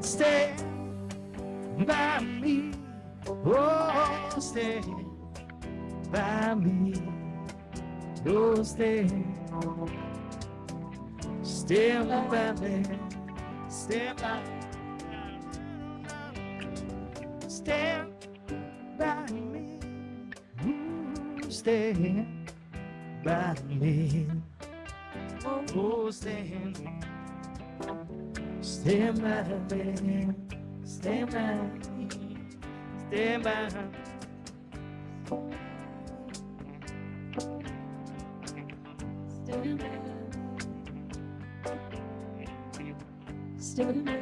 Stand by me, oh, stand by me, oh, stand by me, stand by me, stand by me, stand by me, oh, stand by me, stand by me, stand by me, stand by me. Stand by me.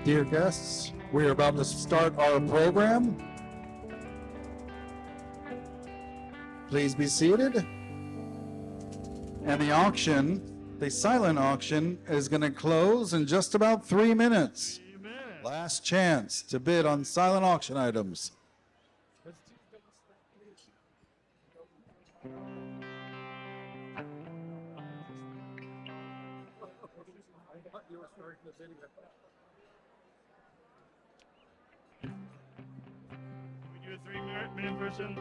Dear guests, we are about to start our program. Please be seated. And the auction, the silent auction, is going to close in just about 3 minutes. Amen. Last chance to bid on silent auction items. We do a 3-minute version.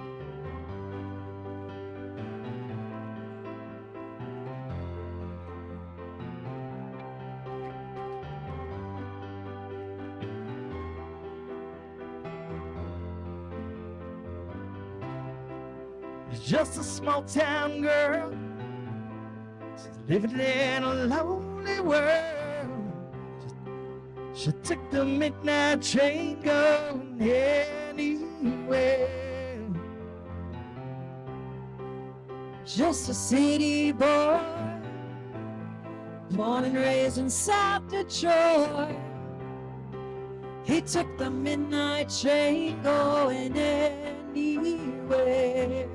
Just a small town girl, she's living in a lonely world. She took the midnight train going anywhere. Just a city boy, born and raised in South Detroit. He took the midnight train going anywhere.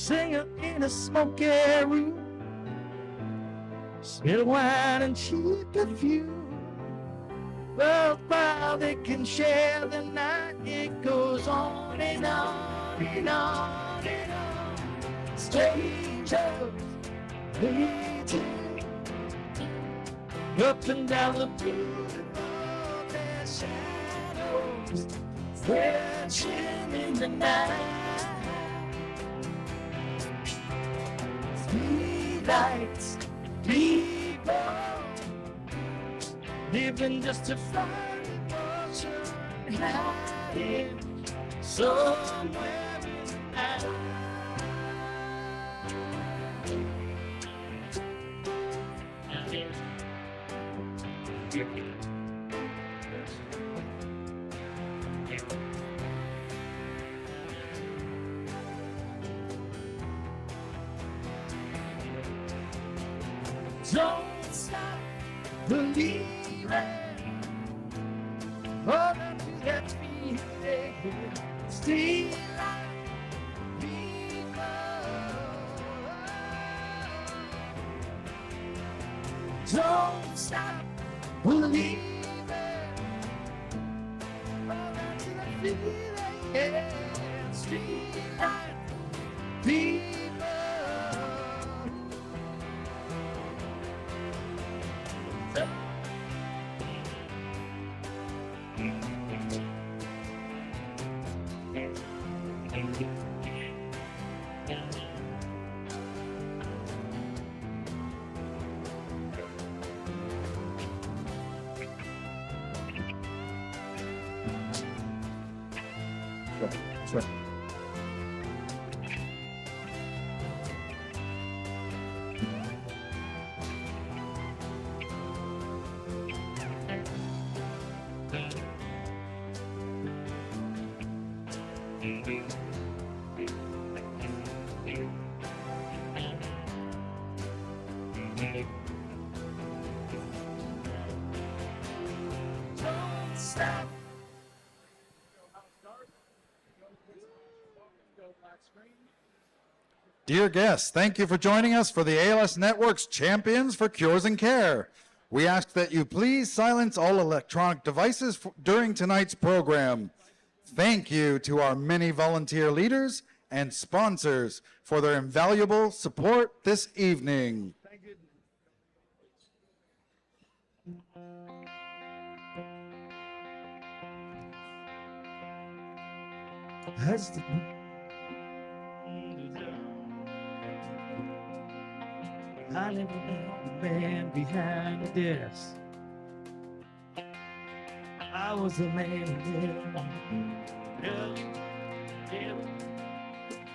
singer in a smoky room, spill wine and cheap perfume. But while they can share the night, it goes on and on and on and on. Strangers waiting up and down the boulevard, their shadows stretching in the night. Three lights, people living just to find emotion, hiding somewhere in the night. Don't stop believing. Hold on to that feeling. Stay alive, people. Don't stop believing. Hold on to that feeling. Stay alive, people. Sure. Don't stop. Dear guests, thank you for joining us for the ALS Network's Champions for Cures and Care. We ask that you please silence all electronic devices during tonight's program. Thank you to our many volunteer leaders and sponsors for their invaluable support this evening. That's the I never met the man behind the desk. I was the man there.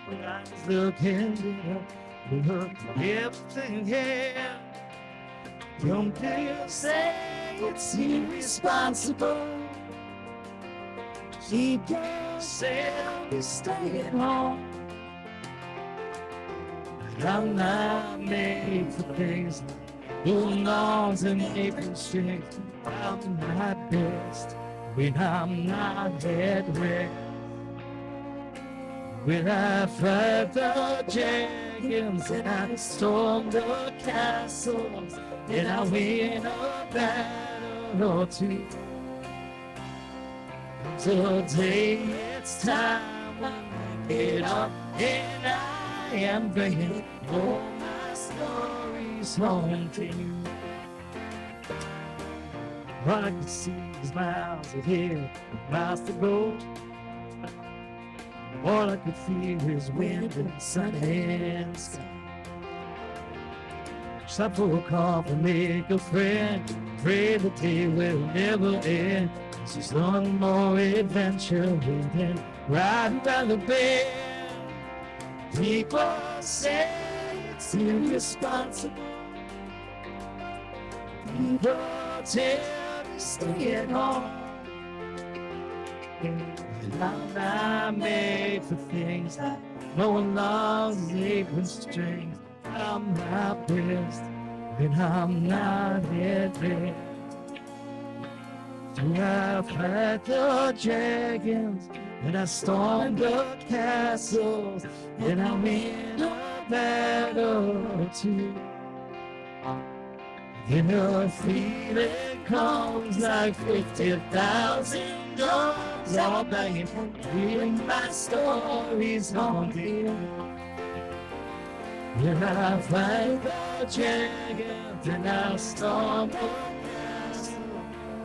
When I was looking there, everything here. Don't you say it's irresponsible. Keep yourself staying home. I'm not made for things like balloons and apron strings. I'm not best when I'm not at rest. When I fight the dragons and I storm the castles, and I win a battle or two. Today it's time I get up and I am bringing all my stories home to you. All I can see is miles ahead, miles to go. All I can feel is wind and sun and sky. Stop for a coffee, make a friend, pray the day will never end. This is one more adventure within, riding by the bend. People say it's irresponsible. People tell me stay at home. And I'm not made for things like mowing lawns and apron strings. I'm not best when I'm not at rest. I fight the dragons, and I storm the castles, and I win a battle too. And the feeling comes like 50,000 drums all banging, hearing my stories haunted. And I fight the dragons, and I storm the castle,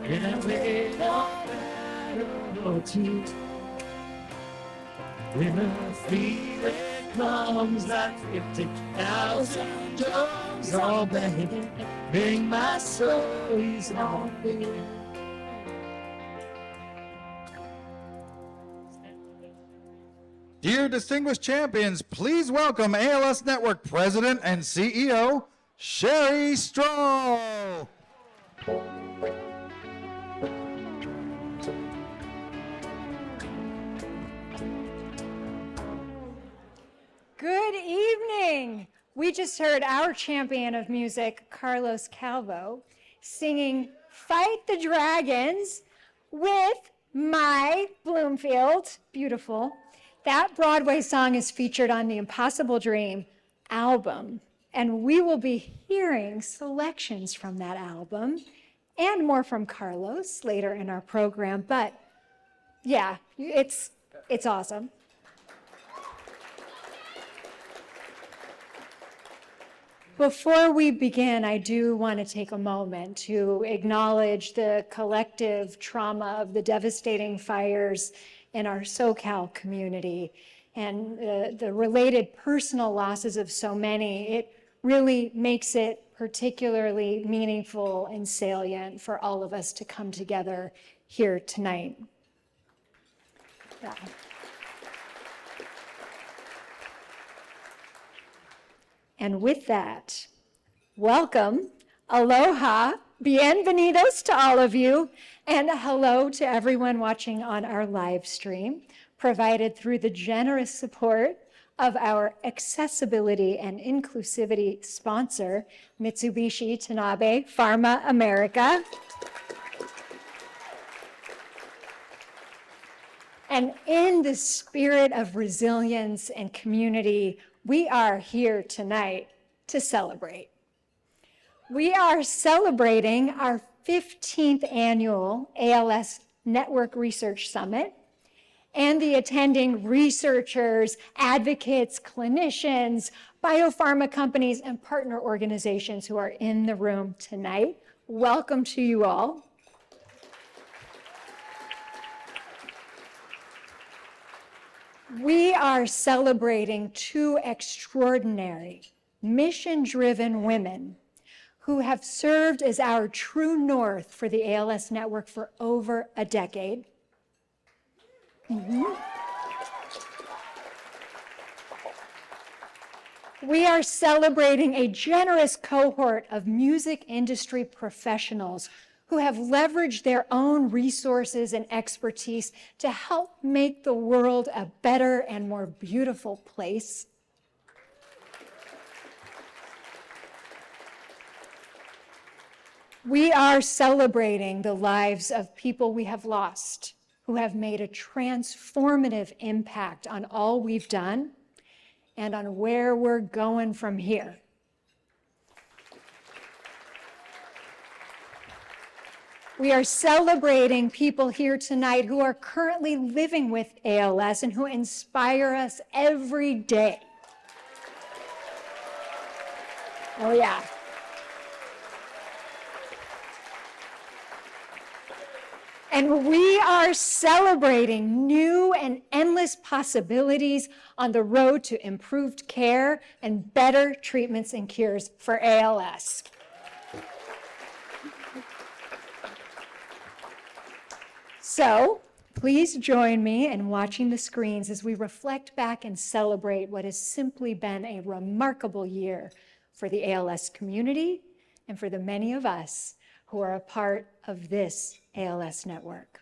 and I win a battle too. When the feeling comes like 50,000 drums all banging, bring my stories on me. Dear distinguished champions, please welcome ALS Network President and CEO, Sherry Stroh. Good evening. We just heard our champion of music, Carlos Calvo, singing Fight the Dragons with My Bloomfield. Beautiful. That Broadway song is featured on the Impossible Dream album, and we will be hearing selections from that album and more from Carlos later in our program. But yeah, it's awesome. Before we begin, I do want to take a moment to acknowledge the collective trauma of the devastating fires in our SoCal community and the related personal losses of so many. It really makes it particularly meaningful and salient for all of us to come together here tonight. Yeah. And with that, welcome, aloha, bienvenidos to all of you, and hello to everyone watching on our live stream, provided through the generous support of our accessibility and inclusivity sponsor, Mitsubishi Tanabe Pharma America. And in the spirit of resilience and community, we are here tonight to celebrate. We are celebrating our 15th annual ALS Network Research Summit and the attending researchers, advocates, clinicians, biopharma companies, and partner organizations who are in the room tonight. Welcome to you all. We are celebrating two extraordinary, mission-driven women who have served as our true north for the ALS Network for over a decade. We are celebrating a generous cohort of music industry professionals who have leveraged their own resources and expertise to help make the world a better and more beautiful place. We are celebrating the lives of people we have lost, who have made a transformative impact on all we've done and on where we're going from here. We are celebrating people here tonight who are currently living with ALS and who inspire us every day. Oh, yeah. And we are celebrating new and endless possibilities on the road to improved care and better treatments and cures for ALS. So please join me in watching the screens as we reflect back and celebrate what has simply been a remarkable year for the ALS community and for the many of us who are a part of this ALS network.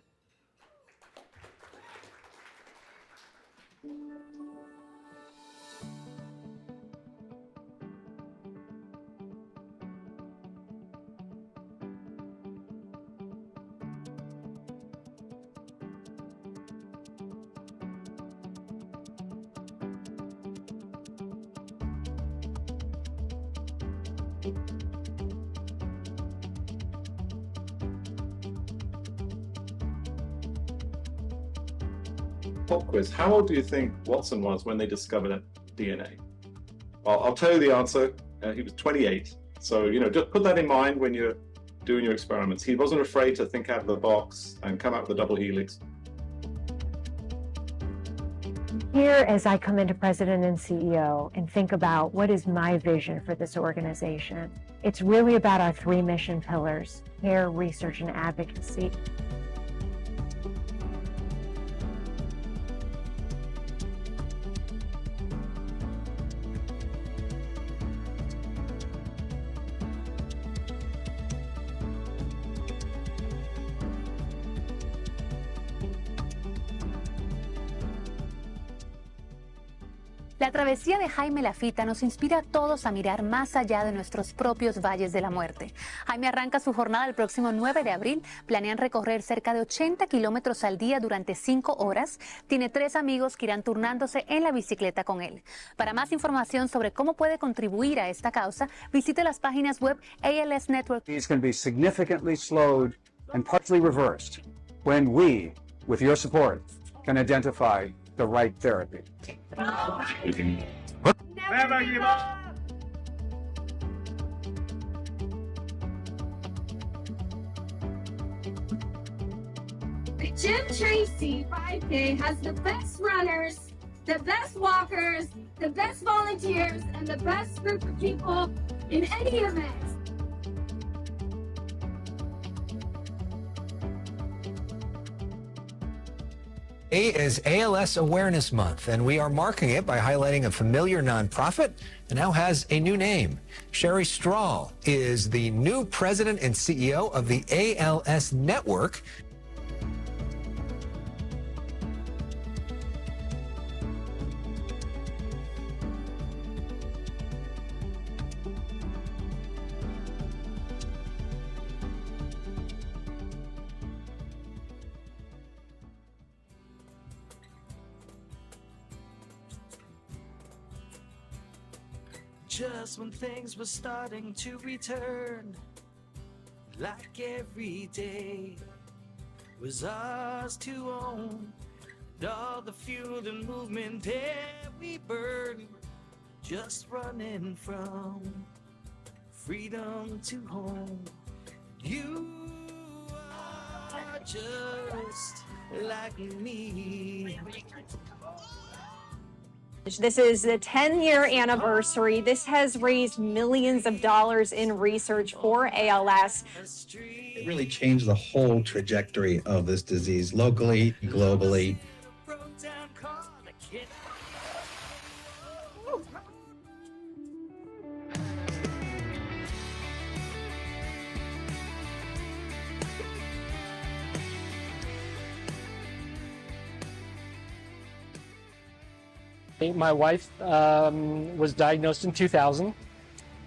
Pop quiz. How old do you think Watson was when they discovered DNA? Well, I'll tell you the answer. He was 28. So, you know, just put that in mind when you're doing your experiments. He wasn't afraid to think out of the box and come up with a double helix. Here, as I come into president and CEO and think about what is my vision for this organization, it's really about our 3 mission pillars: care, research, and advocacy. La travesía de Jaime Lafita nos inspira a todos a mirar más allá de nuestros propios valles de la muerte. Jaime arranca su jornada el próximo 9 de abril. Planean recorrer cerca de 80 kilómetros al día durante 5 horas. Tiene 3 amigos que irán turnándose en la bicicleta con él. Para más información sobre cómo puede contribuir a esta causa, visite las páginas web ALS Network. These can be significantly slowed and partially reversed when we, with your support, can identify the right therapy. Never give up! The Jim Tracy 5K has the best runners, the best walkers, the best volunteers, and the best group of people in any event. Today is ALS Awareness Month, and we are marking it by highlighting a familiar nonprofit that now has a new name. Sherry Strahl is the new president and CEO of the ALS Network. Just when things were starting to return, like every day was ours to own, and all the fuel and movement that we burned, just running from freedom to home. You are just like me. This is the 10-year anniversary. This has raised millions of dollars in research for ALS. It really changed the whole trajectory of this disease locally, globally. My wife was diagnosed in 2000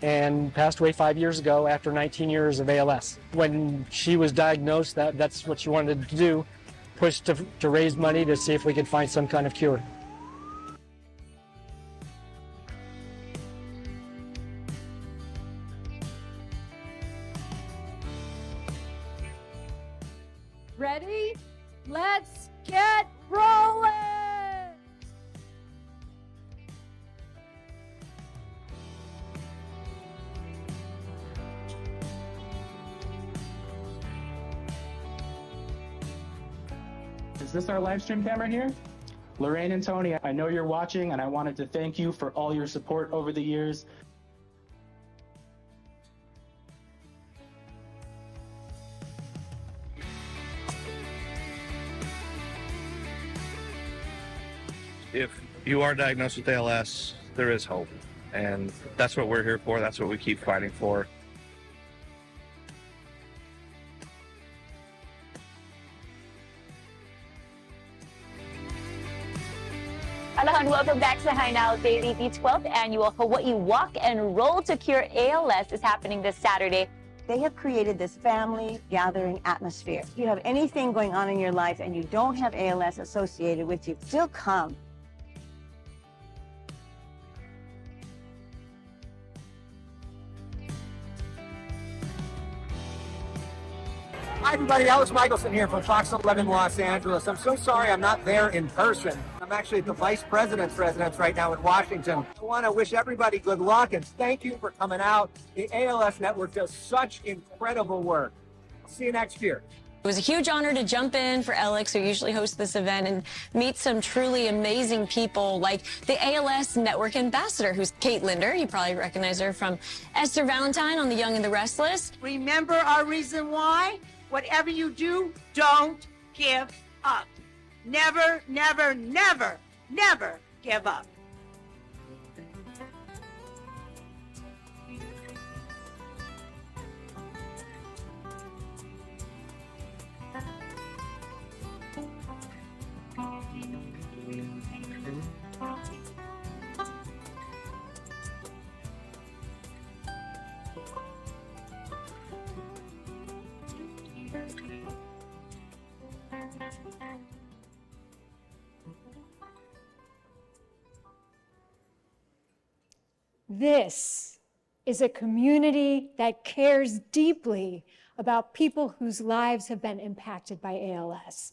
and passed away 5 years ago after 19 years of ALS. When she was diagnosed, that's what she wanted to do, push to raise money to see if we could find some kind of cure. Ready? Let's get rolling! Is this our live stream camera here? Lorraine and Tony, I know you're watching, and I wanted to thank you for all your support over the years. If you are diagnosed with ALS, there is hope, and that's what we're here for. That's what we keep fighting for. Hello and welcome back to High Now Daily. The 12th annual Hawaii Walk and Roll to Cure ALS is happening this Saturday. They have created this family gathering atmosphere. If you have anything going on in your life and you don't have ALS associated with you, still come. Hi, everybody. Alex Michelson here from Fox 11 Los Angeles. I'm so sorry I'm not there in person. I'm actually at the Vice President's residence right now in Washington. I want to wish everybody good luck and thank you for coming out. The ALS Network does such incredible work. See you next year. It was a huge honor to jump in for Alex, who usually hosts this event, and meet some truly amazing people like the ALS Network ambassador, who's Kate Linder. You probably recognize her from Esther Valentine on The Young and the Restless. Remember our reason why? Whatever you do, don't give up. Never, never, never, never give up. This is a community that cares deeply about people whose lives have been impacted by ALS.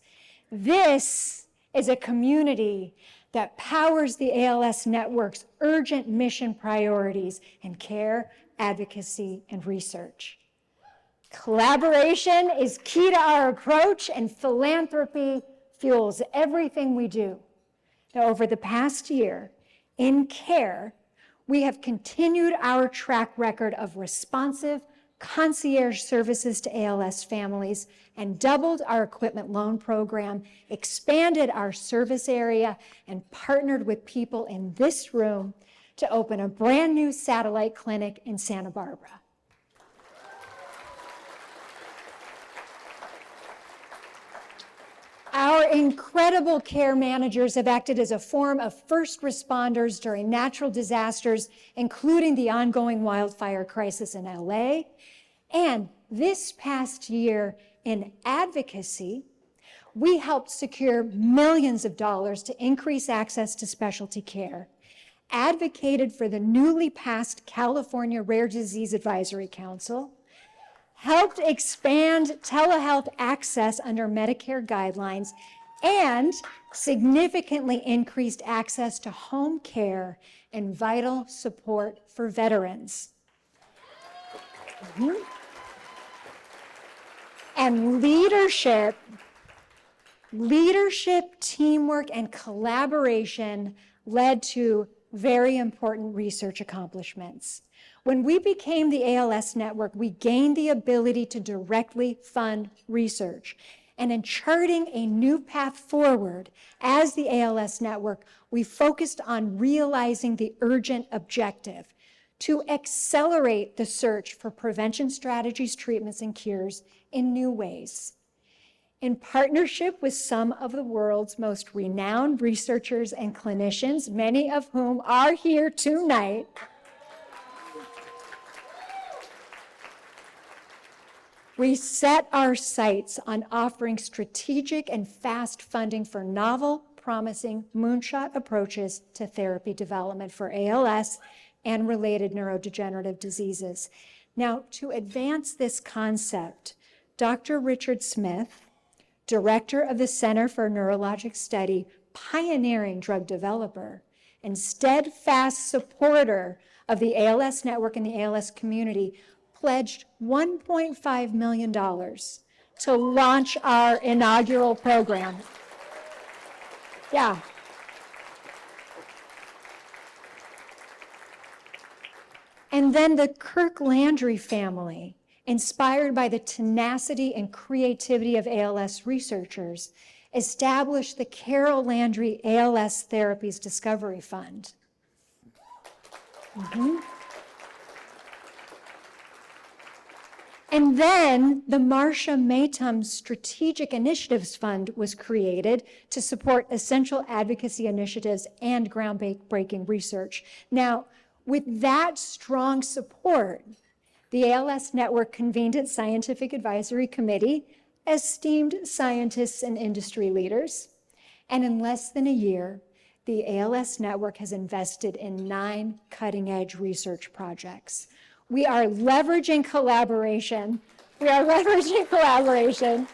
This is a community that powers the ALS Network's urgent mission priorities in care, advocacy, and research. Collaboration is key to our approach, and philanthropy fuels everything we do. Now, over the past year, in care, we have continued our track record of responsive concierge services to ALS families and doubled our equipment loan program, expanded our service area, and partnered with people in this room to open a brand new satellite clinic in Santa Barbara. Our incredible care managers have acted as a form of first responders during natural disasters, including the ongoing wildfire crisis in LA. And this past year in advocacy, we helped secure millions of dollars to increase access to specialty care, advocated for the newly passed California Rare Disease Advisory Council, helped expand telehealth access under Medicare guidelines, and significantly increased access to home care and vital support for veterans. And leadership, teamwork, and collaboration led to very important research accomplishments. When we became the ALS Network, we gained the ability to directly fund research. And in charting a new path forward as the ALS Network, we focused on realizing the urgent objective to accelerate the search for prevention strategies, treatments, and cures in new ways. In partnership with some of the world's most renowned researchers and clinicians, many of whom are here tonight, we set our sights on offering strategic and fast funding for novel, promising moonshot approaches to therapy development for ALS and related neurodegenerative diseases. Now, to advance this concept, Dr. Richard Smith, director of the Center for Neurologic Study, pioneering drug developer, and steadfast supporter of the ALS Network and the ALS community, pledged $1.5 million to launch our inaugural program. Yeah. And then the Kirk Landry family, inspired by the tenacity and creativity of ALS researchers, established the Carol Landry ALS Therapies Discovery Fund. And then the Marcia Maytum Strategic Initiatives Fund was created to support essential advocacy initiatives and groundbreaking research. Now, with that strong support, the ALS Network convened its Scientific Advisory Committee, esteemed scientists and industry leaders, and in less than a year, the ALS Network has invested in 9 cutting-edge research projects. We are leveraging collaboration We are leveraging collaboration,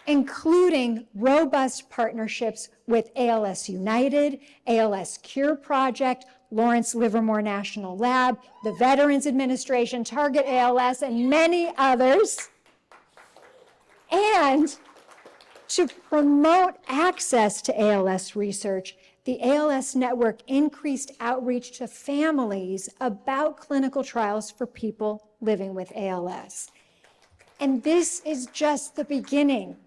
including robust partnerships with ALS United, ALS Cure Project, Lawrence Livermore National Lab, the Veterans Administration, Target ALS, and many others. And to promote access to ALS research, the ALS Network increased outreach to families about clinical trials for people living with ALS. And this is just the beginning.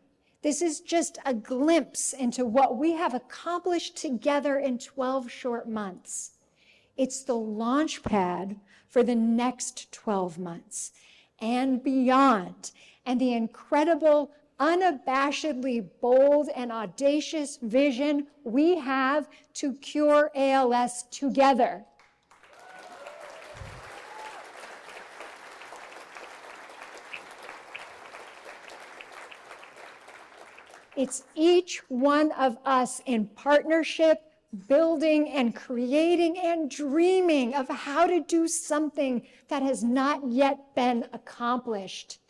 This is just a glimpse into what we have accomplished together in 12 short months. It's the launch pad for the next 12 months and beyond, and the incredible, unabashedly bold and audacious vision we have to cure ALS together. It's each one of us in partnership, building and creating and dreaming of how to do something that has not yet been accomplished.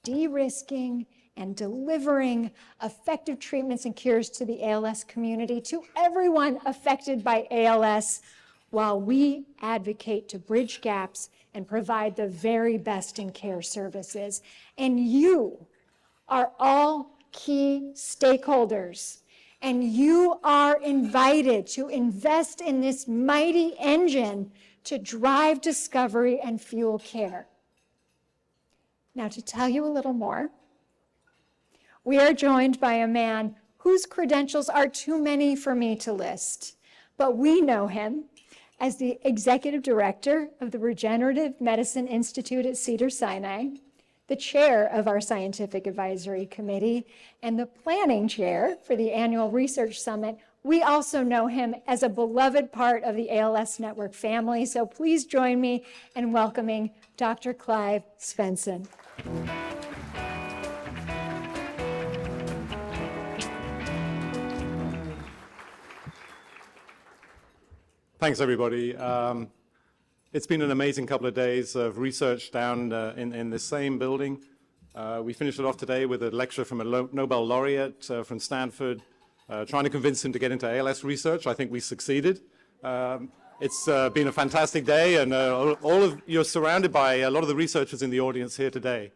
De-risking and delivering effective treatments and cures to the ALS community, to everyone affected by ALS, while we advocate to bridge gaps and provide the very best in care services. And you are all key stakeholders, and you are invited to invest in this mighty engine to drive discovery and fuel care. Now, to tell you a little more, we are joined by a man whose credentials are too many for me to list, but we know him as the Executive Director of the Regenerative Medicine Institute at Cedars-Sinai, the chair of our Scientific Advisory Committee, and the planning chair for the annual Research Summit. We also know him as a beloved part of the ALS Network family, so please join me in welcoming Dr. Clive Svensson. Thanks, everybody. It's been an amazing couple of days of research down in the same building. We finished it off today with a lecture from a Nobel laureate from Stanford, trying to convince him to get into ALS research. I think we succeeded. It's been a fantastic day, and you're surrounded by a lot of the researchers in the audience here today.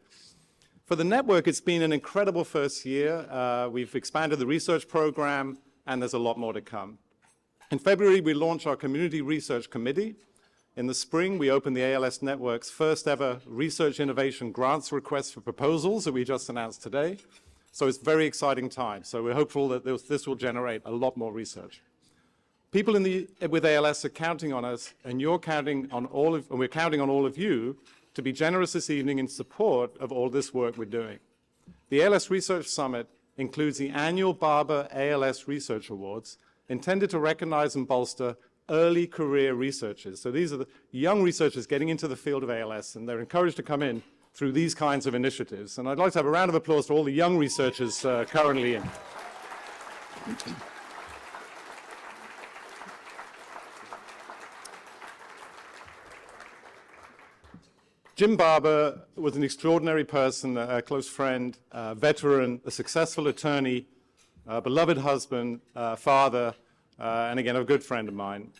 For the network, it's been an incredible first year. We've expanded the research program, and there's a lot more to come. In February, we launched our Community Research Committee. In the spring, we opened the ALS Network's first ever Research Innovation Grants Request for Proposals that we just announced today. So it's a very exciting time. So we're hopeful that this will generate a lot more research. People with ALS are counting on us, and we're counting on all of you to be generous this evening in support of all this work we're doing. The ALS Research Summit includes the annual Barber ALS Research Awards, intended to recognize and bolster early career researchers. So these are the young researchers getting into the field of ALS, and they're encouraged to come in through these kinds of initiatives. And I'd like to have a round of applause for all the young researchers currently in. Jim Barber was an extraordinary person, a close friend, a veteran, a successful attorney, a beloved husband, father, and again, a good friend of mine.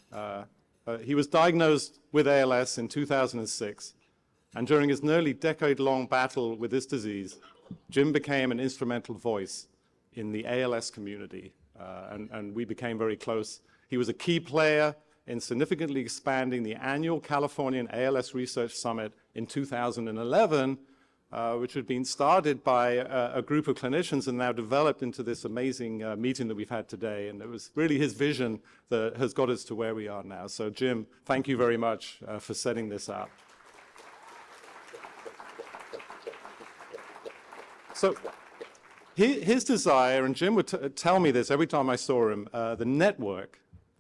He was diagnosed with ALS in 2006, and during his nearly decade-long battle with this disease, Jim became an instrumental voice in the ALS community, and we became very close. He was a key player in significantly expanding the annual Californian ALS Research Summit in 2011, which had been started by a group of clinicians and now developed into this amazing meeting that we've had today. And it was really his vision that has got us to where we are now. So Jim, thank you very much for setting this up. So his desire, and Jim would tell me this every time I saw him, the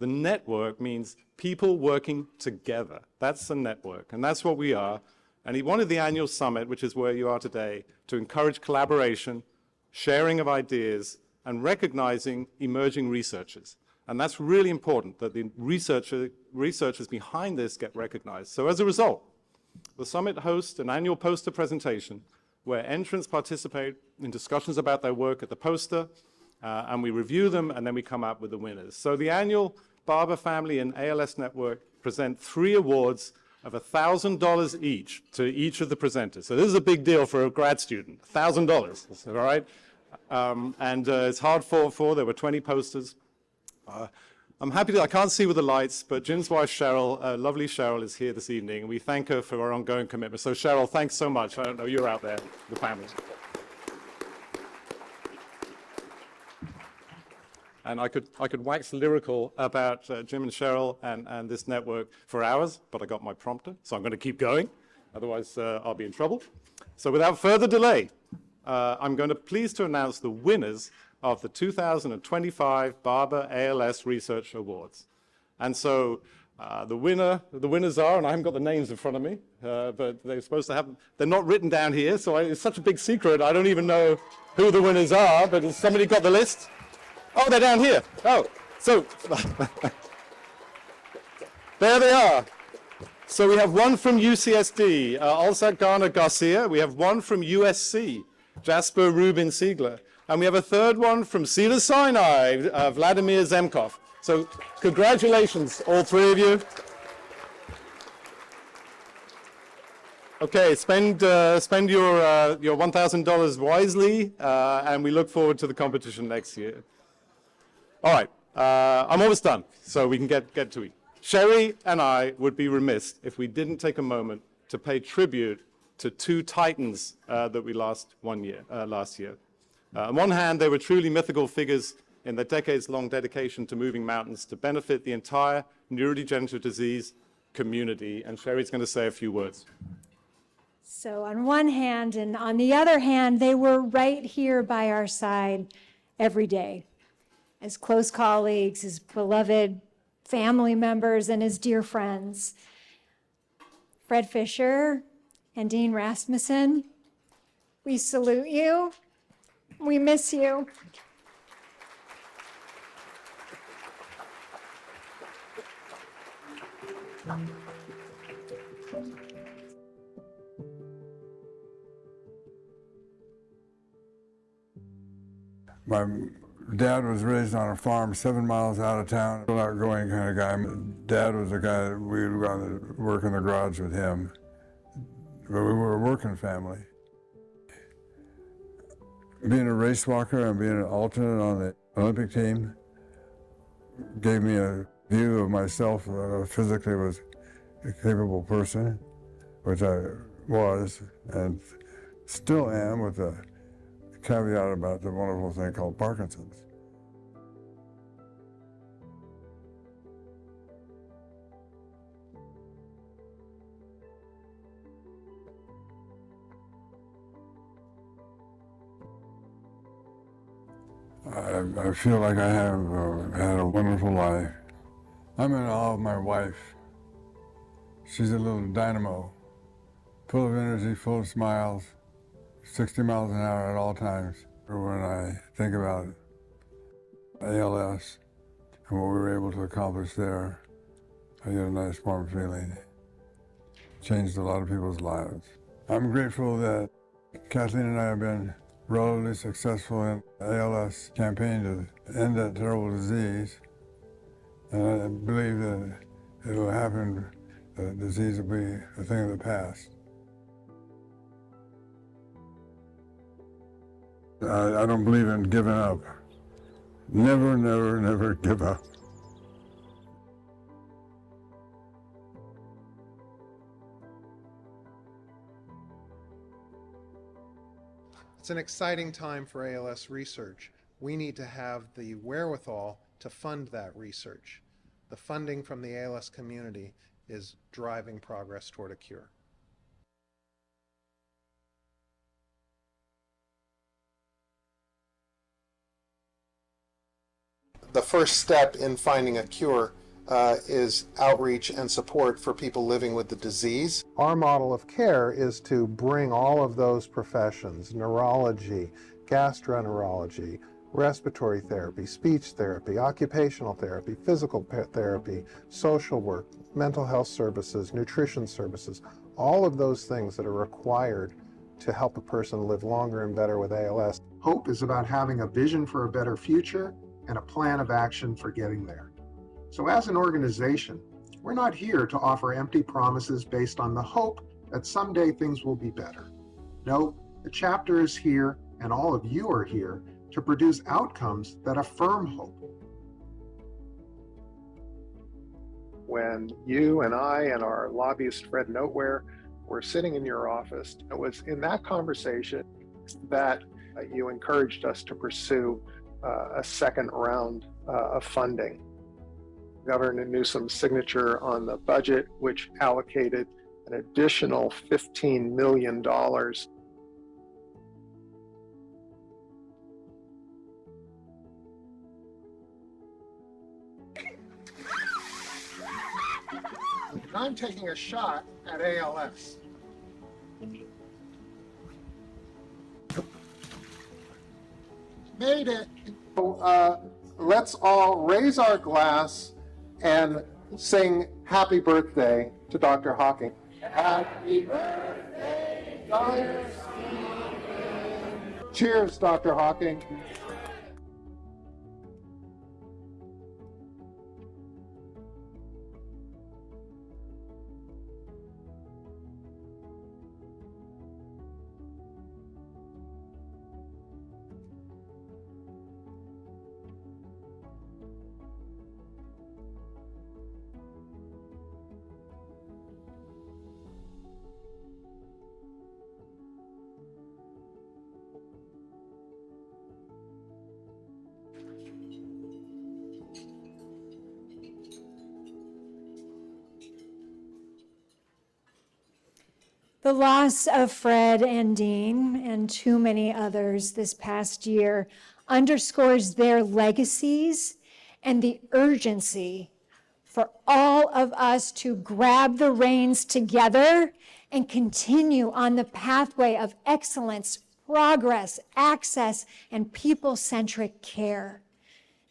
network means people working together. That's the network, and that's what we are. And he wanted the annual summit, which is where you are today, to encourage collaboration, sharing of ideas, and recognizing emerging researchers. And that's really important, that the researchers behind this get recognized. So as a result, The summit hosts an annual poster presentation where entrants participate in discussions about their work at the poster, and we review them, and then we come up with the winners. So the annual Barber Family and ALS Network present 3 awards of $1,000 each to each of the presenters. So this is a big deal for a grad student, $1,000, all right? It's hard fought for. There were 20 posters. I'm happy I can't see with the lights, but Jim's wife, Cheryl, lovely Cheryl, is here this evening, and we thank her for her ongoing commitment. So Cheryl, thanks so much. I don't know, you're out there, the family. And I could wax lyrical about Jim and Cheryl and this network for hours, but I got my prompter, so I'm going to keep going. Otherwise, I'll be in trouble. So without further delay, I'm going to pleased to announce the winners of the 2025 Barber ALS Research Awards. And so the winners are, and I haven't got the names in front of me, but they're supposed to have, they're not written down here, so it's such a big secret, I don't even know who the winners are, but has somebody got the list? Oh, they're down here. Oh, so there they are. So we have one from UCSD, Alsat Garner Garcia. We have one from USC, Jasper Rubin Siegler. And we have a third one from Cedar Sinai, Vladimir Zemkov. So congratulations, all 3 of you. Okay, spend your $1,000 wisely, and we look forward to the competition next year. All right, I'm almost done, so we can get to it. Sherry and I would be remiss if we didn't take a moment to pay tribute to 2 titans that we lost last year. On one hand, they were truly mythical figures in their decades-long dedication to moving mountains to benefit the entire neurodegenerative disease community. And Sherry's going to say a few words. So on one hand, and on the other hand, they were right here by our side every day as close colleagues, as beloved family members, and as dear friends. Fred Fisher and Dean Rasmussen, we salute you. We miss you. My dad was raised on a farm 7 miles out of town, an outgoing kind of guy. Dad was a guy that we would go to work in the garage with him. But we were a working family. Being a race walker and being an alternate on the Olympic team gave me a view of myself physically was a capable person, which I was and still am, with a caveat about the wonderful thing called Parkinson's. I feel like I have had a wonderful life. I'm in awe of my wife. She's a little dynamo, full of energy, full of smiles, 60 miles an hour at all times. When I think about ALS and what we were able to accomplish there, I get a nice warm feeling. Changed a lot of people's lives. I'm grateful that Kathleen and I have been relatively successful in the ALS campaign to end that terrible disease. And I believe that it will happen, the disease will be a thing of the past. I don't believe in giving up. Never, never, never give up. It's an exciting time for ALS research. We need to have the wherewithal to fund that research. The funding from the ALS community is driving progress toward a cure. The first step in finding a cure is outreach and support for people living with the disease. Our model of care is to bring all of those professions, neurology, gastroenterology, respiratory therapy, speech therapy, occupational therapy, physical therapy, social work, mental health services, nutrition services, all of those things that are required to help a person live longer and better with ALS. Hope is about having a vision for a better future and a plan of action for getting there. So as an organization, we're not here to offer empty promises based on the hope that someday things will be better. No, the chapter is here, and all of you are here to produce outcomes that affirm hope. When you and I and our lobbyist Fred Noteware were sitting in your office, it was in that conversation that you encouraged us to pursue a second round of funding. Governor Newsom's signature on the budget, which allocated an additional $15 million. I'm taking a shot at ALS. Made it. So, let's all raise our glass and sing happy birthday to Dr. Hawking. Happy birthday, Dr. Stephen. Cheers, Dr. Hawking. The loss of Fred and Dean and too many others this past year underscores their legacies and the urgency for all of us to grab the reins together and continue on the pathway of excellence, progress, access, and people-centric care.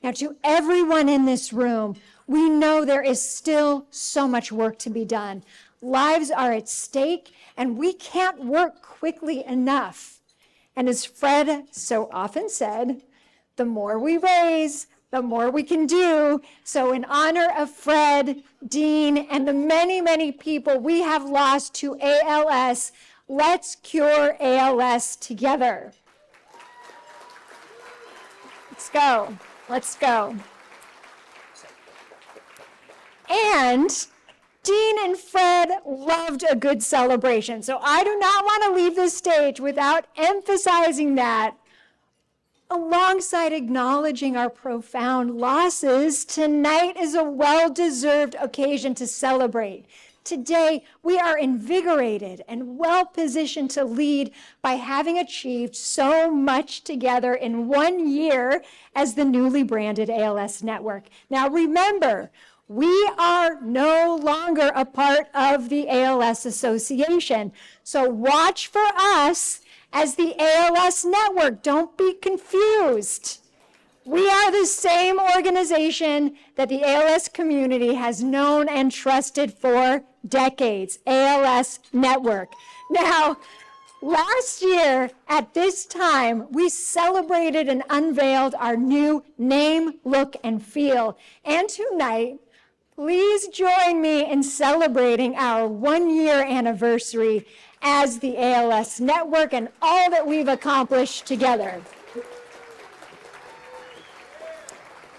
Now, to everyone in this room, we know there is still so much work to be done. Lives are at stake, and we can't work quickly enough. And as Fred so often said, the more we raise, the more we can do. So in honor of Fred, Dean, and the many, many people we have lost to ALS, let's cure ALS together. Let's go. Let's go. And Dean and Fred loved a good celebration, so I do not want to leave this stage without emphasizing that. Alongside acknowledging our profound losses, tonight is a well-deserved occasion to celebrate. Today, we are invigorated and well-positioned to lead by having achieved so much together in 1 year as the newly branded ALS Network. Now remember, we are no longer a part of the ALS Association. So watch for us as the ALS Network. Don't be confused. We are the same organization that the ALS community has known and trusted for decades, ALS Network. Now, last year at this time, we celebrated and unveiled our new name, look, and feel. And tonight, please join me in celebrating our 1-year anniversary as the ALS Network and all that we've accomplished together.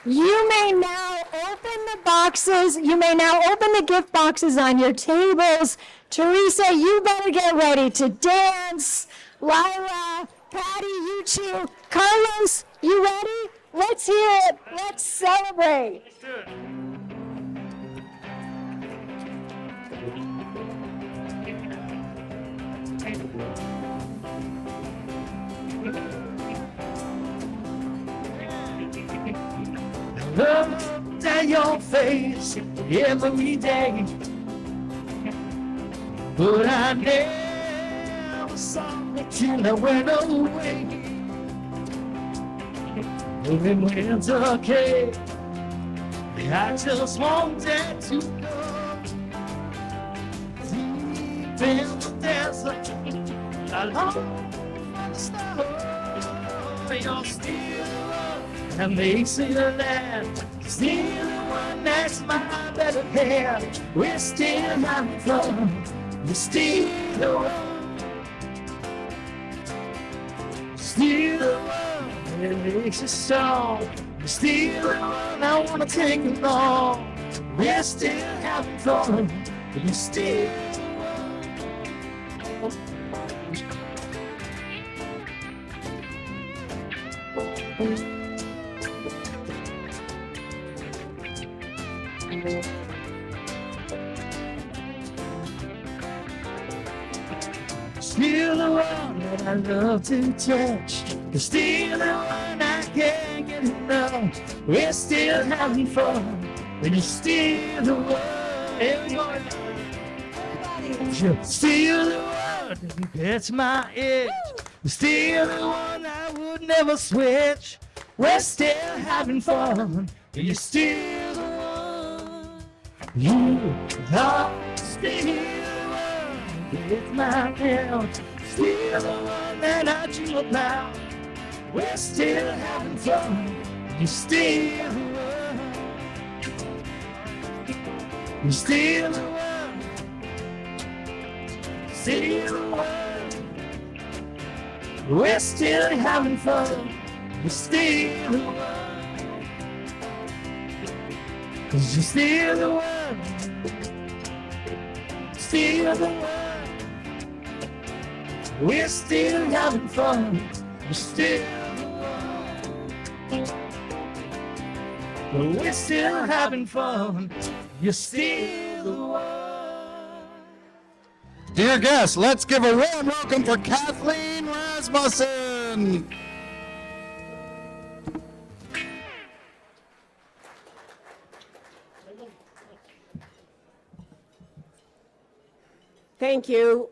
You may now open the boxes. You may now open the gift boxes on your tables. Teresa, you better get ready to dance. Lyra, Patty, you two. Carlos, you ready? Let's hear it. Let's celebrate. Let's do it. Looked at your face every day, but I never saw it till I went away. Even when it's okay, I just wanted to know deep in the desert, alone in the snow. You're still the one that makes me the land. Still the one that's my better hand. We're still having fun. You're still the one. Still the one that makes you strong. You're still the one I wanna take along. We're still having fun. You're still the one. Still the one that I love to touch. You're still the one I can't get enough. We're still having fun. When you're still the one. Everybody. You're still the one that gets my itch. You're still the one I would never switch. We're still having fun. You're still the one. You are still the one that gets my itch. Still the one that I dream about. We're still having fun. You're still the one. You're still the one. Still the one. We're still having fun. We're still the one. 'Cause you're still the one. Still the one. We're still having fun. We're still the one. We're still having fun. You're still the one. Dear guests, let's give a warm welcome for Kathleen Rasmussen. Thank you,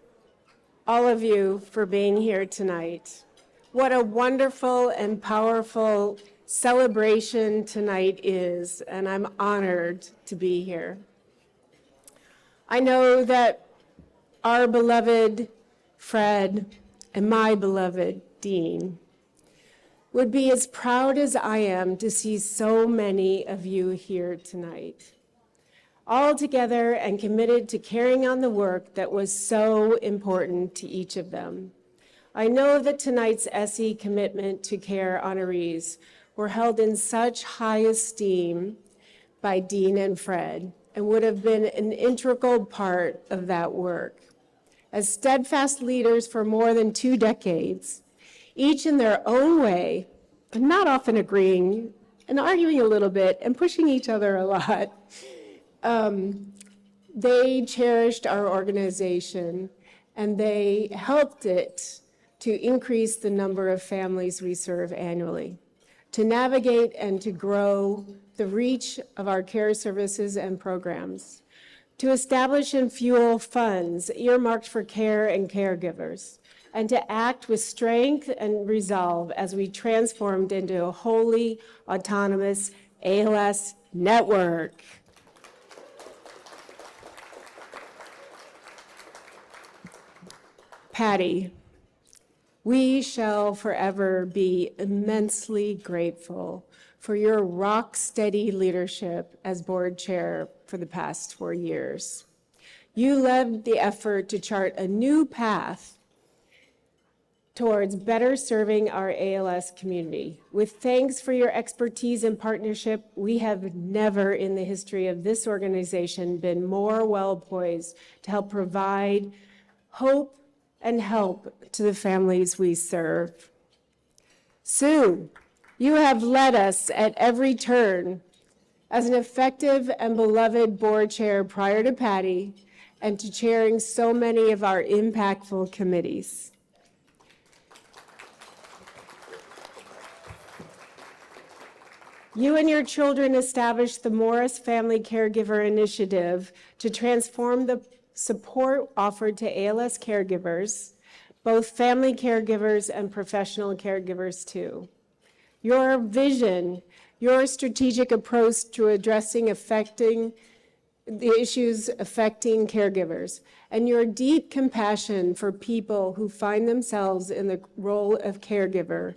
all of you, for being here tonight. What a wonderful and powerful celebration tonight is, and I'm honored to be here. I know that our beloved Fred and my beloved Dean would be as proud as I am to see so many of you here tonight, all together and committed to carrying on the work that was so important to each of them. I know that tonight's SE Commitment to Care honorees were held in such high esteem by Dean and Fred and would have been an integral part of that work. As steadfast leaders for more than 2 decades, each in their own way, but not often agreeing and arguing a little bit and pushing each other a lot, they cherished our organization and they helped it to increase the number of families we serve annually, to navigate and to grow the reach of our care services and programs, to establish and fuel funds earmarked for care and caregivers, and to act with strength and resolve as we transformed into a wholly autonomous ALS network. Patty, we shall forever be immensely grateful for your rock-steady leadership as board chair for the past 4 years. You led the effort to chart a new path towards better serving our ALS community. With thanks for your expertise and partnership, we have never in the history of this organization been more well-poised to help provide hope and help to the families we serve. Sue, you have led us at every turn as an effective and beloved board chair prior to Patty and to chairing so many of our impactful committees. You and your children established the Morris Family Caregiver Initiative to transform the support offered to ALS caregivers, both family caregivers and professional caregivers too. Your vision, your strategic approach to addressing affecting the issues affecting caregivers, and your deep compassion for people who find themselves in the role of caregiver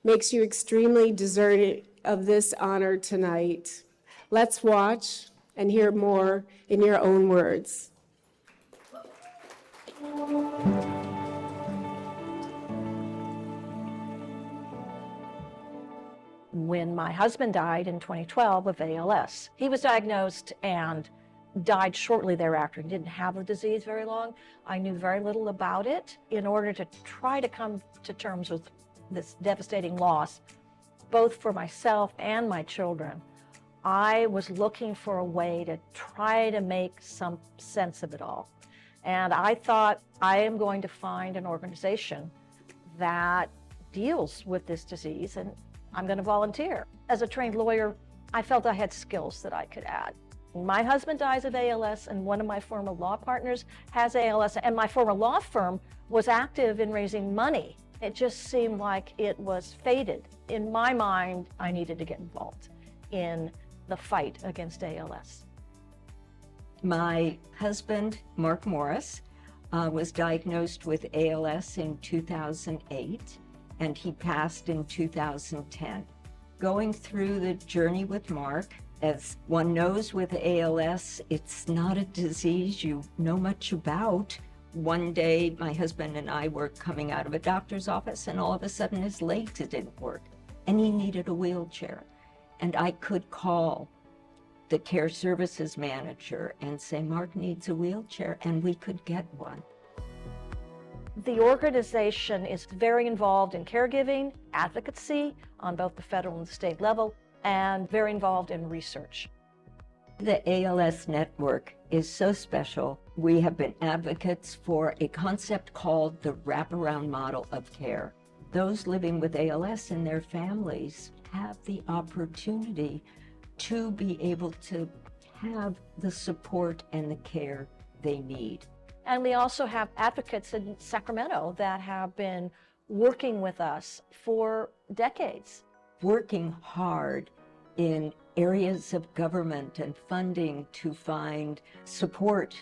makes you extremely deserving of this honor tonight. Let's watch and hear more in your own words. When my husband died in 2012 of ALS, he was diagnosed and died shortly thereafter. He didn't have the disease very long. I knew very little about it. In order to try to come to terms with this devastating loss, both for myself and my children, I was looking for a way to try to make some sense of it all. And I thought, I am going to find an organization that deals with this disease, and I'm going to volunteer. As a trained lawyer, I felt I had skills that I could add. My husband dies of ALS, and one of my former law partners has ALS, and my former law firm was active in raising money. It just seemed like it was fated. In my mind, I needed to get involved in the fight against ALS. My husband, Mark Morris, was diagnosed with ALS in 2008, and he passed in 2010. Going through the journey with Mark, as one knows with ALS, it's not a disease you know much about. One day, my husband and I were coming out of a doctor's office, and all of a sudden his legs didn't work, and he needed a wheelchair. And I could call the care services manager and say, Mark needs a wheelchair, and we could get one. The organization is very involved in caregiving, advocacy on both the federal and state level, and very involved in research. The ALS network is so special. We have been advocates for a concept called the wraparound model of care. Those living with ALS and their families have the opportunity to be able to have the support and the care they need. And we also have advocates in Sacramento that have been working with us for decades. Working hard in areas of government and funding to find support.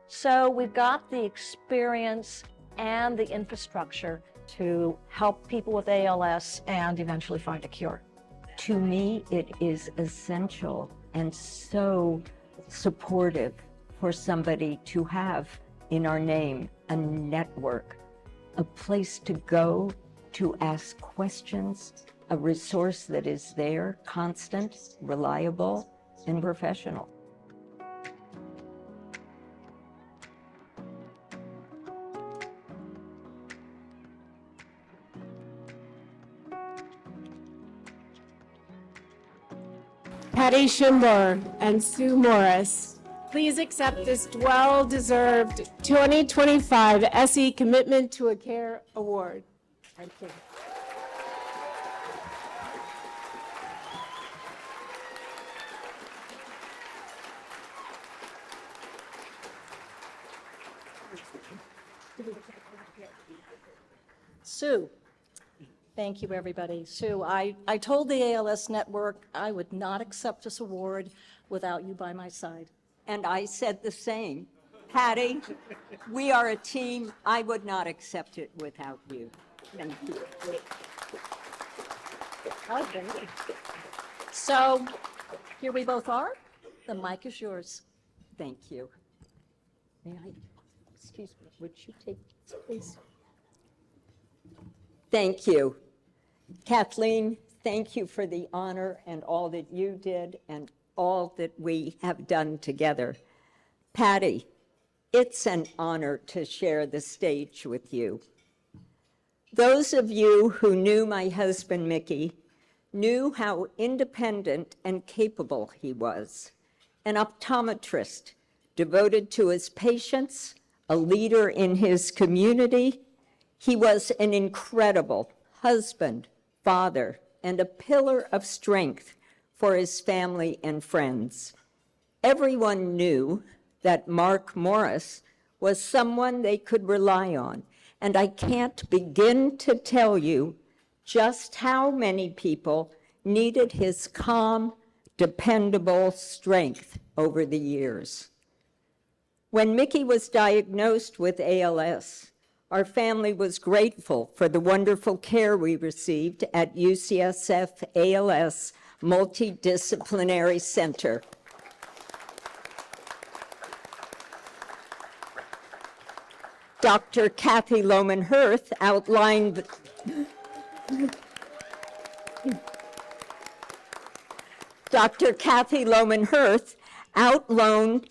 So we've got the experience and the infrastructure to help people with ALS and eventually find a cure. To me, it is essential and so supportive for somebody to have in our name a network, a place to go to ask questions, a resource that is there, constant, reliable, and professional. Patty Schimber and Sue Morris, please accept this well-deserved 2025 SE Commitment to a Care Award. Thank you. Sue. Thank you, everybody. Sue, I told the ALS Network I would not accept this award without you by my side. And I said the same. Patty, we are a team. I would not accept it without you. Thank you. Okay. So here we both are. The mic is yours. Thank you. May I, excuse me, would you take this, please? Thank you. Kathleen, thank you for the honor and all that you did and all that we have done together. Patty, it's an honor to share the stage with you. Those of you who knew my husband, Mickey, knew how independent and capable he was. An optometrist devoted to his patients, a leader in his community. He was an incredible husband, father, and a pillar of strength for his family and friends. Everyone knew that Mark Morris was someone they could rely on, and I can't begin to tell you just how many people needed his calm, dependable strength over the years. When Mickey was diagnosed with ALS, our family was grateful for the wonderful care we received at UCSF ALS Multidisciplinary Center. Dr. Kathy Lohman-Hurth outlined Dr. Kathy Lohman-Hurth outlined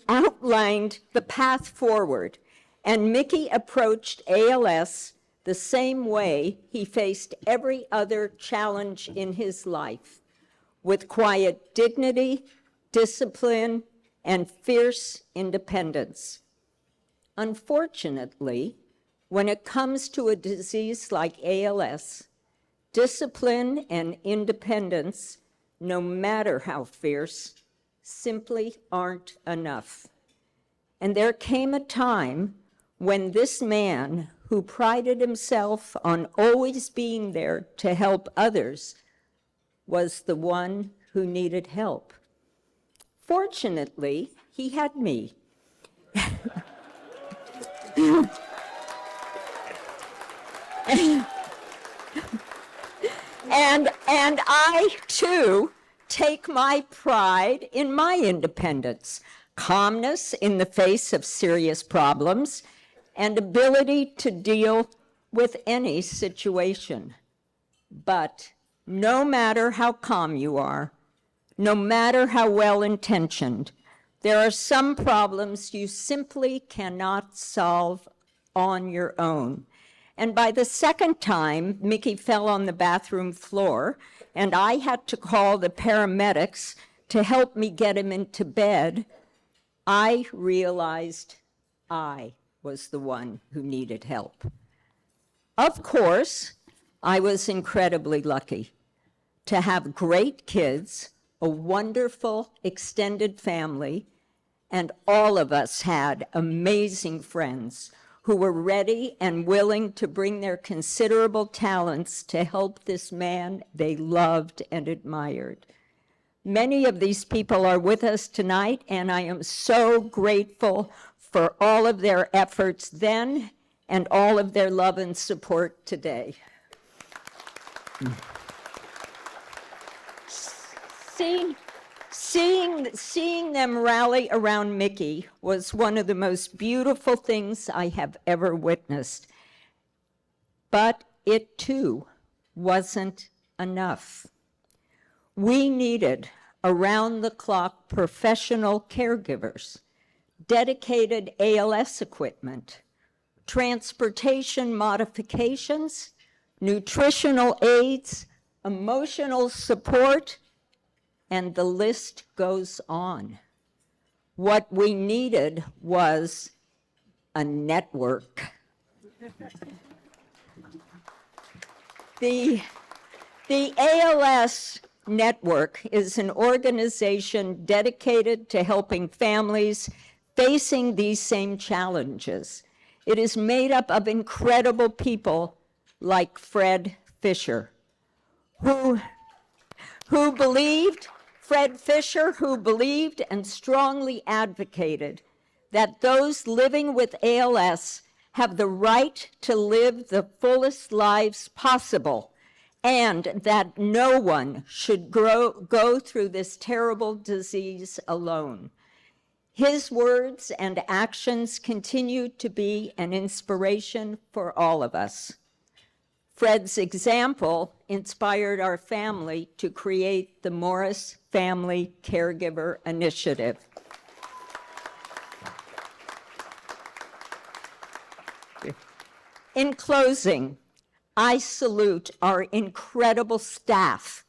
the path forward, and Mickey approached ALS the same way he faced every other challenge in his life, with quiet dignity, discipline, and fierce independence. Unfortunately, when it comes to a disease like ALS, discipline and independence, no matter how fierce, simply aren't enough. And there came a time when this man, who prided himself on always being there to help others, was the one who needed help. Fortunately, he had me. And I, too, take my pride in my independence, calmness in the face of serious problems, and ability to deal with any situation. But no matter how calm you are, no matter how well-intentioned, there are some problems you simply cannot solve on your own. And by the second time, Mickey fell on the bathroom floor, and I had to call the paramedics to help me get him into bed. I realized I was the one who needed help. Of course, I was incredibly lucky to have great kids, a wonderful extended family, and all of us had amazing friends who were ready and willing to bring their considerable talents to help this man they loved and admired. Many of these people are with us tonight, and I am so grateful for all of their efforts then and all of their love and support today. Seeing them rally around Mickey was one of the most beautiful things I have ever witnessed. But it too wasn't enough. We needed around-the-clock professional caregivers, dedicated ALS equipment, transportation modifications, nutritional aids, emotional support, and the list goes on. What we needed was a network. The ALS Network is an organization dedicated to helping families facing these same challenges. It is made up of incredible people like Fred Fisher, who believed and strongly advocated that those living with ALS have the right to live the fullest lives possible, and that no one should go through this terrible disease alone. His words and actions continue to be an inspiration for all of us. Fred's example inspired our family to create the Morris Family Caregiver Initiative. In closing, I salute our incredible staff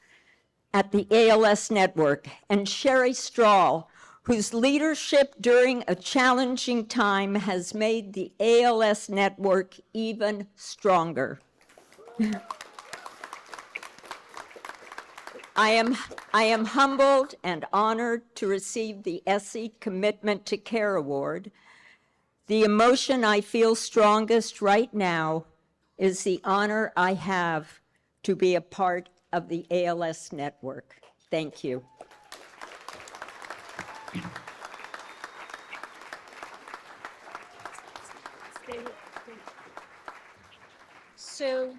at the ALS Network and Sherry Strahl, whose leadership during a challenging time has made the ALS Network even stronger. I am humbled and honored to receive the ESSE Commitment to Care Award. The emotion I feel strongest right now is the honor I have to be a part of the ALS Network. Thank you. Sue,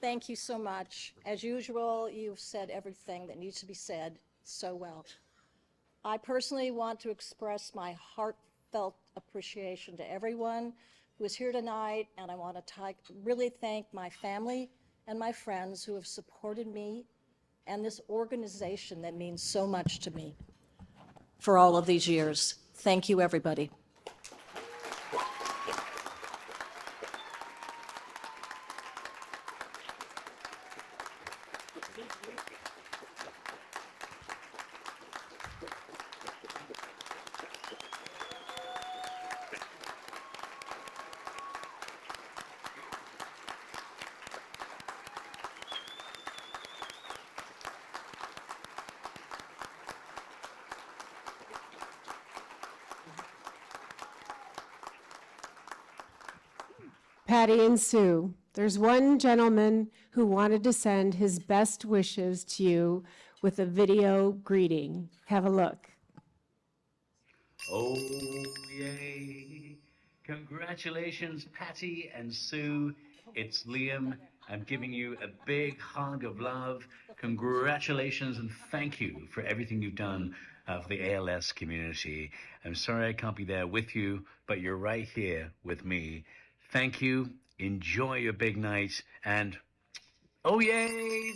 thank you so much. As usual, you've said everything that needs to be said so well. I personally want to express my heartfelt appreciation to everyone who is here tonight, and I want to really thank my family and my friends who have supported me and this organization that means so much to me for all of these years. Thank you, everybody. Patty and Sue, there's one gentleman who wanted to send his best wishes to you with a video greeting. Have a look. Oh, yay. Congratulations, Patty and Sue. It's Liam. I'm giving you a big hug of love. Congratulations and thank you for everything you've done for the ALS community. I'm sorry I can't be there with you, but you're right here with me. Thank you. Enjoy your big night. And oh, yay!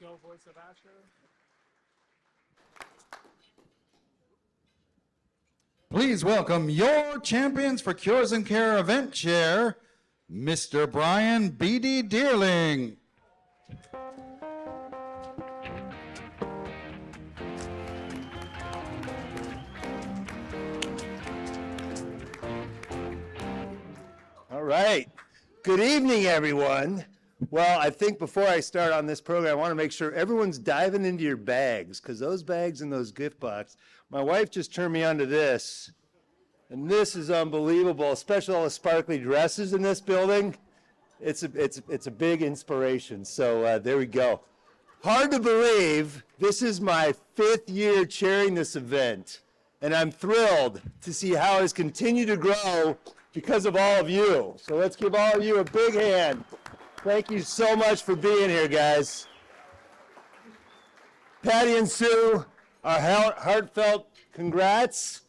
Go, Voice of Asher. Please welcome your Champions for Cures and Care event chair, Mr. Brian B.D. Dearling. All right. Good evening, everyone. Well, I think before I start on this program, I want to make sure everyone's diving into your bags, because those bags and those gift boxes. My wife just turned me on to this, and this is unbelievable, especially all the sparkly dresses in this building. It's a big inspiration, so there we go. Hard to believe, this is my 5th year chairing this event, and I'm thrilled to see how it's continued to grow because of all of you. So let's give all of you a big hand. Thank you so much for being here, guys. Patty and Sue, our heartfelt congrats,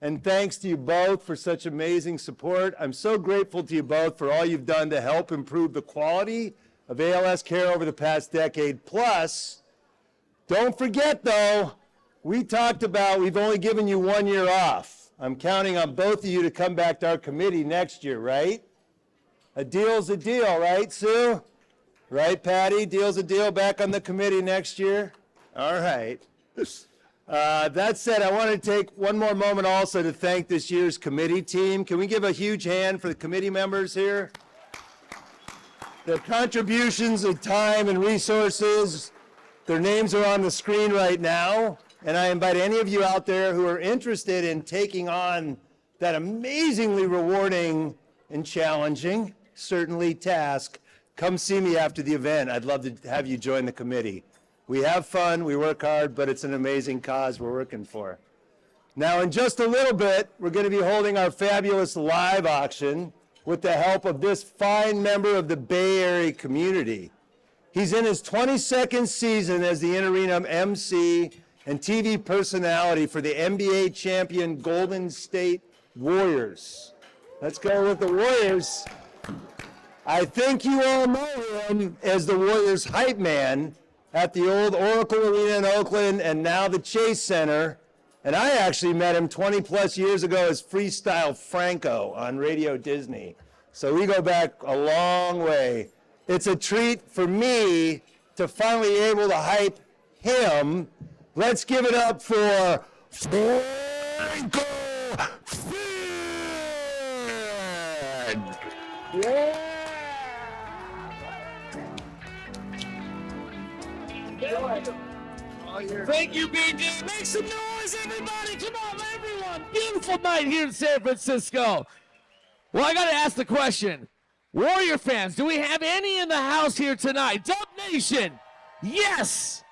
and thanks to you both for such amazing support. I'm so grateful to you both for all you've done to help improve the quality of ALS care over the past decade. Plus, don't forget though, we talked about we've only given you 1 year off. I'm counting on both of you to come back to our committee next year, right? A deal's a deal, right, Sue? Right, Patty? Deal's a deal, back on the committee next year? All right. That said, I want to take one more moment also to thank this year's committee team. Can we give a huge hand for the committee members here? Their contributions of time and resources, their names are on the screen right now. And I invite any of you out there who are interested in taking on that amazingly rewarding and challenging, certainly, task, come see me after the event. I'd love to have you join the committee. We have fun, we work hard, but it's an amazing cause we're working for. Now, in just a little bit, we're going to be holding our fabulous live auction with the help of this fine member of the Bay Area community. He's in his 22nd season as the in-arena MC and TV personality for the NBA champion Golden State Warriors. Let's go with the Warriors. I think you all know him as the Warriors hype man at the old Oracle Arena in Oakland and now the Chase Center. And I actually met him 20 plus years ago as Freestyle Franco on Radio Disney. So we go back a long way. It's a treat for me to finally be able to hype him. Let's give it up for Franco Finn! Yeah! Thank you, BJ. Make some noise, everybody. Come on, everyone. Beautiful night here in San Francisco. Well, I got to ask the question. Warrior fans, do we have any in the house here tonight? Dub Nation, yes.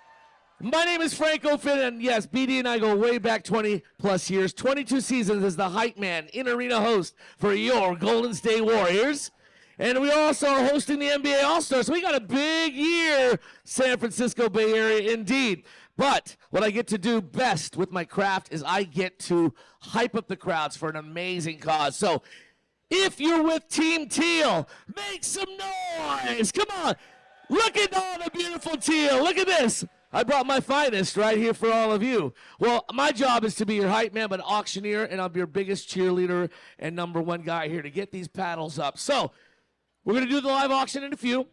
My name is Franco Finn, and yes, BD and I go way back 20 plus years, 22 seasons as the hype man, in-arena host for your Golden State Warriors. And we also are hosting the NBA All-Stars, so we got a big year, San Francisco Bay Area indeed. But what I get to do best with my craft is I get to hype up the crowds for an amazing cause. So if you're with Team Teal, make some noise. Come on. Look at all the beautiful teal. Look at this. I brought my finest right here for all of you. Well, my job is to be your hype man, but auctioneer, and I'm your biggest cheerleader and #1 guy here to get these paddles up. So we're going to do the live auction in a few,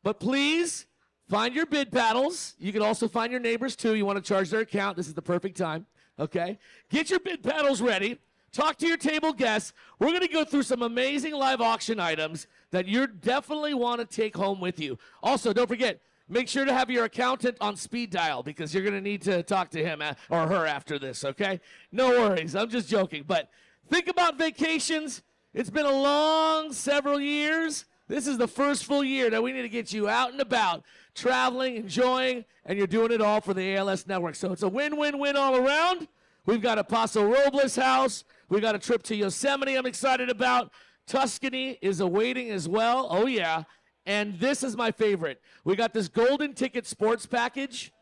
but please find your bid paddles. You can also find your neighbors, too. You want to charge their account. This is the perfect time, okay? Get your bid paddles ready. Talk to your table guests. We're going to go through some amazing live auction items that you definitely want to take home with you. Also, don't forget, make sure to have your accountant on speed dial because you're going to need to talk to him or her after this, okay? No worries. I'm just joking. But think about vacations. It's been a long several years. This is the first full year that we need to get you out and about, traveling, enjoying, and you're doing it all for the ALS Network. So it's a win-win-win all around. We've got a Paso Robles house. We've got a trip to Yosemite I'm excited about. Tuscany is awaiting as well. Oh, yeah. And this is my favorite. We got this golden ticket sports package.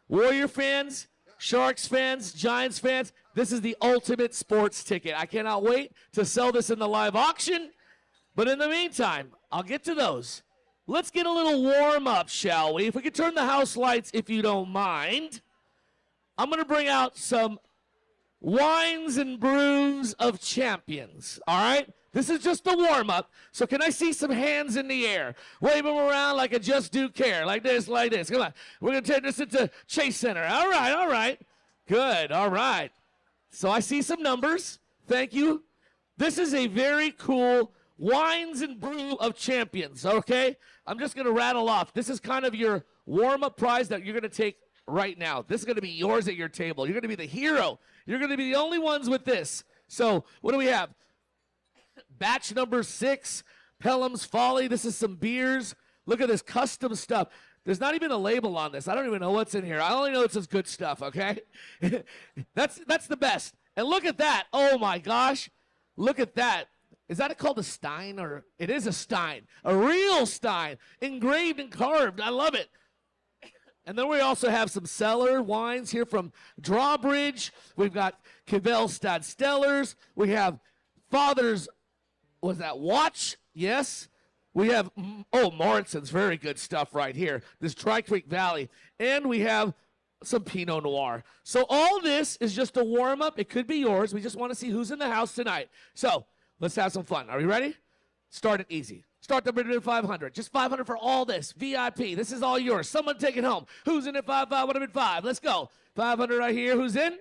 Warrior fans, Sharks fans, Giants fans, this is the ultimate sports ticket. I cannot wait to sell this in the live auction. But in the meantime, I'll get to those. Let's get a little warm up, shall we? If we could turn the house lights, if you don't mind. I'm going to bring out some wines and brews of champions, all right? This is just a warm-up, so can I see some hands in the air? Wave them around like a just do care, like this, like this. Come on. We're going to take this into Chase Center. All right. Good, all right. So I see some numbers. Thank you. This is a very cool wines and brew of champions, okay? I'm just going to rattle off. This is kind of your warm-up prize that you're going to take right now. This is going to be yours at your table. You're going to be the hero. You're going to be the only ones with this. So what do we have? Batch number 6, Pelham's Folly. This is some beers. Look at this custom stuff. There's not even a label on this. I don't even know what's in here. I only know it's just good stuff, okay? That's the best. And look at that. Oh, my gosh. Look at that. Is that called a Stein? Or it is a Stein. A real Stein. Engraved and carved. I love it. And then we also have some cellar wines here from Drawbridge. We've got Kevelstad Stellars. We have Father's, was that Watch? Yes. We have, Morrison's, very good stuff right here. This Tri Creek Valley. And we have some Pinot Noir. So all this is just a warm-up. It could be yours. We just want to see who's in the house tonight. So let's have some fun. Are you ready? Start it easy. Start the bid at 500. Just 500 for all this. VIP. This is all yours. Someone take it home. Who's in at 5? Would have been 5. Let's go. 500 right here. Who's in?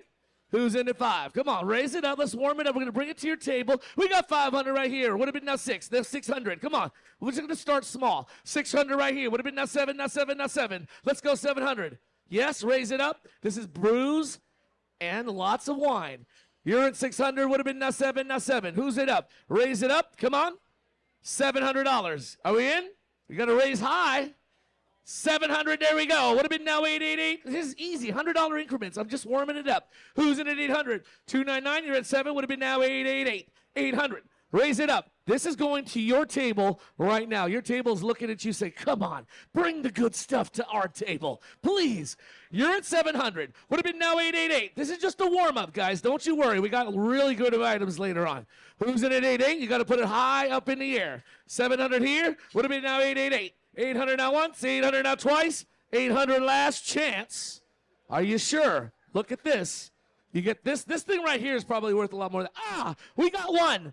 Who's in at 5? Come on, raise it up. Let's warm it up. We're going to bring it to your table. We got 500 right here. Would have been now 6. Then 600. Come on. We're just going to start small. 600 right here. Would have been now 7, now 7, now 7. Let's go 700. Yes, raise it up. This is brews and lots of wine. You're at 600. Would have been now 7, now 7. Who's it up? Raise it up. Come on. $700. Are we in? We got to raise high. 700. There we go. Would have been now 888. This is easy. $100 increments. I'm just warming it up. Who's in at 800? 299. You're at 7. Would have been now 888. 800. Raise it up. This is going to your table right now. Your table is looking at you saying, come on, bring the good stuff to our table. Please. You're at 700. Would have been now 888. This is just a warm-up, guys. Don't you worry. We got really good items later on. Who's in at 88? You got to put it high up in the air. 700 here. Would have been now 888. 800 now once. 800 now twice. 800 last chance. Are you sure? Look at this. You get this. This thing right here is probably worth a lot more than, we got one.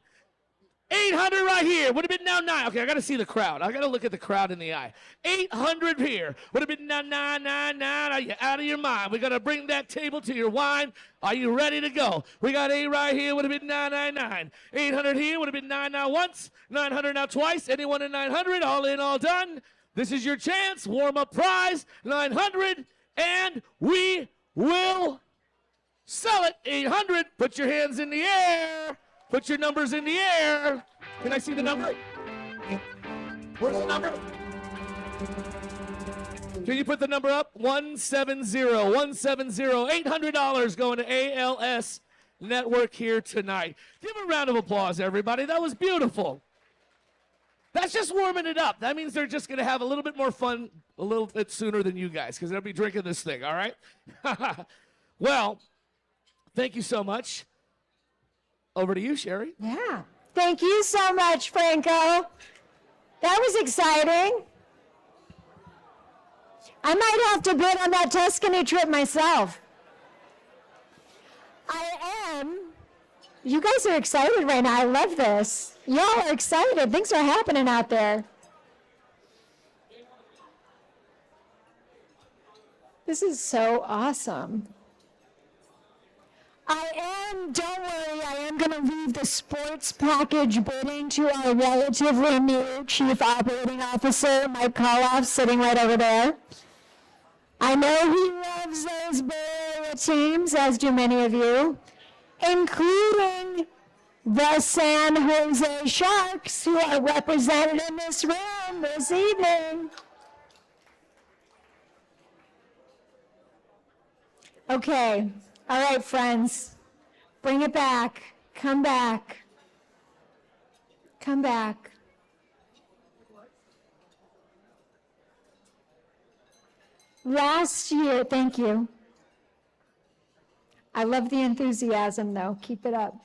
800 right here. Would have been now 9. Okay, I got to see the crowd. I got to look at the crowd in the eye. 800 here. Would have been now 999. Are you out of your mind? We got to bring that table to your wine. Are you ready to go? We got 8 right here. Would have been 999. 800 here. Would have been 9 now once. 900 now twice. Anyone in 900? All in, all done. This is your chance. Warm-up prize. 900. And we will sell it. 800. Put your hands in the air. Put your numbers in the air. Can I see the number? Where's the number? Can you put the number up? 170-170, $800 going to ALS Network here tonight. Give a round of applause, everybody. That was beautiful. That's just warming it up. That means they're just going to have a little bit more fun a little bit sooner than you guys, because they'll be drinking this thing, all right? Well, thank you so much. Over to you, Sherry. Yeah. Thank you so much, Franco. That was exciting. I might have to bid on that Tuscany trip myself. I am. You guys are excited right now. I love this. Y'all are excited. Things are happening out there. This is so awesome. Don't worry, I am going to leave the sports package bidding to our relatively new Chief Operating Officer, Mike Koloff, sitting right over there. I know he loves those Bay Area teams, as do many of you, including the San Jose Sharks, who are represented in this room this evening. Okay. All right, friends. Bring it back. Come back. Come back. Last year, thank you. I love the enthusiasm, though. Keep it up.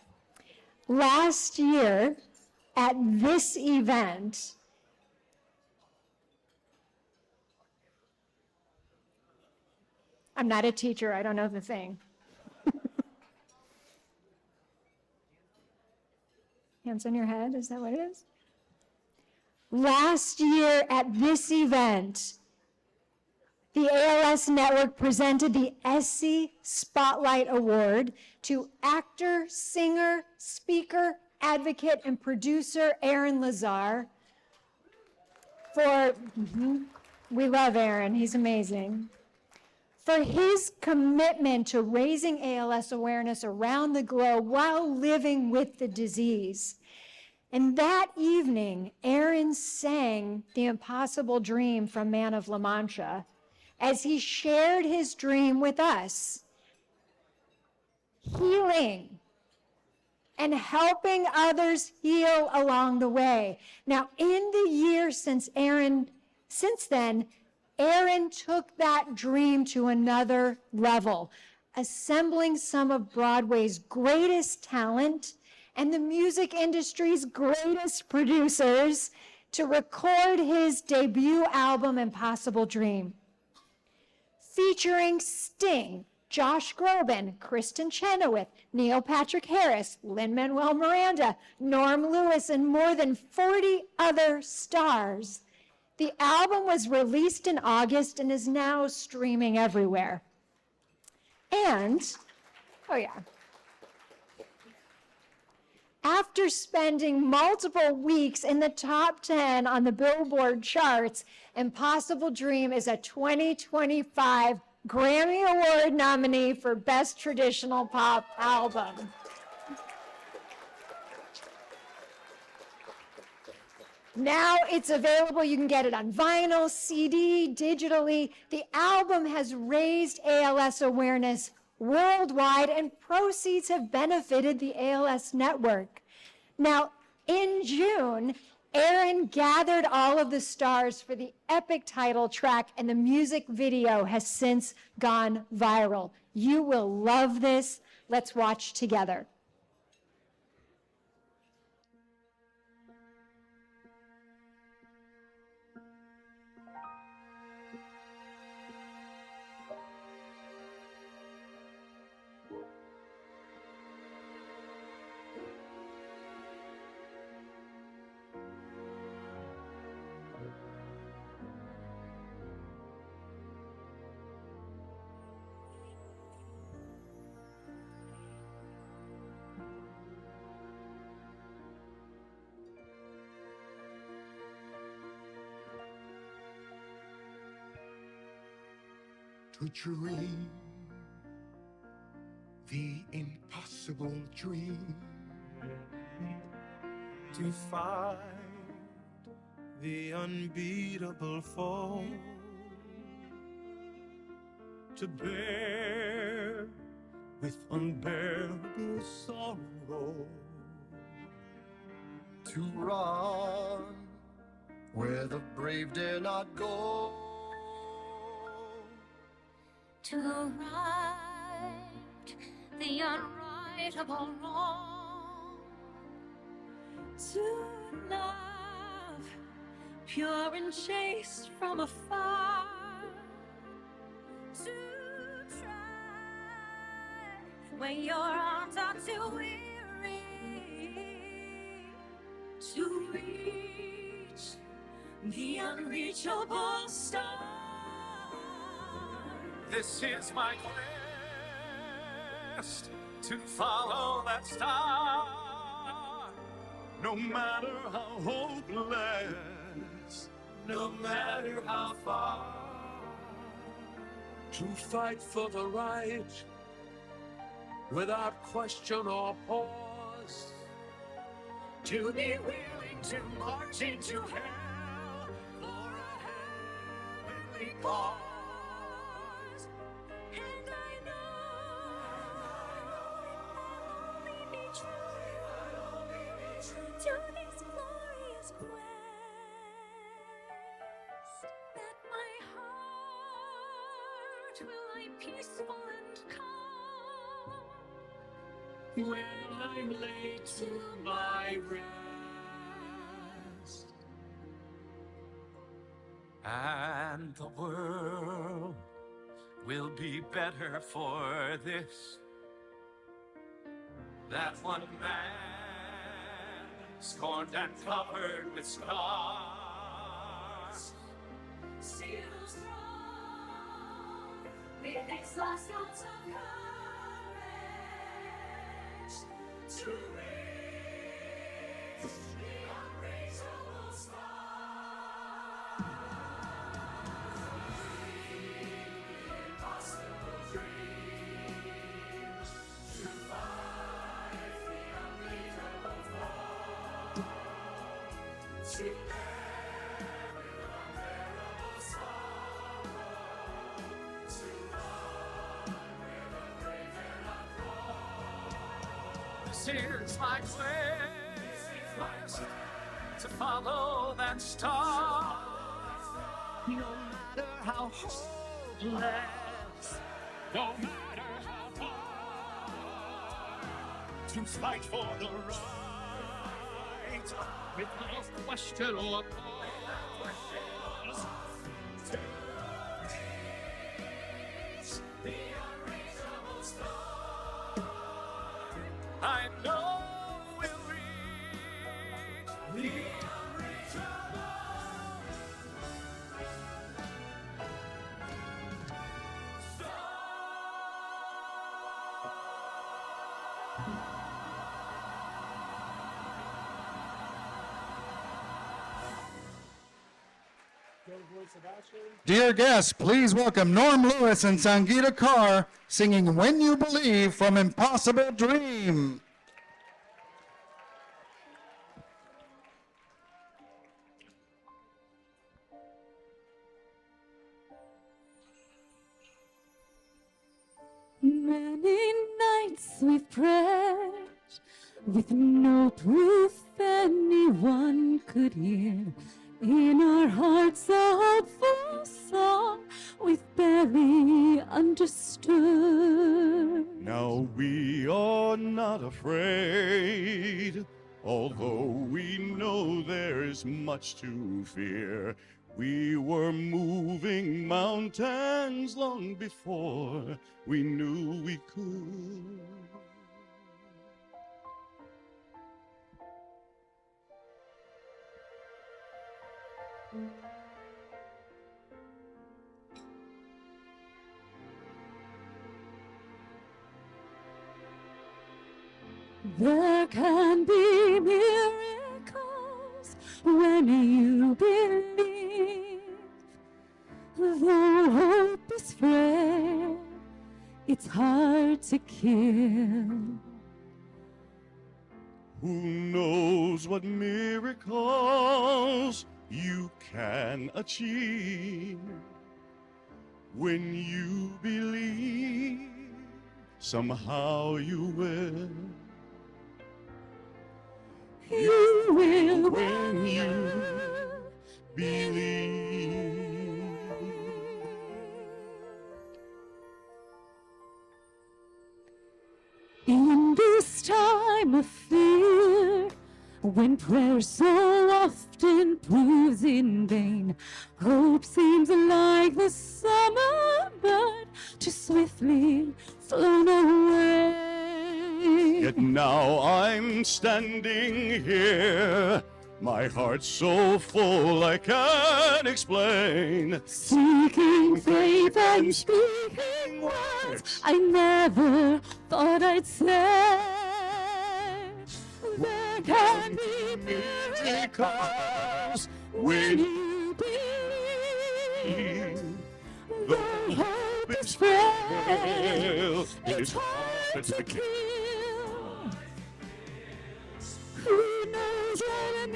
Last year, at this event, I'm not a teacher, I don't know the thing. Hands on your head, is that what it is? Last year at this event, the ALS Network presented the ESSE Spotlight Award to actor, singer, speaker, advocate, and producer Aaron Lazar for, we love Aaron, he's amazing, for his commitment to raising ALS awareness around the globe while living with the disease. And that evening, Aaron sang The Impossible Dream from Man of La Mancha as he shared his dream with us, healing and helping others heal along the way. Now, in the years since then, Aaron took that dream to another level, assembling some of Broadway's greatest talent and the music industry's greatest producers to record his debut album, Impossible Dream. Featuring Sting, Josh Groban, Kristen Chenoweth, Neil Patrick Harris, Lin-Manuel Miranda, Norm Lewis, and more than 40 other stars. The album was released in August and is now streaming everywhere. And, oh yeah. After spending multiple weeks in the top 10 on the Billboard charts, Impossible Dream is a 2025 Grammy Award nominee for Best Traditional Pop Album. Now it's available. You can get it on vinyl, CD, digitally. The album has raised ALS awareness worldwide, and proceeds have benefited the ALS Network. Now, in June, Aaron gathered all of the stars for the epic title track, and the music video has since gone viral. You will love this. Let's watch together. To dream the impossible dream, to find the unbeatable foe, to bear with unbearable sorrow, to run where the brave dare not go, to right the unrightable wrong, to love pure and chaste from afar, to try when your arms are too weary, to reach the unreachable star. This is my quest, to follow that star, no matter how hopeless, no matter how far. To fight for the right without question or pause, to be willing to march into hell for a heavenly cause. And I know I'll only be true to this glorious quest, that my heart will lie peaceful and calm When I'm laid to my rest, and the world will be better for this, that one man scorned and covered with scars, still strong with its last ounce of courage, to reach the unreachable star. Impossible dreams, to fight the unbeatable foe, to bear with unbearable sorrow, to run where the brave dare not go. This is my quest, to follow that star, no matter how hopeless, no matter how far, to fight for the right without question or pause, to reach the unreachable star. I know we'll reach the unreachable. Dear guests, please welcome Norm Lewis and Sangeeta Kaur singing When You Believe from Impossible Dream. Many nights we've prayed with no proof anyone could hear. In our hearts a hopeful song we've barely understood. Now we are not afraid, although we know there's much to fear. We were moving mountains long before we knew we could. There can be miracles when you believe. Though hope is frail, it's hard to kill. Who knows what miracles you can achieve When you believe, somehow you will. You will when you believe. In this time of fear, when prayer so often proves in vain, hope seems like the summer bird too swiftly flown away. Yet now I'm standing here, my heart so full I can't explain. Seeking faith and speaking words I never thought I'd say. There can be miracles when you believe. Though hope is frail, it's hard to kill. Who knows what a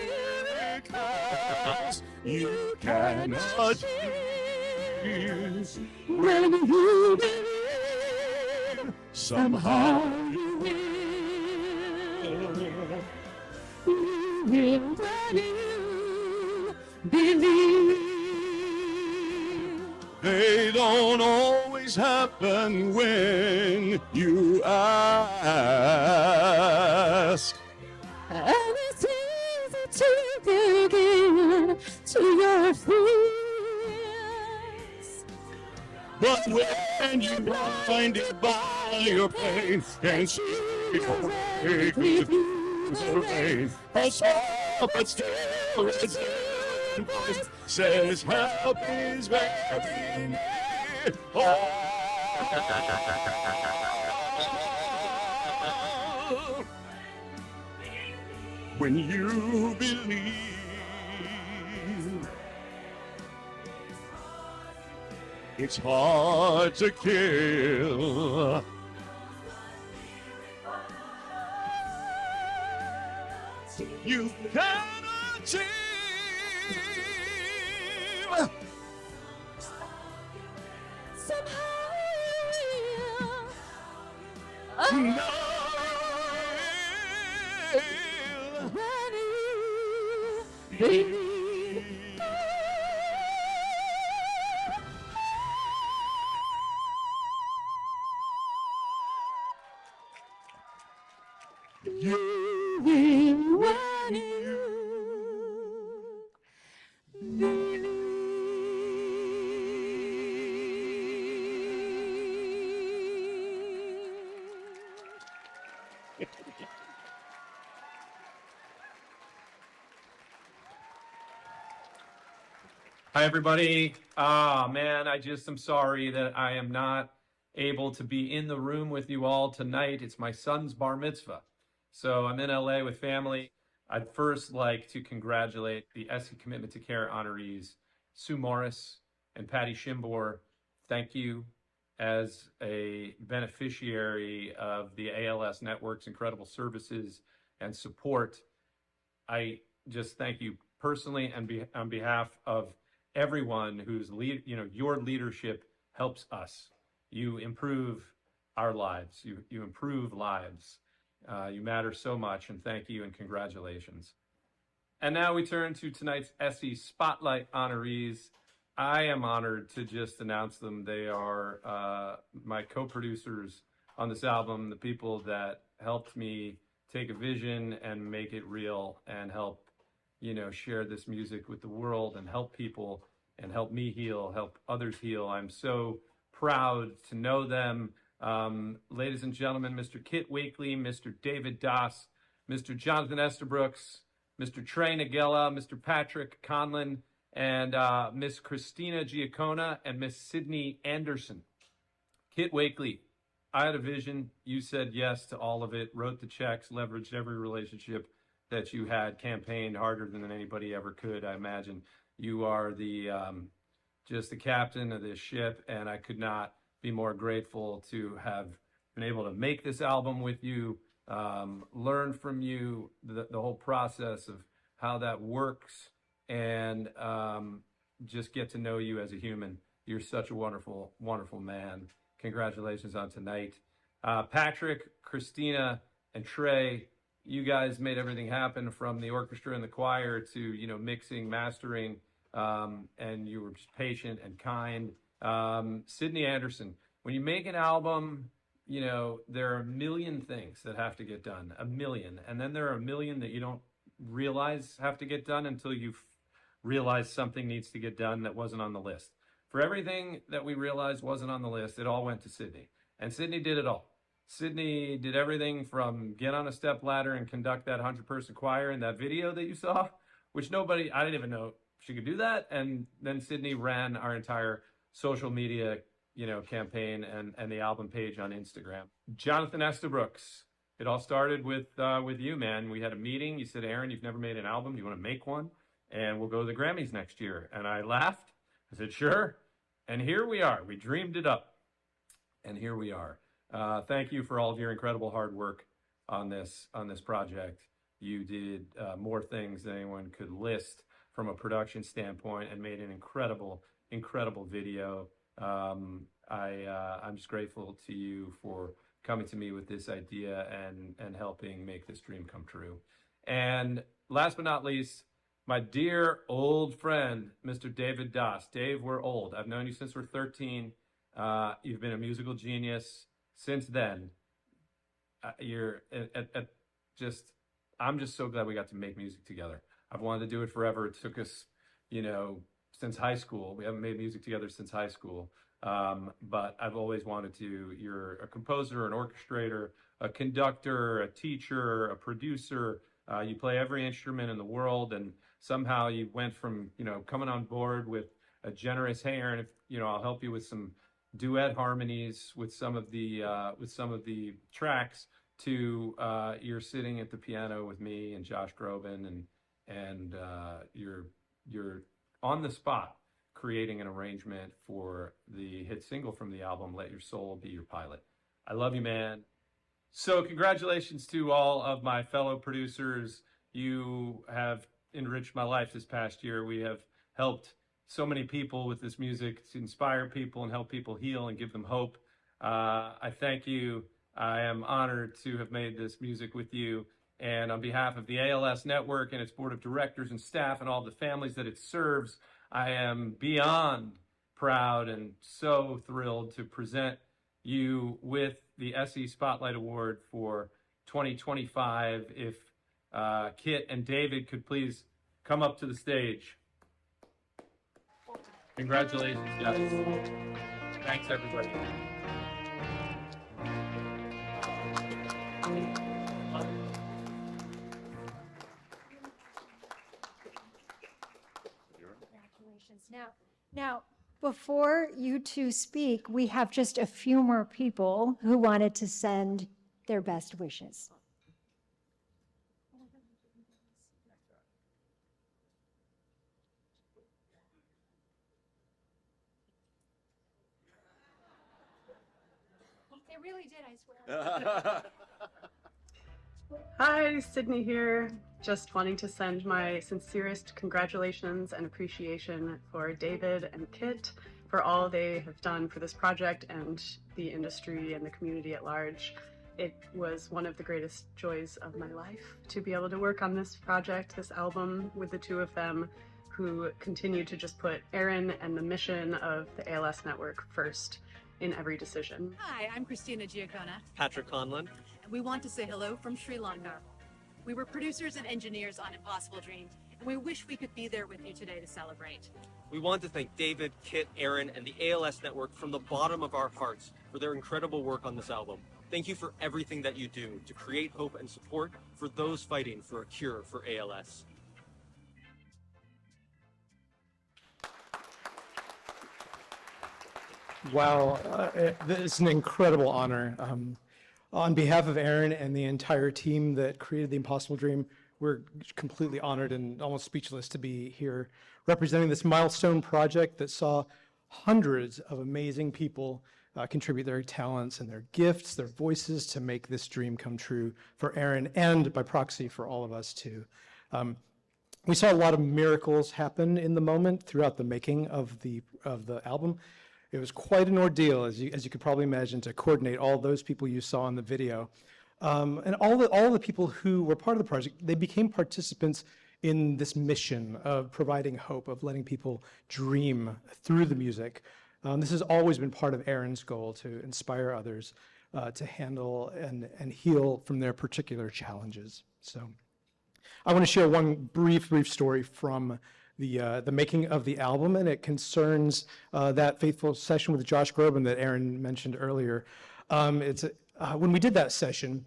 miracles you cannot choose when you believe. Somehow you will. You will when you believe. They don't always happen when you ask. And it's easy to begin to your fears. But when you find it by your pain, and she refuse the rain, a soft but still resilient voice says help is very near. When you believe, it's hard to kill. You cannot achieve. Somehow No. You will when you believe. Hi, everybody. Man, I'm sorry that I am not able to be in the room with you all tonight. It's my son's bar mitzvah. So I'm in LA with family. I'd first like to congratulate the ESSE Commitment to Care honorees, Sue Morris and Patty Shimbor. Thank you as a beneficiary of the ALS Network's incredible services and support. I just thank you personally and on behalf of everyone whose your leadership helps us. You improve our lives. You improve lives. You matter so much, and thank you and congratulations. And now we turn to tonight's ESSE Spotlight honorees. I am honored to just announce them. They are my co-producers on this album, the people that helped me take a vision and make it real and help share this music with the world and help people and help me heal, help others heal. I'm so proud to know them. Ladies and gentlemen, Mr. Kit Wakely, Mr. David Doss, Mr. Jonathan Estabrooks, Mr. Trey Nagella, Mr. Patrick Conlon, and Miss Christina Giacona and Miss Sydney Anderson. Kit Wakely, I had a vision. You said yes to all of it, wrote the checks, leveraged every relationship that you had, campaigned harder than anybody ever could, I imagine. You are just the captain of this ship, and I could not be more grateful to have been able to make this album with you, learn from you the whole process of how that works, and just get to know you as a human. You're such a wonderful, wonderful man. Congratulations on tonight. Patrick, Christina, and Trey, you guys made everything happen, from the orchestra and the choir to, you know, mixing, mastering, and you were just patient and kind. Sydney Anderson, when you make an album, you know, there are a million things that have to get done, a million. And then there are a million that you don't realize have to get done until you realize something needs to get done that wasn't on the list. For everything that we realized wasn't on the list, it all went to Sydney. And Sydney did it all. Sydney did everything from get on a step ladder and conduct that 100-person choir in that video that you saw, which I didn't even know she could do that. And then Sydney ran our entire social media, you know, campaign and the album page on Instagram. Jonathan Estabrooks, it all started with you, man. We had a meeting. You said, Aaron, you've never made an album. Do you want to make one? And we'll go to the Grammys next year. And I laughed. I said, sure. And here we are. We dreamed it up. And here we are. Thank you for all of your incredible hard work on this project. You did more things than anyone could list from a production standpoint, and made an incredible, incredible video. I'm just grateful to you for coming to me with this idea and helping make this dream come true. And last but not least, my dear old friend, Mr. David Das. Dave, we're old. I've known you since we're 13. You've been a musical genius since then. I'm just so glad we got to make music together. I've wanted to do it forever. It took us, you know, since high school. We haven't made music together since high school. But I've always wanted to. You're a composer, an orchestrator, a conductor, a teacher, a producer. You play every instrument in the world, and somehow you went from, you know, coming on board with a generous, hey, Aaron, if, you know, I'll help you with some duet harmonies with some of the tracks, to you're sitting at the piano with me and Josh Groban, and you're on the spot creating an arrangement for the hit single from the album, Let Your Soul Be Your Pilot. I love you, man. So congratulations to all of my fellow producers. You have enriched my life this past year. We have helped so many people with this music, to inspire people and help people heal and give them hope. I thank you. I am honored to have made this music with you. And on behalf of the ALS Network and its board of directors and staff and all the families that it serves, I am beyond proud and so thrilled to present you with the SE Spotlight Award for 2025. If Kit and David could please come up to the stage. Congratulations, guys. Thanks, everybody. Congratulations. Now, before you two speak, we have just a few more people who wanted to send their best wishes. They really did, I swear. Hi, Sydney here. Just wanting to send my sincerest congratulations and appreciation for David and Kit for all they have done for this project and the industry and the community at large. It was one of the greatest joys of my life to be able to work on this project, this album, with the two of them, who continue to just put Aaron and the mission of the ALS Network first in every decision. Hi, I'm Christina Giacona, Patrick Conlon. and we want to say hello from Sri Lanka. We were producers and engineers on Impossible Dream, and we wish we could be there with you today to celebrate. We want to thank David, Kit, Aaron, and the ALS Network from the bottom of our hearts for their incredible work on this album. Thank you for everything that you do to create hope and support for those fighting for a cure for ALS. Wow, it's an incredible honor. On behalf of Aaron and the entire team that created the Impossible Dream, we're completely honored and almost speechless to be here representing this milestone project that saw hundreds of amazing people contribute their talents and their gifts, their voices to make this dream come true for Aaron and by proxy for all of us too. We saw a lot of miracles happen in the moment throughout the making of the album. It was quite an ordeal, as you could probably imagine, to coordinate all those people you saw in the video. And all the people who were part of the project, they became participants in this mission of providing hope, of letting people dream through the music. This has always been part of Aaron's goal, to inspire others to handle and heal from their particular challenges. So I want to share one brief story from the making of the album, and it concerns that faithful session with Josh Groban that Aaron mentioned earlier. When we did that session,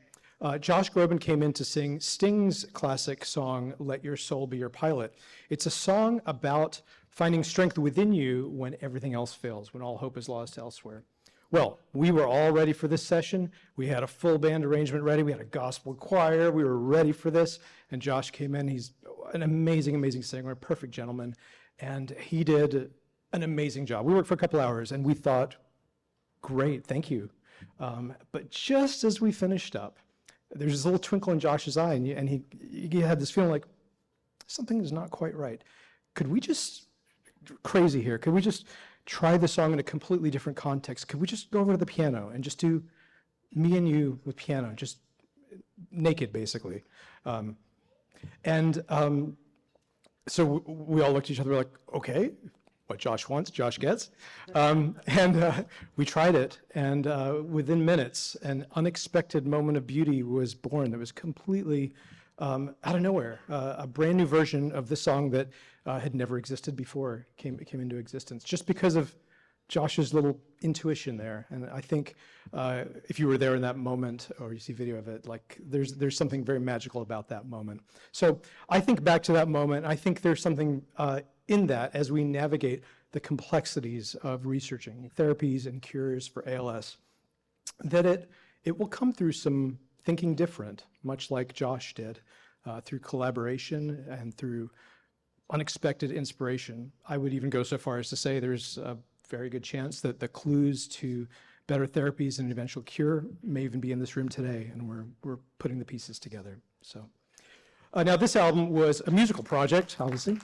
Josh Groban came in to sing Sting's classic song, Let Your Soul Be Your Pilot. It's a song about finding strength within you when everything else fails, when all hope is lost elsewhere. Well, we were all ready for this session. We had a full band arrangement ready. We had a gospel choir. We were ready for this. And Josh came in. He's an amazing, amazing singer, a perfect gentleman. And he did an amazing job. We worked for a couple hours, and we thought, great, thank you. But just as we finished up, there's this little twinkle in Josh's eye, and he had this feeling like something is not quite right. Could we just, crazy here, could we just try the song in a completely different context? Could we just go over to the piano and just do me and you with piano, just naked, basically? So we all looked at each other like, okay, what Josh wants, Josh gets. We tried it, and within minutes, an unexpected moment of beauty was born that was completely out of nowhere. A brand new version of this song that had never existed before came into existence, just because of Josh's little intuition there. And I think if you were there in that moment, or you see video of it, like there's something very magical about that moment. So I think back to that moment. I think there's something in that as we navigate the complexities of researching therapies and cures for ALS, that it will come through some thinking different, much like Josh did, through collaboration and through unexpected inspiration. I would even go so far as to say there's a very good chance that the clues to better therapies and eventual cure may even be in this room today, and we're putting the pieces together. So now this album was a musical project, obviously.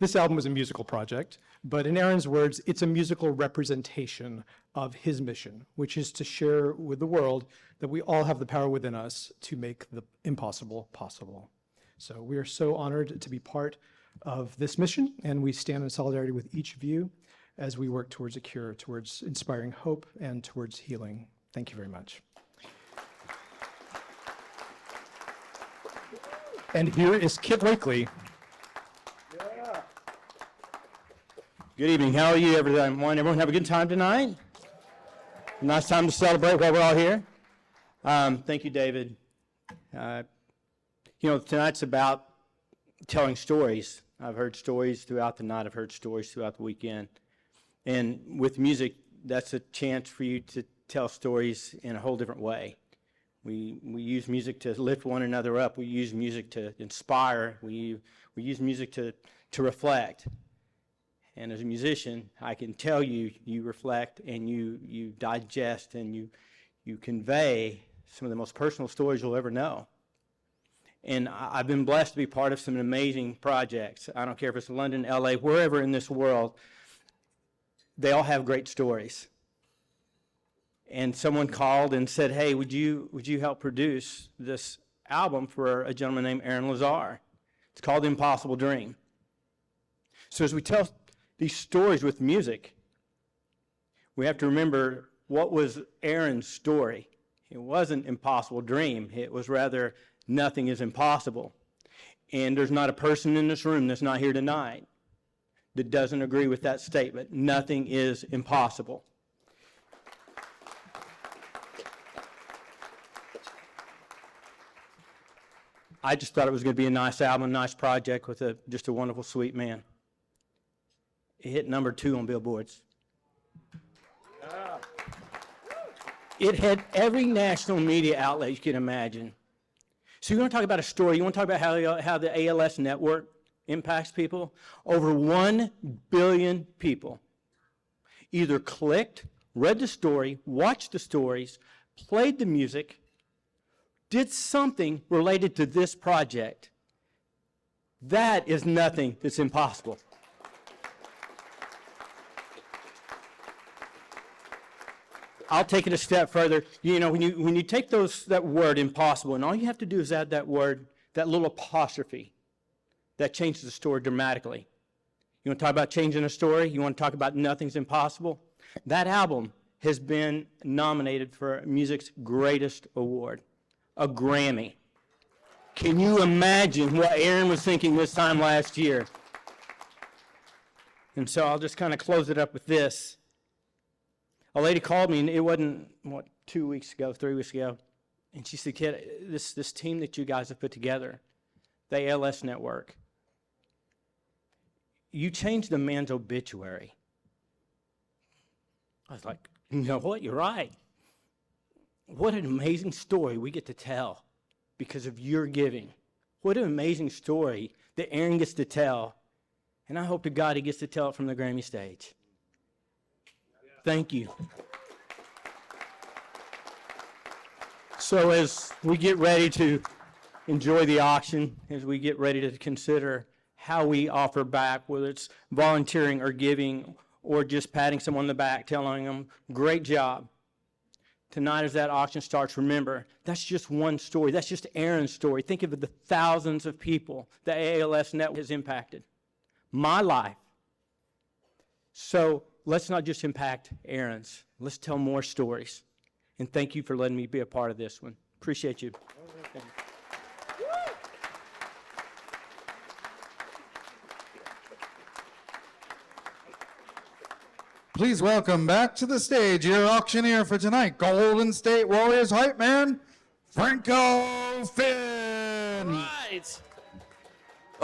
This album was a musical project, but in Aaron's words, it's a musical representation of his mission, which is to share with the world that we all have the power within us to make the impossible possible. So we are so honored to be part of this mission, and we stand in solidarity with each of you as we work towards a cure, towards inspiring hope, and towards healing. Thank you very much. And here is Kit Wakely. Good evening. How are you, everyone? Everyone have a good time tonight? Nice time to celebrate while we're all here. Thank you, David. Tonight's about telling stories. I've heard stories throughout the night. I've heard stories throughout the weekend. And with music, that's a chance for you to tell stories in a whole different way. We use music to lift one another up. We use music to inspire. We use music to reflect. And as a musician, I can tell you, you reflect and you digest and you convey some of the most personal stories you'll ever know. And I've been blessed to be part of some amazing projects. I don't care if it's London, LA, wherever in this world, they all have great stories. And someone called and said, hey, would you help produce this album for a gentleman named Aaron Lazar? It's called The Impossible Dream. So as we tell these stories with music, we have to remember what was Aaron's story. It wasn't Impossible Dream. It was rather nothing is impossible. And there's not a person in this room that's not here tonight that doesn't agree with that statement. Nothing is impossible. I just thought it was going to be a nice album, a nice project with just a wonderful, sweet man. It hit #2 on billboards. Yeah. It had every national media outlet you can imagine. So you want to talk about a story, you want to talk about how the ALS network impacts people? Over 1 billion people either clicked, read the story, watched the stories, played the music, did something related to this project. That is nothing that's impossible. I'll take it a step further. You know, when you take that word impossible, and all you have to do is add that word, that little apostrophe, that changes the story dramatically. You want to talk about changing a story? You want to talk about nothing's impossible? That album has been nominated for music's greatest award, a Grammy. Can you imagine what Aaron was thinking this time last year? And so I'll just kind of close it up with this. A lady called me, and it wasn't, 2 weeks ago, 3 weeks ago, and she said, "Kid, this team that you guys have put together, the ALS Network, you changed a man's obituary." I was like, "You know what? You're right. What an amazing story we get to tell because of your giving. What an amazing story that Aaron gets to tell, and I hope to God he gets to tell it from the Grammy stage." Thank you. So as we get ready to enjoy the auction, as we get ready to consider how we offer back, whether it's volunteering or giving or just patting someone on the back, telling them, "Great job." Tonight as that auction starts, remember, that's just one story. That's just Aaron's story. Think of the thousands of people the ALS Network has impacted. My life. So let's not just impact Aaron's. Let's tell more stories. And thank you for letting me be a part of this one. Appreciate you. Please welcome back to the stage your auctioneer for tonight, Golden State Warriors hype man, Franco Finn. Right.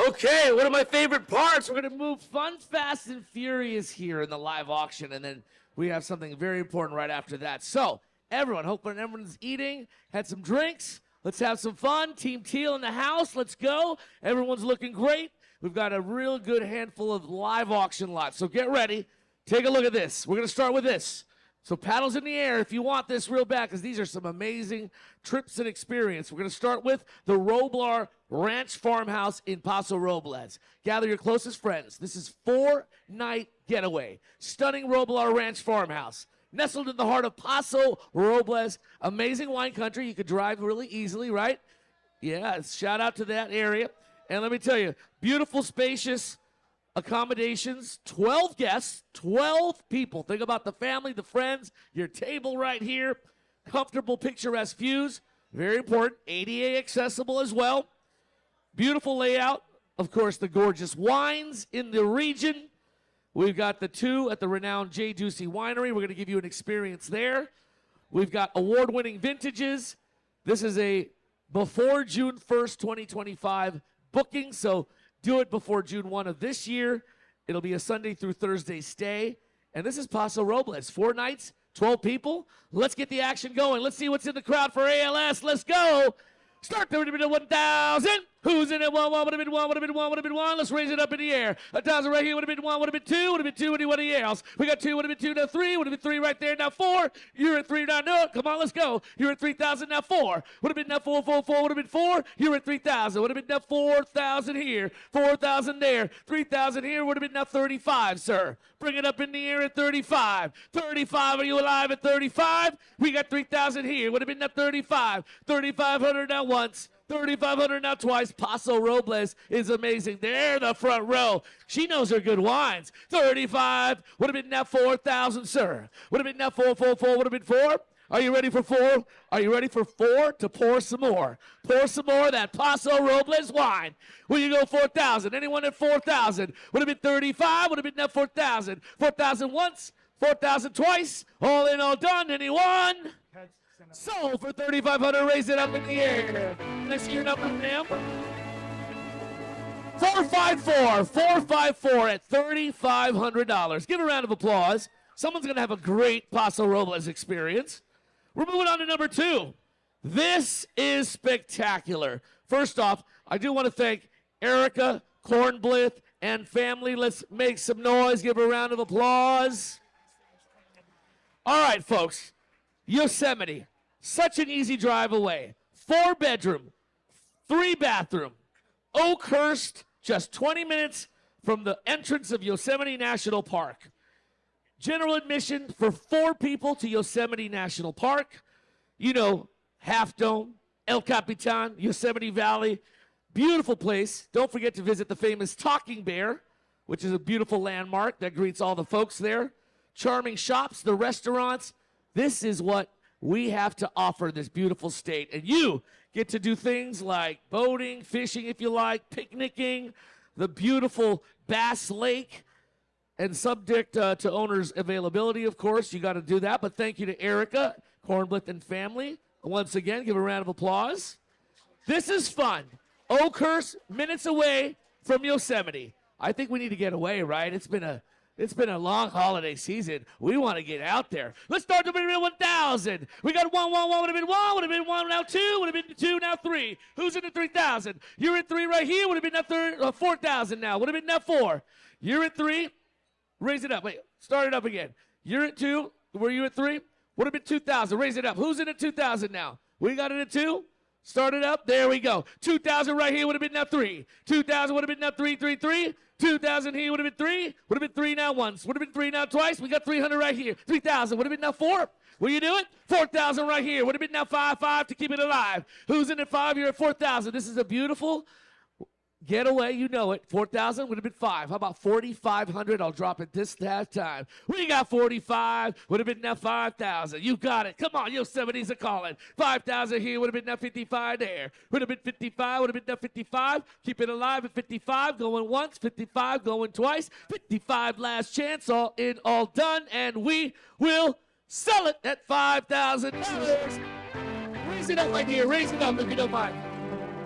Okay, one of my favorite parts. We're going to move fun, fast, and furious here in the live auction, and then we have something very important right after that. So, everyone, hoping everyone's eating, had some drinks. Let's have some fun. Team Teal in the house. Let's go. Everyone's looking great. We've got a real good handful of live auction lots, so get ready. Take a look at this. We're going to start with this. So paddles in the air if you want this real bad, because these are some amazing trips and experience. We're going to start with the Roblar Ranch Farmhouse in Paso Robles. Gather your closest friends. This is 4-night getaway. Stunning Roblar Ranch Farmhouse. Nestled in the heart of Paso Robles. Amazing wine country. You could drive really easily, right? Yeah, shout out to that area. And let me tell you, beautiful, spacious accommodations, 12 guests, 12 people. Think about the family, the friends, your table right here. Comfortable, picturesque views. Very important. ADA accessible as well. Beautiful layout. Of course, the gorgeous wines in the region. We've got the two at the renowned J. Ducey Winery. We're going to give you an experience there. We've got award-winning vintages. This is a before June 1st, 2025 booking, so do it before June 1 of this year. It'll be a Sunday through Thursday stay. And this is Paso Robles. 4 nights, 12 people. Let's get the action going. Let's see what's in the crowd for ALS. Let's go. Start the 1,000. Who's in it? One would have been one. Let's raise it up in the air. 1,000 right here would have been one, would have been two, would have been two, anybody else. We got two, would have been two, now three, would have been three right there, now four. You're at three now, no, come on, let's go. You're at 3,000, now four. Would have been now four, would have been four. You're at 3,000, would have been now 4,000 here, 4,000 there, 3,000 here, would have been now 35, sir. Bring it up in the air at 35. 35, are you alive at 35? We got 3,000 here, would have been now 35. 3,500 now once. 3,500 now twice. Paso Robles is amazing. There, the front row. She knows her good wines. 35 would have been now 4,000, sir. Would have been now 4, would have been 4. Are you ready for 4? Are you ready for 4 to pour some more? Pour some more of that Paso Robles wine. Will you go 4,000? Anyone at 4,000? Would have been 35. Would have been now 4,000. 4,000 once. 4,000 twice. All in, all done. Anyone? Sold for 3,500. Raise it up in the air. Next year number, ma'am. 454. 454 at $3,500. Give a round of applause. Someone's going to have a great Paso Robles experience. We're moving on to number 2. This is spectacular. First off, I do want to thank Erica Kornblith and family. Let's make some noise. Give a round of applause. All right, folks. Yosemite. Such an easy drive away. 4-bedroom, 3-bathroom, Oakhurst, just 20 minutes from the entrance of Yosemite National Park. General admission for 4 people to Yosemite National Park. You know, Half Dome, El Capitan, Yosemite Valley. Beautiful place. Don't forget to visit the famous Talking Bear, which is a beautiful landmark that greets all the folks there. Charming shops, the restaurants. This is what we have to offer this beautiful state. And you get to do things like boating, fishing if you like, picnicking, the beautiful Bass Lake, and subject to owner's availability, of course. You got to do that. But thank you to Erica, Kornblith, and family. Once again, give a round of applause. This is fun. Oakhurst, minutes away from Yosemite. I think we need to get away, right? It's been a long holiday season. We want to get out there. Let's start the video 1,000. We got 1, 1, 1, would have been 1, would have been 1, now 2, would have been 2, now 3. Who's in the 3,000? You're in 3 right here, would have been now 4,000 now, would have been now 4. You're at 3, raise it up. Wait, start it up again. You're at 2, were you at 3? Would have been 2,000, raise it up. Who's in at 2,000 now? We got it at 2? Start it up, there we go. 2,000 right here would have been now 3. 2,000 would have been now 3, 3, 3. 2,000 here would have been 3. Would have been 3 now once. Would have been 3 now twice. We got 300 right here. 3,000 would have been now 4. Will you do it? 4,000 right here. Would have been now 5, 5 to keep it alive. Who's in at 5? You're at 4,000. This is a beautiful getaway. You know it. 4,000 would have been 5. How about 4,500? I'll drop it this time. We got 45. Would have been now 5,000. You got it. Come on, Yosemite's a calling. 5,000 here. Would have been now 55 there. Would have been 55. Would have been now 55. Keep it alive at 55. Going once. 55 going twice. 55 last chance. All in, all done. And we will sell it at $5,000. Raise it up right here. Raise it up if you don't mind.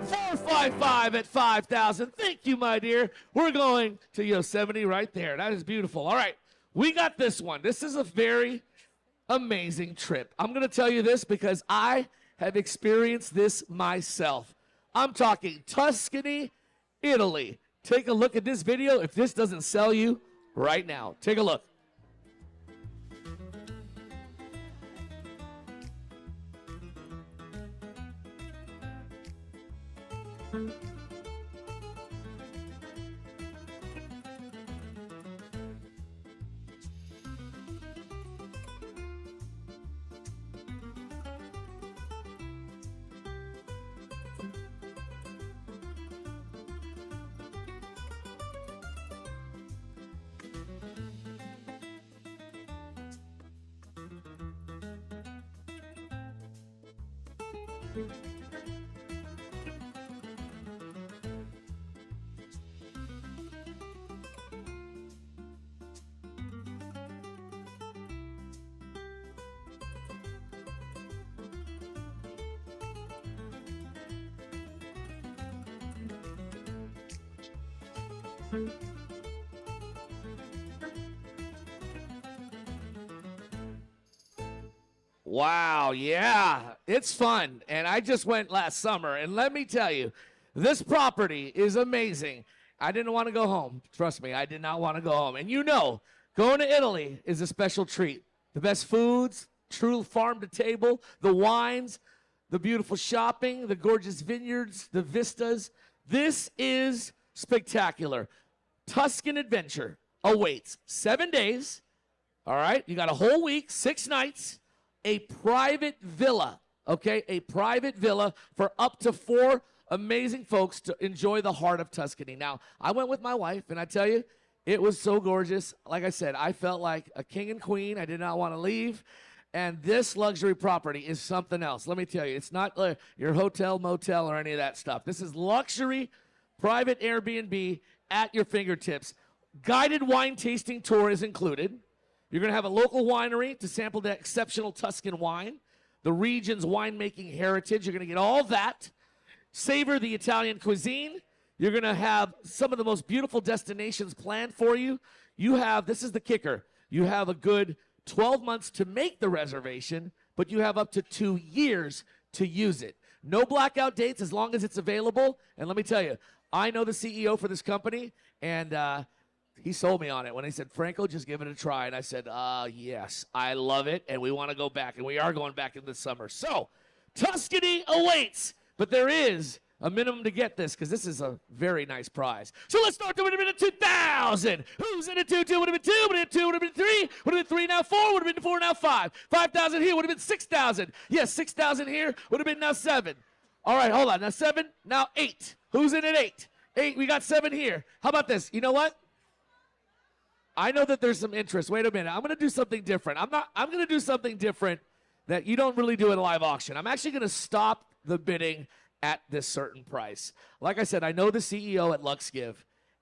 455 at 5,000. Thank you, my dear. We're going to Yosemite right there. That is beautiful. All right, we got this one. This is a very amazing trip. I'm going to tell you this because I have experienced this myself. I'm talking Tuscany, Italy. Take a look at this video if this doesn't sell you right now. Take a look. Wow, yeah, it's fun. And I just went last summer, and let me tell you, this property is amazing. I didn't want to go home. Trust me, I did not want to go home. And you know, going to Italy is a special treat. The best foods, true farm to table, the wines, the beautiful shopping, the gorgeous vineyards, the vistas. This is spectacular. Tuscan adventure awaits. 7 days, all right? You got a whole week, 6 nights, a private villa, okay? A private villa for up to 4 amazing folks to enjoy the heart of Tuscany. Now, I went with my wife, and I tell you, it was so gorgeous. Like I said, I felt like a king and queen. I did not want to leave. And this luxury property is something else. Let me tell you, it's not your hotel, motel, or any of that stuff. This is luxury, private Airbnb at your fingertips. Guided wine tasting tour is included. You're going to have a local winery to sample the exceptional Tuscan wine, the region's winemaking heritage. You're going to get all that. Savor the Italian cuisine. You're going to have some of the most beautiful destinations planned for you. You have, this is the kicker, you have a good 12 months to make the reservation, but you have up to 2 years to use it. No blackout dates as long as it's available. And let me tell you, I know the CEO for this company, and he sold me on it when he said, Franco, just give it a try. And I said, yes, I love it, and we want to go back, and we are going back in the summer. So Tuscany awaits. But there is a minimum to get this because this is a very nice prize. So let's start the would have been a 2,000. Who's in a 2-2? Would have been 2, would have been 2, would have been 3, would have been 3, now 4, would have been 4, now 5. 5,000 here would have been 6,000. Yes, 6,000 here would have been now 7. All right, hold on. Now 7, now 8. Who's in at 8? 8, we got 7 here. How about this? You know what? I know that there's some interest. Wait a minute. I'm going to do something different. I'm going to do something different that you don't really do at a live auction. I'm actually going to stop the bidding at this certain price. Like I said, I know the CEO at LuxGive.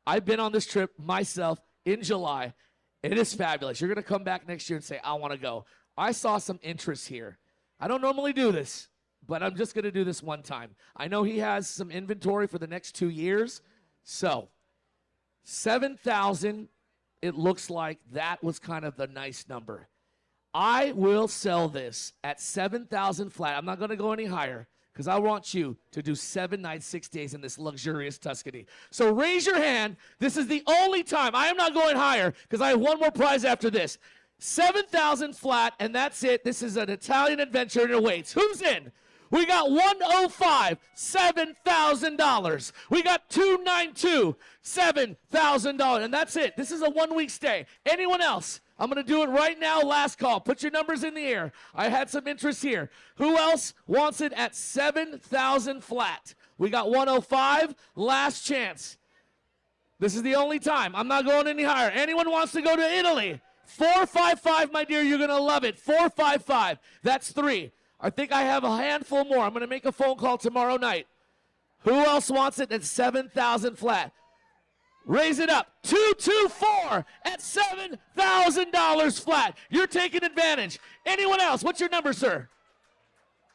I've been on this trip myself in July. It is fabulous. You're going to come back next year and say, I want to go. I saw some interest here. I don't normally do this, but I'm just going to do this one time. I know he has some inventory for the next 2 years. So 7,000, it looks like that was kind of the nice number. I will sell this at 7,000 flat. I'm not going to go any higher because I want you to do 7 nights, 6 days in this luxurious Tuscany. So raise your hand. This is the only time. I am not going higher because I have one more prize after this. 7,000 flat, and that's it. This is an Italian adventure and it awaits. Who's in? We got 105, $7,000. We got 292, $7,000, and that's it. This is a 1-week stay. Anyone else? I'm going to do it right now. Last call. Put your numbers in the air. I had some interest here. Who else wants it at 7,000 flat? We got 105. Last chance. This is the only time. I'm not going any higher. Anyone wants to go to Italy? 455, my dear. You're going to love it. 455. That's 3. I think I have a handful more. I'm going to make a phone call tomorrow night. Who else wants it at 7,000 flat? Raise it up. 224 at $7,000 flat. You're taking advantage. Anyone else? What's your number, sir?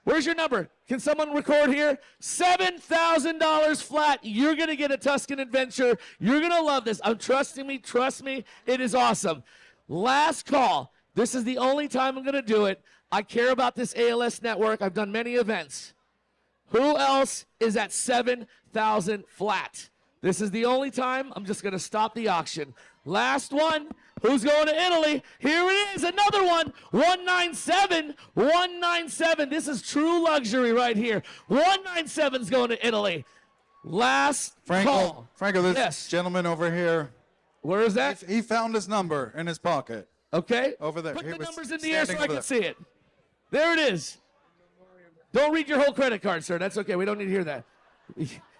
Where's your number? Can someone record here? $7,000 flat. You're going to get a Tuscan adventure. You're going to love this. Trusting me. Trust me. It is awesome. Last call. This is the only time I'm going to do it. I care about this ALS network. I've done many events. Who else is at 7,000 flat? This is the only time. I'm just going to stop the auction. Last one. Who's going to Italy? Here it is. Another one. 197. 197. This is true luxury right here. 197 is going to Italy. Last call. Franco, this gentleman over here. Where is that? He found his number in his pocket. Okay. Over there. Put the numbers in the air so I can see it. There it is. Don't read your whole credit card, sir. That's okay. We don't need to hear that.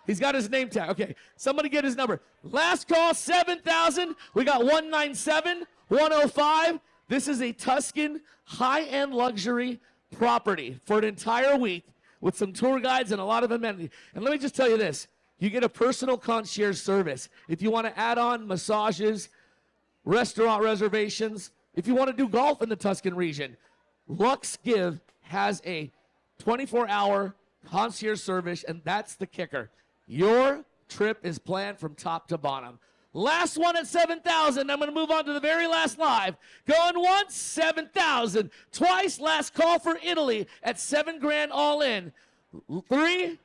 He's got his name tag. Okay. Somebody get his number. Last call, 7,000. We got 197, 105. This is a Tuscan high-end luxury property for an entire week with some tour guides and a lot of amenities. And let me just tell you this. You get a personal concierge service. If you want to add on massages, restaurant reservations, if you want to do golf in the Tuscan region, LuxGive has a 24-hour concierge service, and that's the kicker. Your trip is planned from top to bottom. Last one at 7,000. I'm going to move on to the very last live. Going once, 7,000. Twice, last call for Italy at $7,000 all in. 3,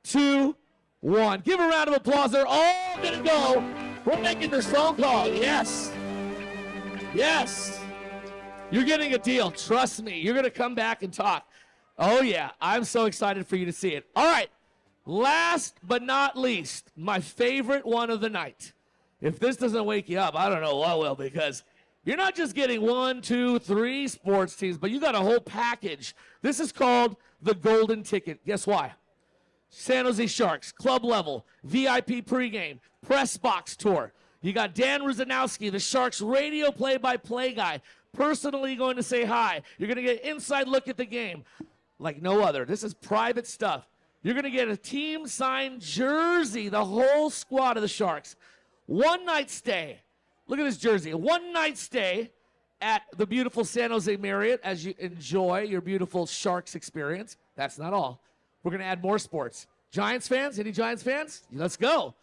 2, 1. Give a round of applause. They're all going to go. We're making this phone call. Yes. Yes. You're getting a deal. Trust me. You're going to come back and talk. Oh, yeah. I'm so excited for you to see it. All right. Last but not least, my favorite one of the night. If this doesn't wake you up, I don't know what will, because you're not just getting 1, 2, 3 sports teams, but you got a whole package. This is called the Golden Ticket. Guess why? San Jose Sharks, club level, VIP pregame, press box tour. You got Dan Ruzanowski, the Sharks radio play-by-play guy, personally going to say hi. You're going to get an inside look at the game like no other. This is private stuff. You're going to get a team-signed jersey, the whole squad of the Sharks. One-night stay. Look at this jersey. A one-night stay at the beautiful San Jose Marriott as you enjoy your beautiful Sharks experience. That's not all. We're going to add more sports. Giants fans? Any Giants fans? Let's go.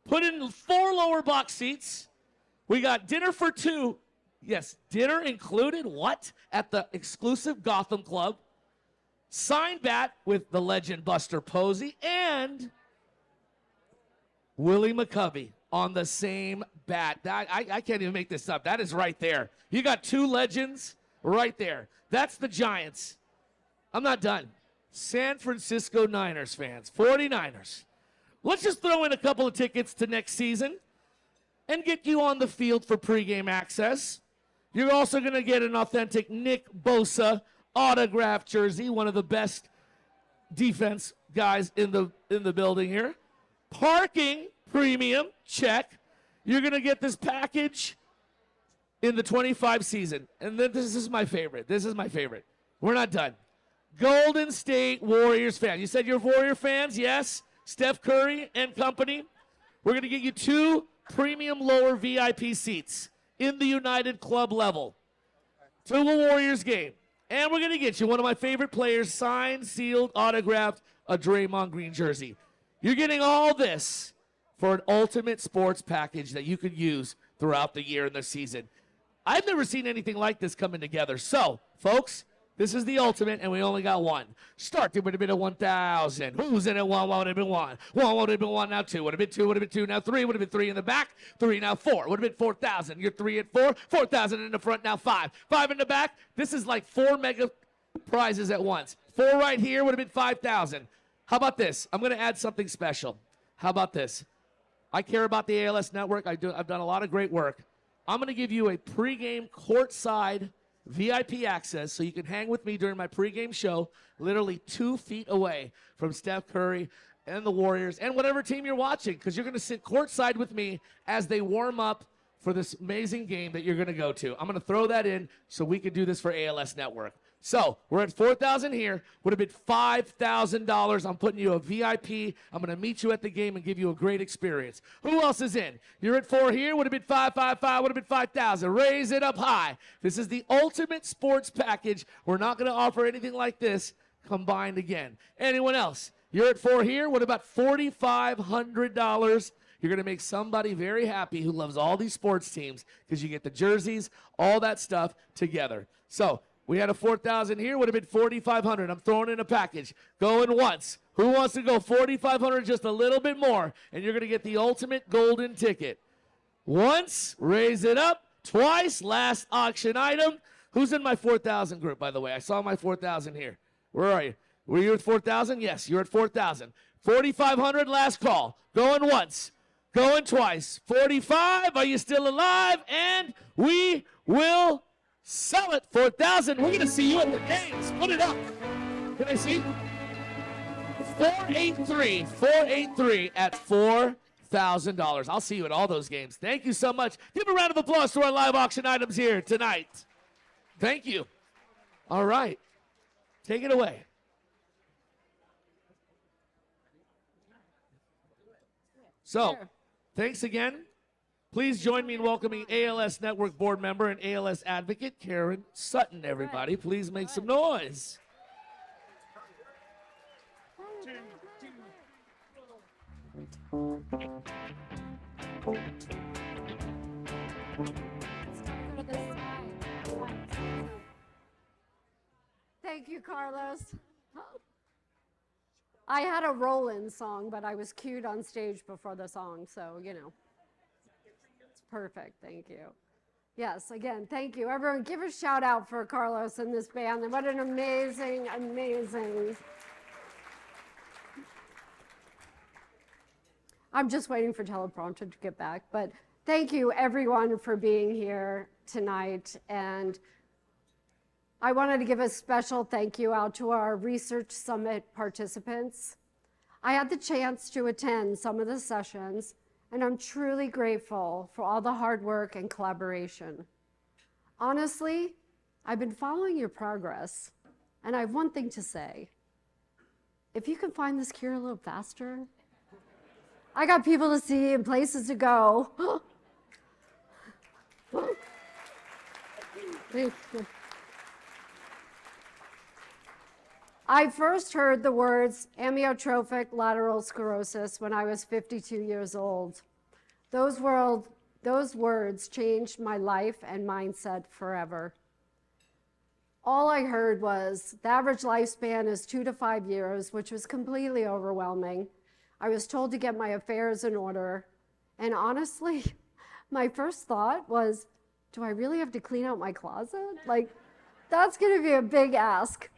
Put in 4 lower box seats. We got dinner for 2. Yes, dinner included. What? At the exclusive Gotham Club. Signed bat with the legend Buster Posey and Willie McCovey on the same bat. I can't even make this up. That is right there. You got 2 legends right there. That's the Giants. I'm not done. San Francisco Niners fans, 49ers. Let's just throw in a couple of tickets to next season and get you on the field for pregame access. You're also going to get an authentic Nick Bosa autographed jersey, one of the best defense guys in the building here. Parking premium, check. You're going to get this package in the 25 season. And then this is my favorite. This is my favorite. We're not done. Golden State Warriors fan. You said you're Warrior fans? Yes. Steph Curry and company. We're going to get you 2 premium lower VIP seats in the United Club level to a Warriors game. And we're going to get you one of my favorite players, signed, sealed, autographed, a Draymond Green jersey. You're getting all this for an ultimate sports package that you could use throughout the year and the season. I've never seen anything like this coming together. So, folks, this is the ultimate, and we only got one. Start would have been a 1,000. Who's in it? One would have been one. One would have been one. Now 2 would have been 2. Would have been 2. Now 3 would have been 3 in the back. 3 now 4. Would have been 4,000. You're 3 at 4. 4,000 in the front. Now 5. 5 in the back. This is like 4 mega prizes at once. 4 right here would have been 5,000. How about this? I'm going to add something special. How about this? I care about the ALS network. I've done a lot of great work. I'm going to give you a pregame courtside VIP access so you can hang with me during my pregame show, literally 2 feet away from Steph Curry and the Warriors and whatever team you're watching, because you're going to sit courtside with me as they warm up for this amazing game that you're going to go to. I'm going to throw that in so we can do this for ALS Network. So we're at 4,000 here. Would have been $5,000. I'm putting you a VIP. I'm going to meet you at the game and give you a great experience. Who else is in? You're at 4 here. Would have been 555. Would have been 5,000. Raise it up high. This is the ultimate sports package. We're not going to offer anything like this combined again. Anyone else? You're at 4 here. What about $4,500? You're going to make somebody very happy who loves all these sports teams because you get the jerseys, all that stuff together. So we had a 4,000 here, would have been 4,500. I'm throwing in a package. Going once. Who wants to go 4,500, just a little bit more? And you're going to get the ultimate golden ticket. Once, raise it up. Twice, last auction item. Who's in my 4,000 group, by the way? I saw my 4,000 here. Where are you? Were you at 4,000? Yes, you're at 4,000. 4,500, last call. Going once. Going twice. 45, are you still alive? And we will sell it. 4,000. We're going to see you at the games. Put it up. Can I see? 483. 483 at $4,000. I'll see you at all those games. Thank you so much. Give a round of applause to our live auction items here tonight. Thank you. All right. Take it away. So, thanks again. Please join me in welcoming ALS Network board member and ALS advocate, Karen Sutton, everybody. Please make some noise. Thank you, Carlos. I had a roll-in song, but I was cued on stage before the song, so, you know. It's perfect, thank you. Yes, again, thank you. Everyone, give a shout out for Carlos and this band, and what an amazing, amazing. I'm just waiting for teleprompter to get back, but thank you, everyone, for being here tonight, and I wanted to give a special thank you out to our Research Summit participants. I had the chance to attend some of the sessions, and I'm truly grateful for all the hard work and collaboration. Honestly, I've been following your progress, and I have one thing to say. If you can find this cure a little faster, I got people to see and places to go. I first heard the words amyotrophic lateral sclerosis when I was 52 years old. Those words changed my life and mindset forever. All I heard was the average lifespan is 2 to 5 years, which was completely overwhelming. I was told to get my affairs in order. And honestly, my first thought was, do I really have to clean out my closet? Like, that's gonna be a big ask.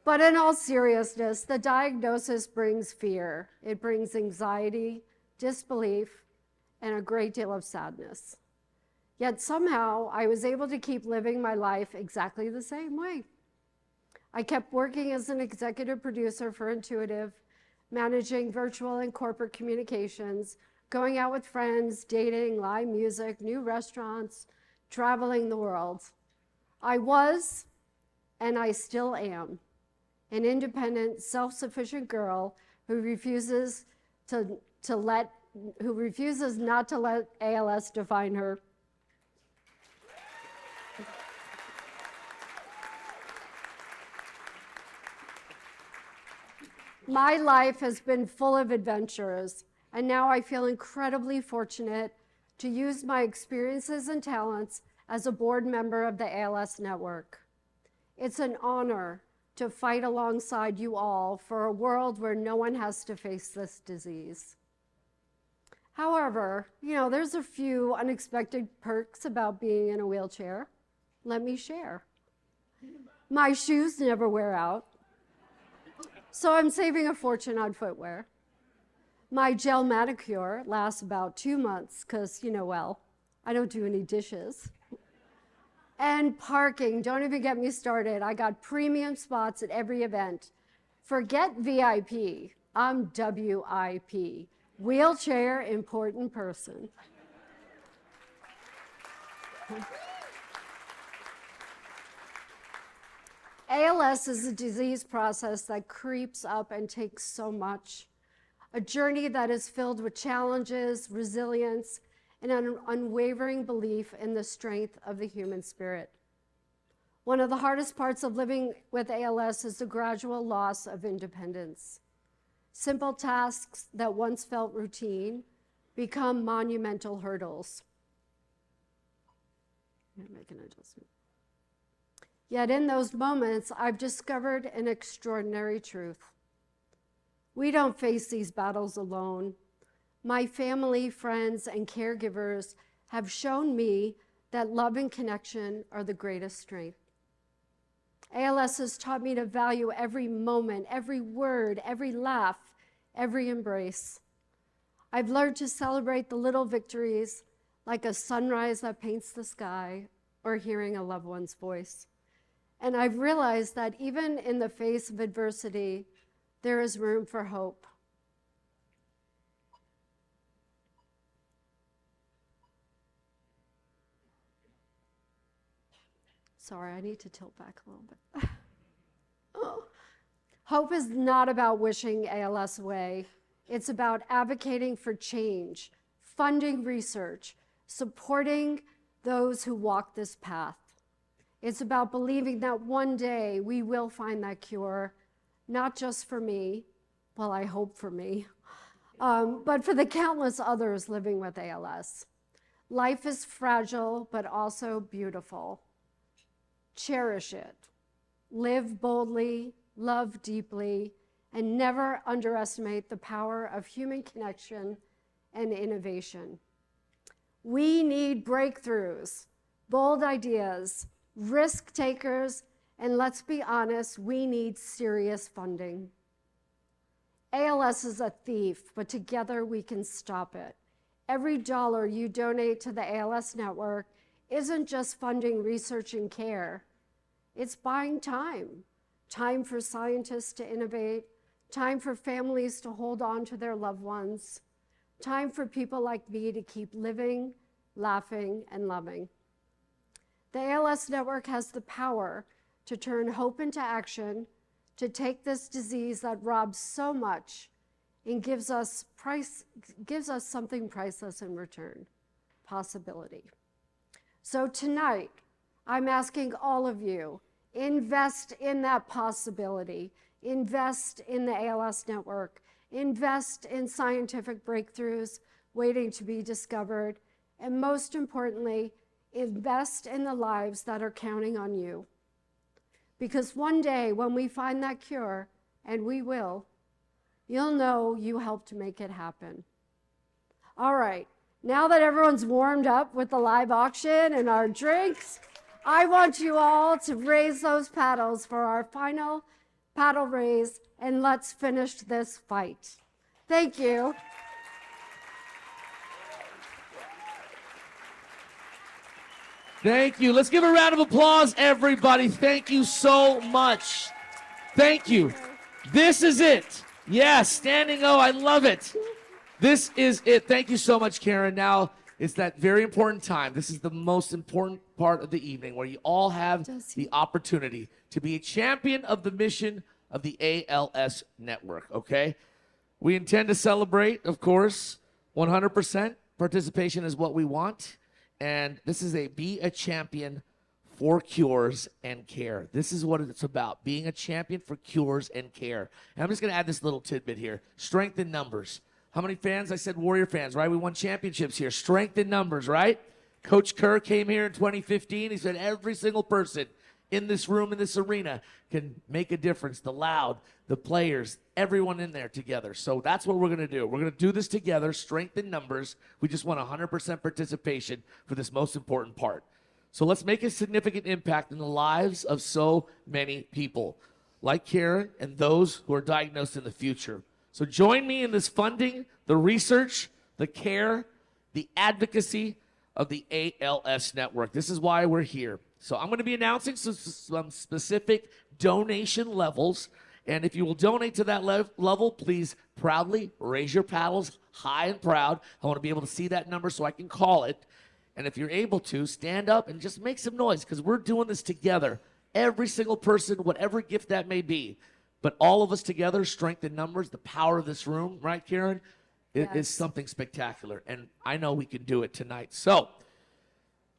But in all seriousness, the diagnosis brings fear. It brings anxiety, disbelief, and a great deal of sadness. Yet somehow I was able to keep living my life exactly the same way. I kept working as an executive producer for Intuitive, managing virtual and corporate communications, going out with friends, dating, live music, new restaurants, traveling the world. I was, and I still am, an independent, self-sufficient girl who refuses not to let ALS define her. My life has been full of adventures, and now I feel incredibly fortunate to use my experiences and talents as a board member of the ALS Network. It's an honor to fight alongside you all for a world where no one has to face this disease. However, there's a few unexpected perks about being in a wheelchair. Let me share. My shoes never wear out, so I'm saving a fortune on footwear. My gel manicure lasts about 2 months because, I don't do any dishes. And parking, don't even get me started. I got premium spots at every event. Forget VIP, I'm WIP, wheelchair important person. ALS is a disease process that creeps up and takes so much. A journey that is filled with challenges, resilience, and an unwavering belief in the strength of the human spirit. One of the hardest parts of living with ALS is the gradual loss of independence. Simple tasks that once felt routine become monumental hurdles. Make an adjustment. Yet in those moments, I've discovered an extraordinary truth. We don't face these battles alone. My family, friends, and caregivers have shown me that love and connection are the greatest strength. ALS has taught me to value every moment, every word, every laugh, every embrace. I've learned to celebrate the little victories, like a sunrise that paints the sky or hearing a loved one's voice. And I've realized that even in the face of adversity, there is room for hope. Sorry, I need to tilt back a little bit. Oh. Hope is not about wishing ALS away. It's about advocating for change, funding research, supporting those who walk this path. It's about believing that one day we will find that cure, not just for me, well, I hope for me, but for the countless others living with ALS. Life is fragile, but also beautiful. Cherish it. Live boldly, love deeply, and never underestimate the power of human connection and innovation. We need breakthroughs, bold ideas, risk takers, and let's be honest, we need serious funding. ALS is a thief, but together we can stop it. Every dollar you donate to the ALS Network isn't just funding research and care. It's buying time. Time for scientists to innovate, time for families to hold on to their loved ones, time for people like me to keep living, laughing, and loving. The ALS Network has the power to turn hope into action, to take this disease that robs so much and gives us something priceless in return, possibility. So tonight, I'm asking all of you, invest in that possibility, invest in the ALS Network, invest in scientific breakthroughs waiting to be discovered, and most importantly, invest in the lives that are counting on you. Because one day when we find that cure, and we will, you'll know you helped make it happen. All right, now that everyone's warmed up with the live auction and our drinks, I want you all to raise those paddles for our final paddle raise, and let's finish this fight. Thank you. Thank you. Let's give a round of applause, everybody. Thank you so much. Thank you. This is it. Yes, standing O, I love it. This is it. Thank you so much, Karen. Now, it's that very important time. This is the most important part of the evening where you all have the opportunity to be a champion of the mission of the ALS network, okay? We intend to celebrate, of course, 100% participation is what we want. And this is be a champion for cures and care. This is what it's about, being a champion for cures and care. And I'm just going to add this little tidbit here. Strength in numbers. How many fans? I said Warrior fans, right? We won championships here. Strength in numbers, right? Coach Kerr came here in 2015. He said every single person in this room, in this arena, can make a difference. The Loud, the players, everyone in there together. So that's what we're going to do. We're going to do this together, strength in numbers. We just want 100% participation for this most important part. So let's make a significant impact in the lives of so many people, like Karen and those who are diagnosed in the future. So join me in this funding, the research, the care, the advocacy of the ALS network. This is why we're here. So I'm going to be announcing some specific donation levels. And if you will donate to that level, please proudly raise your paddles high and proud. I want to be able to see that number so I can call it. And if you're able to, stand up and just make some noise because we're doing this together. Every single person, whatever gift that may be. But all of us together, strength in numbers, the power of this room, right, Karen? It is something spectacular. And I know we can do it tonight. So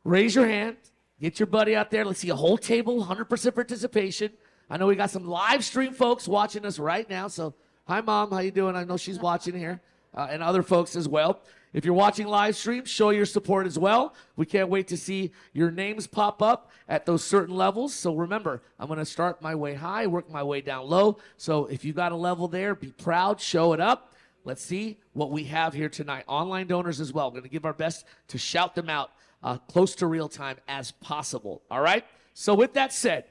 raise your hand. Get your buddy out there. Let's see a whole table, 100% participation. I know we got some live stream folks watching us right now. So hi, Mom. How you doing? I know she's watching here. And other folks as well. If you're watching live stream, show your support as well. We can't wait to see your names pop up at those certain levels. So remember, I'm going to start my way high, work my way down low. So if you got a level there, be proud, show it up. Let's see what we have here tonight. Online donors as well. We're going to give our best to shout them out close to real time as possible. All right? So with that said,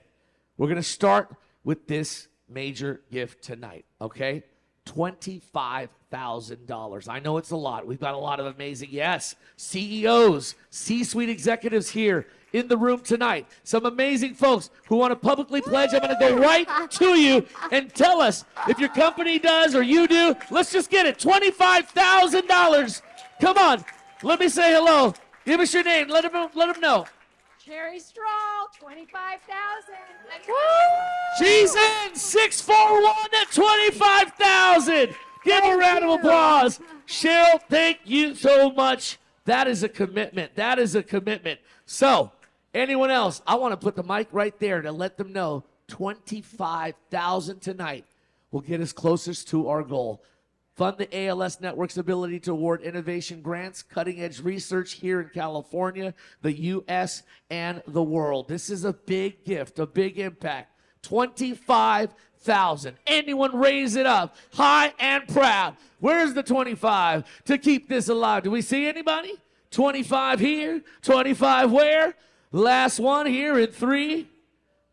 we're going to start with this major gift tonight, okay? $25,000. I know it's a lot. We've got a lot of amazing, CEOs, C-suite executives here in the room tonight. Some amazing folks who want to publicly pledge. I'm going to go right to you and tell us if your company does or you do. Let's just get it. $25,000. Come on. Let me say hello. Give us your name. Let them know. Cherry Straw, 25,000. She's in 641 at 25,000. Give a round of applause. Cheryl, thank you so much. That is a commitment. That is a commitment. So, anyone else? I want to put the mic right there to let them know 25,000 tonight will get us closest to our goal. Fund the ALS Network's ability to award innovation grants, cutting-edge research here in California, the U.S., and the world. This is a big gift, a big impact. 25,000. Anyone raise it up, high and proud. Where's the 25 to keep this alive? Do we see anybody? 25 here, 25 where? Last one here in 3,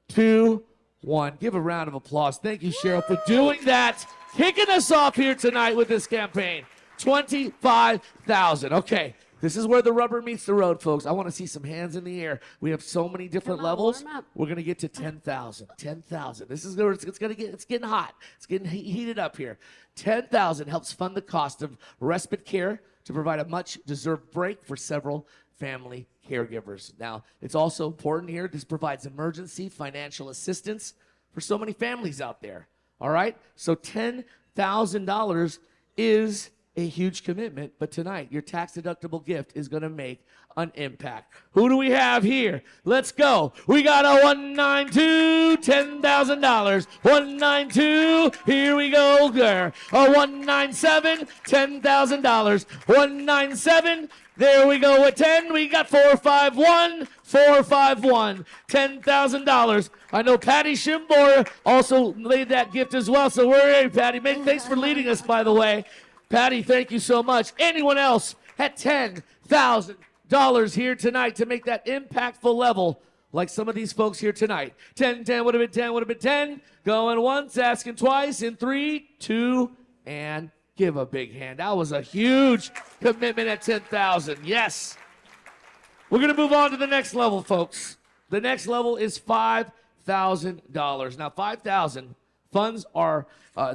2, 1. Give a round of applause. Thank you, Cheryl, for doing that. Kicking us off here tonight with this campaign. 25,000. Okay, this is where the rubber meets the road, folks. I want to see some hands in the air. We have so many different levels. We're going to get to 10,000. 10,000. This is it's getting hot. It's getting heated up here. 10,000 helps fund the cost of respite care to provide a much-deserved break for several family caregivers. Now, it's also important here. This provides emergency financial assistance for so many families out there. All right? So $10,000 is a huge commitment, but tonight your tax-deductible gift is going to make an impact. Who do we have here? Let's go. We got a 192, $10,000. 192, here we go there. A 197, $10,000. 197, there we go with 10. We got 451, 451, $10,000. I know Patty Shimbor also laid that gift as well, so we're here, Patty. Thanks for leading us, by the way. Patty, thank you so much. Anyone else at $10,000 here tonight to make that impactful level? like some of these folks here tonight. 10, 10, would have been 10, would have been 10. Going once, asking twice in 3, 2, and give a big hand. That was a huge commitment at 10,000. Yes. We're going to move on to the next level, folks. The next level is $5,000. Now, 5,000 funds are,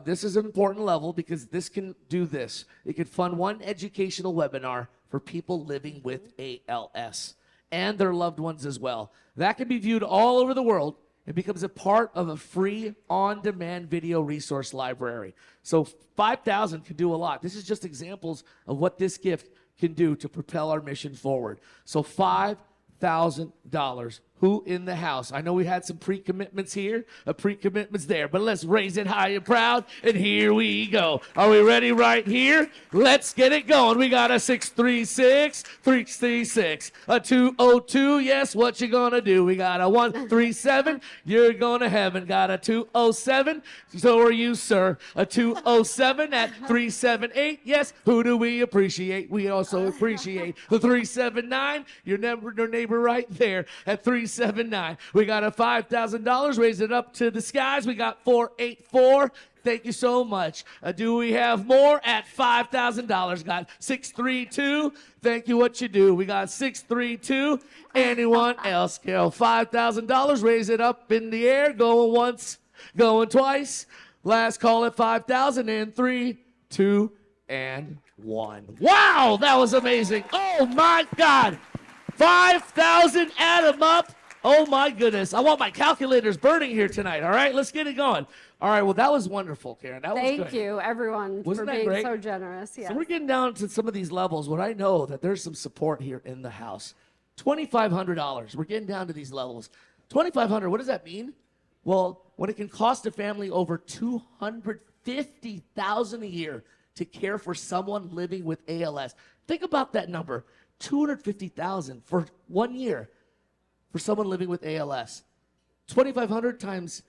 this is an important level because this can do this. It can fund one educational webinar for people living with ALS and their loved ones as well. That can be viewed all over the world. It becomes a part of a free on-demand video resource library. So 5,000 can do a lot. This is just examples of what this gift can do to propel our mission forward. So $5,000. Who in the house? I know we had some pre-commitments here, pre-commitments there, but let's raise it high and proud, and here we go. Are we ready right here? Let's get it going. We got a 636, 336, a 202, yes, what you gonna do? We got a 137, you're going to heaven. Got a 207, so are you, sir. A 207 at 378, yes, who do we appreciate? We also appreciate the 379, your neighbor right there at 379. We got a $5,000. Raise it up to the skies. We got 484. Thank you so much. Do we have more at $5,000? Got 632. Thank you. What you do? We got 632. Anyone else? Carol, $5,000. Raise it up in the air. Going once, going twice. Last call at 5,000. And 3, 2, and 1. Wow, that was amazing. Oh my God. 5,000, add them up. Oh my goodness. I want my calculators burning here tonight. All right, let's get it going. All right, well, that was wonderful, Karen. That was good. Thank you, everyone, Wasn't for that being great? so generous. Yes. So we're getting down to some of these levels where I know that there's some support here in the house. $2,500. We're getting down to these levels. $2,500, what does that mean? Well, when it can cost a family over $250,000 a year to care for someone living with ALS. Think about that number. $250,000 for 1 year for someone living with ALS. 2,500 times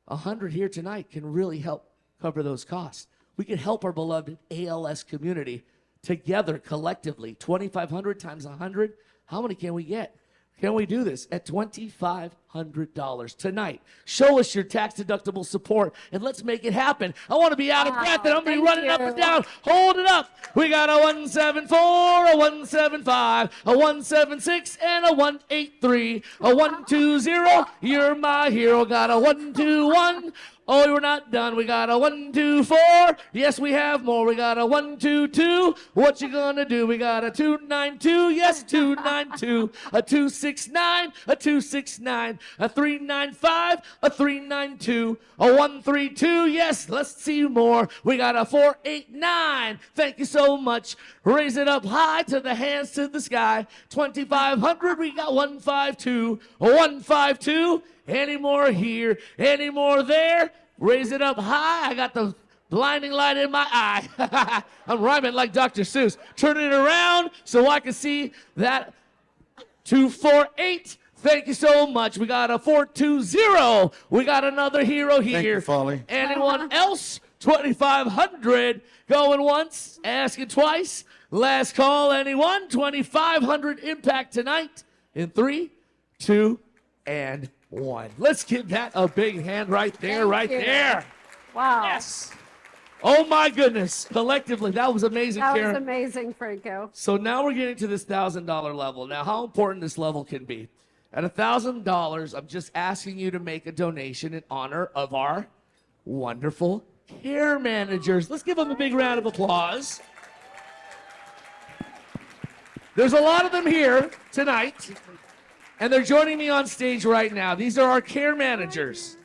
100 here tonight can really help cover those costs. We can help our beloved ALS community together collectively. 2,500 times 100, how many can we get? Can we do this at $2,500 tonight? Show us your tax-deductible support, and let's make it happen. I want to be out of breath, and I'm going to be running up and down. Hold it up. We got a 174, a 175, a 176, and a 183, a 120. You're my hero. Got a 121. Oh, we're not done. We got a 124. Yes, we have more. We got a 122. What you gonna do? We got a 292. Yes, 292. A 269. A 269. A 395. A 392. A 132. Yes, let's see more. We got a 489. Thank you so much. Raise it up high to the hands to the sky. 2,500. We got 152. A 152. Any more here? Any more there? Raise it up high. I got the blinding light in my eye. I'm rhyming like Dr. Seuss. Turn it around so I can see that. 248. Thank you so much. We got a 420. We got another hero here. Thank you, Folly. Anyone else? 2,500. Going once, asking twice. Last call, anyone? 2,500 impact tonight in 3, 2, and 1. Let's give that a big hand right there, Thank you. there. Wow. Yes. Oh my goodness. Collectively, that was amazing, That Karen. was amazing, Franco. So now we're getting to this $1,000 level. Now, how important this level can be. At $1,000, I'm just asking you to make a donation in honor of our wonderful care managers. Let's give them a big round of applause. There's a lot of them here tonight. And they're joining me on stage right now. These are our care managers.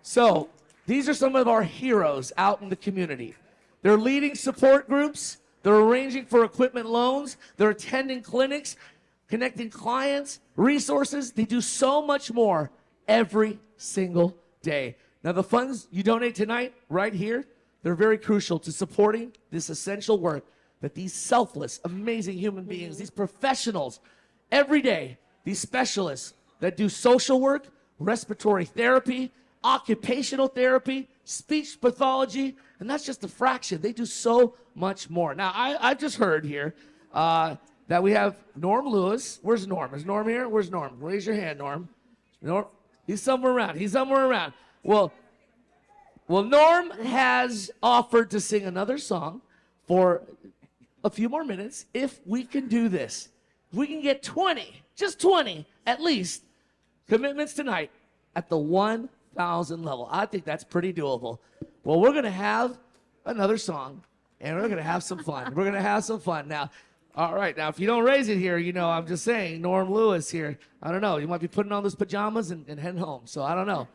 So these are some of our heroes out in the community. They're leading support groups. They're arranging for equipment loans. They're attending clinics, connecting clients, resources. They do so much more every single day. Now, the funds you donate tonight right here, they're very crucial to supporting this essential work that these selfless, amazing human beings, these professionals, every day, these specialists that do social work, respiratory therapy, occupational therapy, speech pathology, and that's just a fraction. They do so much more. Now, I've just heard here that we have Norm Lewis. Where's Norm? Is Norm here? Where's Norm? Raise your hand, Norm. Norm, he's somewhere around. He's somewhere around. Well, Norm has offered to sing another song for a few more minutes if we can do this. If we can get 20, just 20 at least, commitments tonight at the 1,000 level. I think that's pretty doable. Well, we're going to have another song, and we're going to have some fun. We're going to have some fun. Now, all right, now, if you don't raise it here, you know, I'm just saying, Norm Lewis here, I don't know, you might be putting on those pajamas and heading home, so I don't know.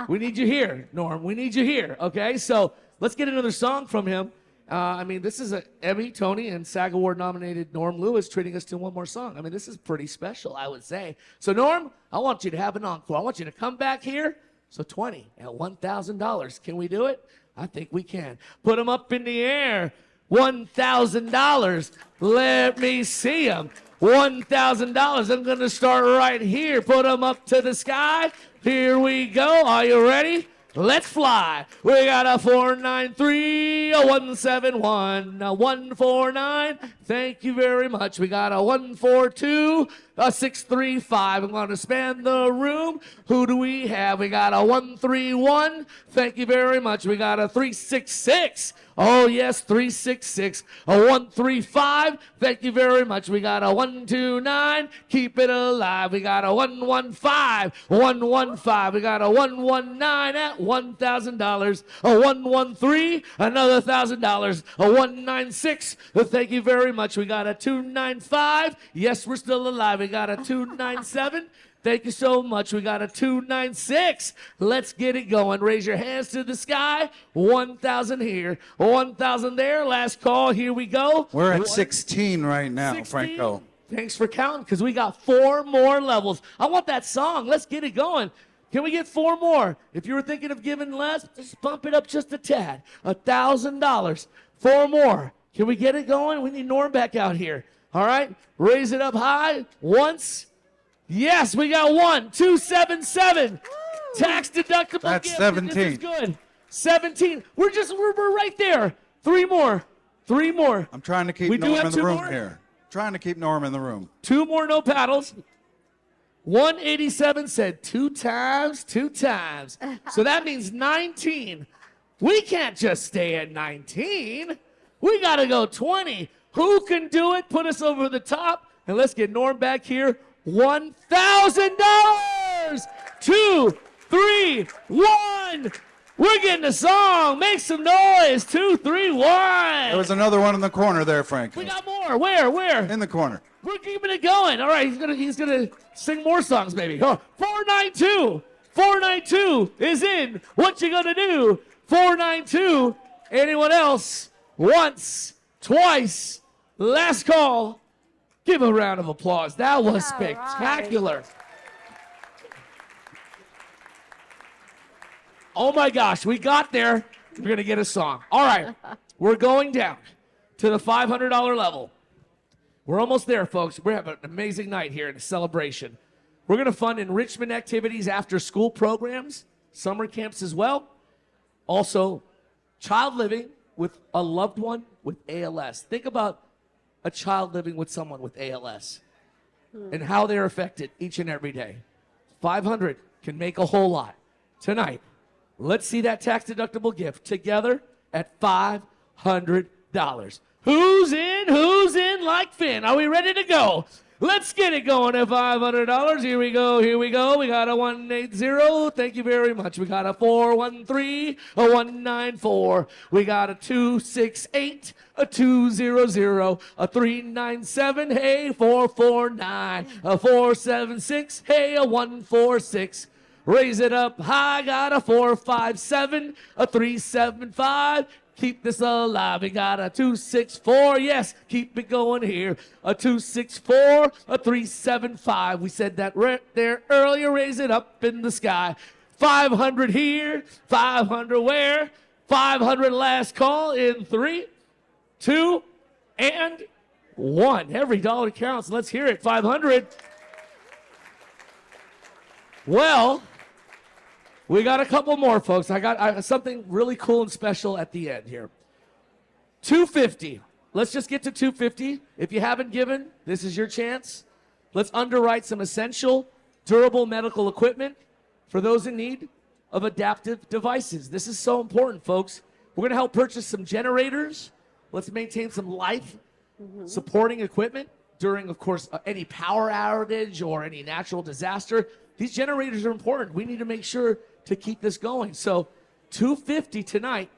We need you here, Norm. We need you here, okay? So let's get another song from him. I mean, this is an Emmy, Tony, and SAG Award nominated Norm Lewis treating us to one more song. I mean, this is pretty special, I would say. So, Norm, I want you to have an encore. I want you to come back here. So 20 at $1,000. Can we do it? I think we can. Put them up in the air. $1,000. Let me see them. $1,000. I'm going to start right here. Put them up to the sky. Here we go. Are you ready? Let's fly. We got a 493, a 171, a 149. Thank you very much. We got a 142, a 635. I'm going to span the room. Who do we have? We got a 131. Thank you very much. We got a 366. Oh, yes, 366. A 135. Thank you very much. We got a 129. Keep it alive. We got a 115. 115. We got a 119 at $1,000. A 113. Another $1,000. A 196. Thank you very much. We got a 295. Yes, we're still alive. We got a 297. Thank you so much. We got a 296. Let's get it going. Raise your hands to the sky. 1,000 here. 1,000 there. Last call. Here we go. We're at 16 right now, 16. Franco. Thanks for counting, because we got 4 more levels. I want that song. Let's get it going. Can we get 4 more? If you were thinking of giving less, just bump it up just a tad. $1,000. 4 more. Can we get it going? We need Norm back out here. All right. Raise it up high. Once. Yes, we got 1, 277. Tax deductible. That's gift. 17. This is good. 17. We're right there. 3 more. 3 more. I'm trying to keep Norm in the room here. Trying to keep Norm in the room. 2 more, no paddles. 187 said 2 times, 2 times. So that means 19. We can't just stay at 19. We got to go 20. Who can do it? Put us over the top. And let's get Norm back here. $1,000. 2, 3, 1. We're getting a song. Make some noise. 2, 3, 1. There was another one in the corner there, Frank. We got more. Where? In the corner. We're keeping it going. All right, he's gonna sing more songs, maybe. Oh, 492. 492 is in. What you gonna do? 492. Anyone else? Once, twice. Last call. Give a round of applause. That was spectacular. Right. Oh my gosh, we got there. We're going to get a song. All right, we're going down to the $500 level. We're almost there, folks. We're having an amazing night here in a celebration. We're going to fund enrichment activities, after school programs, summer camps as well. Also, child living with a loved one with ALS. Think about a child living with someone with ALS and how they're affected each and every day. 500 can make a whole lot. Tonight, let's see that tax-deductible gift together at $500. Who's in? Who's in like Finn? Are we ready to go? Let's get it going at $500. Here we go. Here we go. We got a 180. Thank you very much. We got a 413, a 194. We got a 268, a 200, a 397. Hey, 449, a 476. Hey, a 146. Raise it up high. Got a 457, a 375. Keep this alive. We got a 264. Yes, keep it going here. A 264, a 375. We said that right there earlier. Raise it up in the sky. 500 here. 500 where? 500 last call in 3, 2, and 1. Every dollar counts. Let's hear it. 500. Well, we got a couple more, folks. I got something really cool and special at the end here. 250. Let's just get to 250. If you haven't given, this is your chance. Let's underwrite some essential durable medical equipment for those in need of adaptive devices. This is so important, folks. We're going to help purchase some generators. Let's maintain some life supporting equipment during, of course, any power outage or any natural disaster. These generators are important. We need to make sure to keep this going. So $250 tonight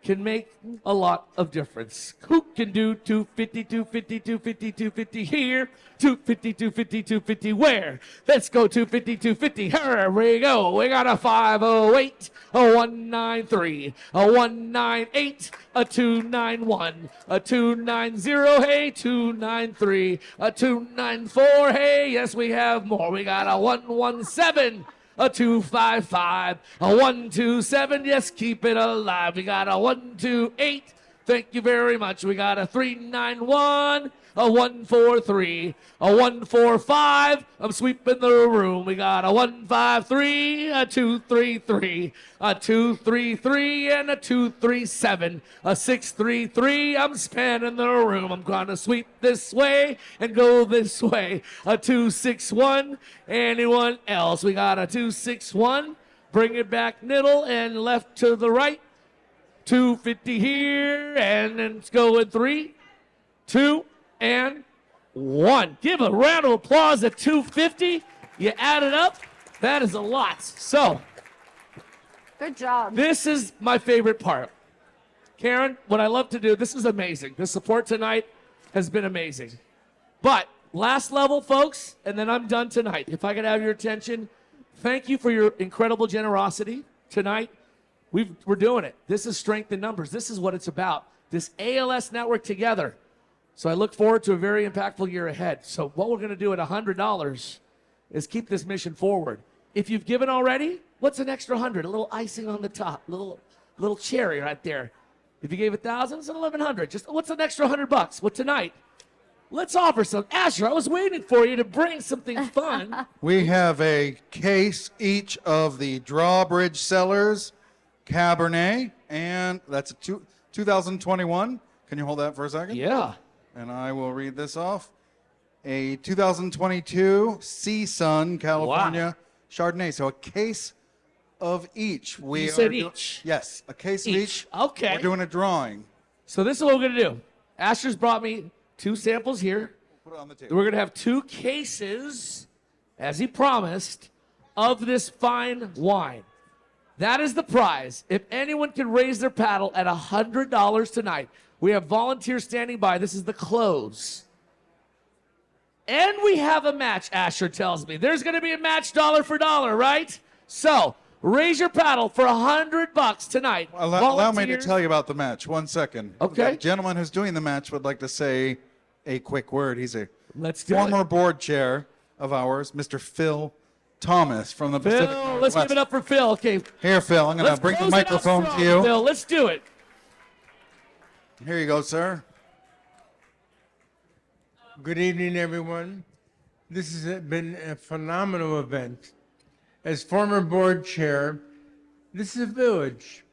can make a lot of difference. Who can do $250, $250, $250, $250 here? $250, $250, $250 where? Let's go $250, $250. Here we go. We got a 508, a 193, a 198, a 291, a 290, hey, 293, a 294, hey, yes, we have more. We got a 117. A 255, a 127, yes, keep it alive. We got a 128, thank you very much. We got a 391, a 143, a 145, I'm sweeping the room. We got a 153, a 233, a 233, and a 237, a 633, I'm spanning the room. I'm gonna sweep this way and go this way. A 261, anyone else? We got a 261, bring it back middle and left to the right. 250 here, and then it's going 3, 2, and 1. Give a round of applause at 250. You add it up, that is a lot. So, Good job. this is my favorite part. Karen, what I love to do, this is amazing. The support tonight has been amazing. But last level, folks, and then I'm done tonight. If I could have your attention, thank you for your incredible generosity tonight. We're doing it. This is strength in numbers. This is what it's about. This ALS network together. So I look forward to a very impactful year ahead. So what we're going to do at $100 is keep this mission forward. If you've given already, what's an extra 100? A little icing on the top, little cherry right there. If you gave 1,000, it's 1,100. Just what's an extra $100? Well, tonight, let's offer some. Asher, I was waiting for you to bring something fun. We have a case each of the Drawbridge Cellars Cabernet, and that's a 2021. Can you hold that for a second? Yeah. And I will read this off. A 2022 Sea Sun California Chardonnay. So a case of each. You said each. Yes, a case of each. Okay. We're doing a drawing. So this is what we're going to do. Asher's brought me 2 samples here. Put it on the table. We're going to have 2 cases, as he promised, of this fine wine. That is the prize. If anyone can raise their paddle at $100 tonight, we have volunteers standing by. This is the close. And we have a match, Asher tells me. There's going to be a match dollar for dollar, right? So raise your paddle for $100 tonight. Allow me to tell you about the match. 1 second. Okay. The gentleman who's doing the match would like to say a quick word. He's a Let's do former board chair of ours, Mr. Phil Thomas from the Pacific Phil, Northwest. let's give it up for Phil. Okay. Here, Phil, I'm going to Let's bring the close it out microphone strong, to you. Phil, let's do it. Here you go, sir. Good evening, everyone. This has been a phenomenal event. As former board chair, this is a village.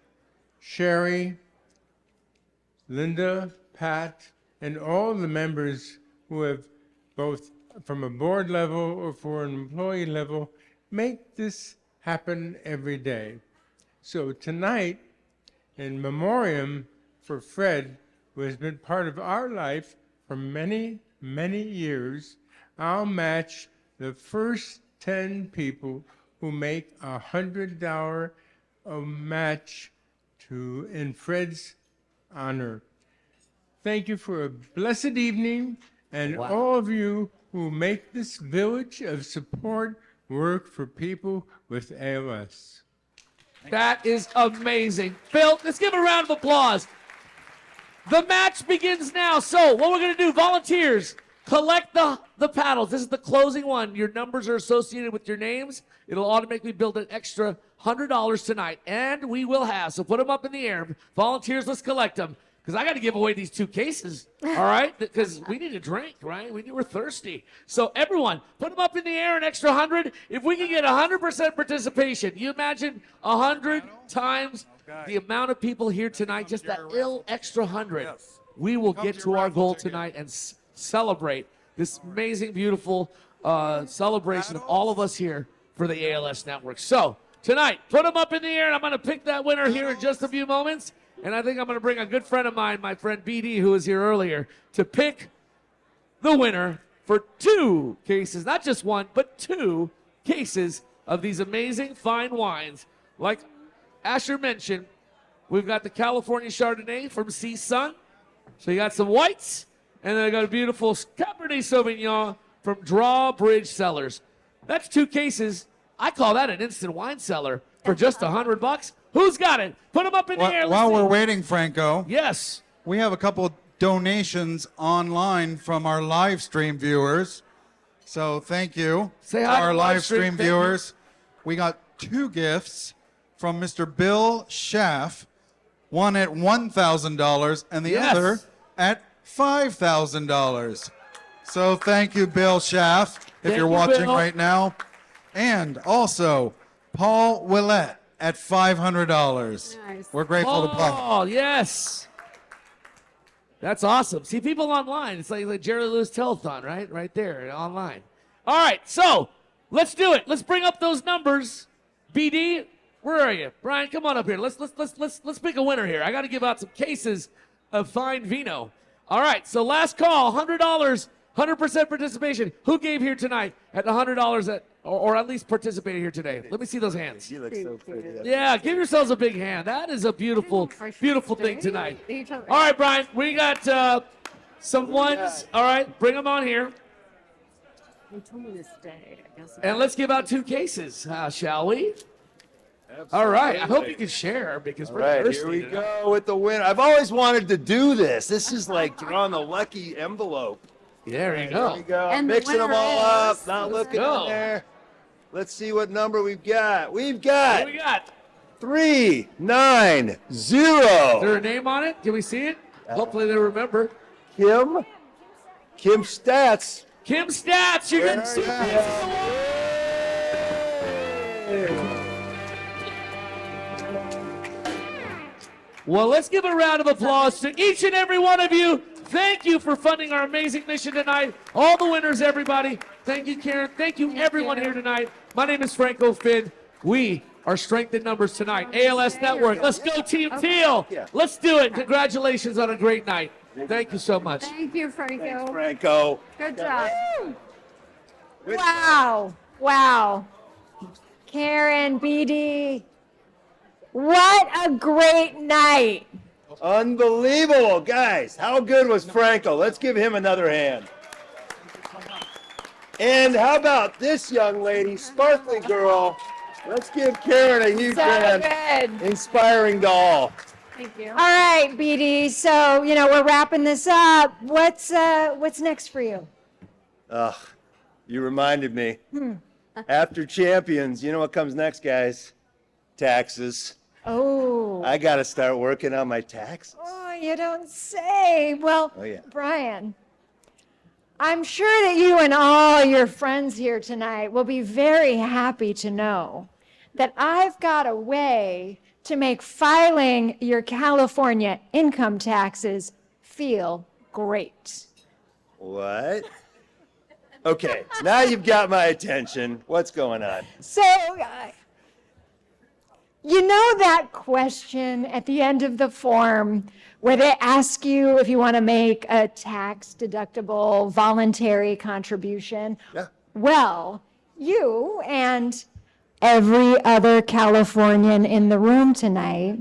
Sherry, Linda, Pat, and all the members who have, both from a board level or for an employee level, make this happen every day. So tonight, in memoriam for Fred, who has been part of our life for many, many years, I'll match the first 10 people who make $100 match in Fred's honor. Thank you for a blessed evening, and all of you who make this village of support work for people with ALS. That is amazing. Phil, let's give a round of applause. The match begins now. So what we're going to do, volunteers, collect the paddles. This is the closing one. Your numbers are associated with your names. It'll automatically build an extra $100 tonight. And we will have. So put them up in the air. Volunteers, let's collect them. Because I got to give away these 2 cases, all right? Because we need a drink, right? We're thirsty. So everyone, put them up in the air, an extra 100. If we can get 100% participation, you imagine 100 times the amount of people here tonight, just that extra 100. We will get to our goal tonight and celebrate this amazing, beautiful celebration of all of us here for the ALS Network. So tonight, put them up in the air, and I'm going to pick that winner here in just a few moments. And I think I'm going to bring a good friend of mine, my friend BD, who was here earlier, to pick the winner for 2 cases, not just 1, but 2 cases of these amazing fine wines. Like Asher mentioned, we've got the California Chardonnay from Sea Sun. So you got some whites, and then I got a beautiful Cabernet Sauvignon from Drawbridge Cellars. That's 2 cases. I call that an instant wine cellar for just $100. Who's got it? Put them up in the air. While we're waiting, Franco. Yes. We have a couple of donations online from our live stream viewers. So thank you Say to hi to our live live stream, stream thank you. viewers. We got 2 gifts from Mr. Bill Schaff, one at $1,000 and the Yes. other at $5,000. So thank you, Bill Schaff, if Thank you're you, watching Bill. right now. And also Paul Willett at $500. Nice. We're grateful to Paul. Oh, yes. That's awesome. See, people online, it's like Jerry Lewis Telethon, right? Right there, online. All right, so let's do it. Let's bring up those numbers. BD, where are you? Brian, come on up here. Let's pick a winner here. I got to give out some cases of fine vino. All right, so last call, $100, 100% participation. Who gave here tonight at $100 or at least participated here today? Let me see those hands. You look so pretty. Yeah, give yourselves a big hand. That is a beautiful, beautiful thing tonight. All right, Brian, we got some ones. All right, bring them on here. They told me to stay, I guess. And let's give out 2 cases, shall we? All right, I hope you can share because All we're right, thirsty here we tonight. go with the winner. I've always wanted to do this. This is like drawing the lucky envelope. There you Here go. we go. And the Mixing them winner all is- up, not looking go. in there. Let's see what number we've got. We've What got do we got? 390. Is there a name on it? Can we see it? Hopefully they remember. Kim Stats. Kim Stats, you're getting There 2 you cases. go. Well, let's give a round of applause to each and every one of you. Thank you for funding our amazing mission tonight. All the winners, everybody. Thank you, Karen. Thank you, everyone here tonight. My name is Franco Finn. We are Strength in Numbers tonight. ALS Network. Let's go, Team Teal. Let's do it. Congratulations on a great night. Thank you so much. Thank you, Franco. Franco. Good job. Wow. Wow. Karen, BD. What a great night. Unbelievable, guys. How good was Franco? Let's give him another hand. And how about this young lady, sparkling girl? Let's give Karen a huge So hand. good. Inspiring doll. Thank you. All right, BD. So, we're wrapping this up. What's next for you? Ugh, you reminded me. After champions, you know what comes next, guys? Taxes. Oh. I got to start working on my taxes. Oh, you don't say. Well, Oh, yeah. Brian, I'm sure that you and all your friends here tonight will be very happy to know that I've got a way to make filing your California income taxes feel great. What? Okay, now you've got my attention. What's going on? So, you know that question at the end of the form where they ask you if you want to make a tax-deductible voluntary contribution? Yeah. Well, you and every other Californian in the room tonight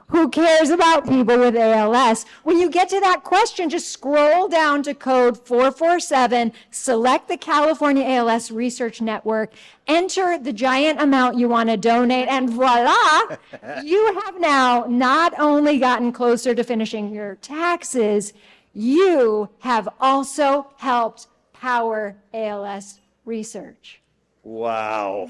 who cares about people with ALS, when you get to that question, just scroll down to code 447, select the California ALS Research Network, enter the giant amount you want to donate, and voila, you have now not only gotten closer to finishing your taxes, you have also helped power ALS research. Wow.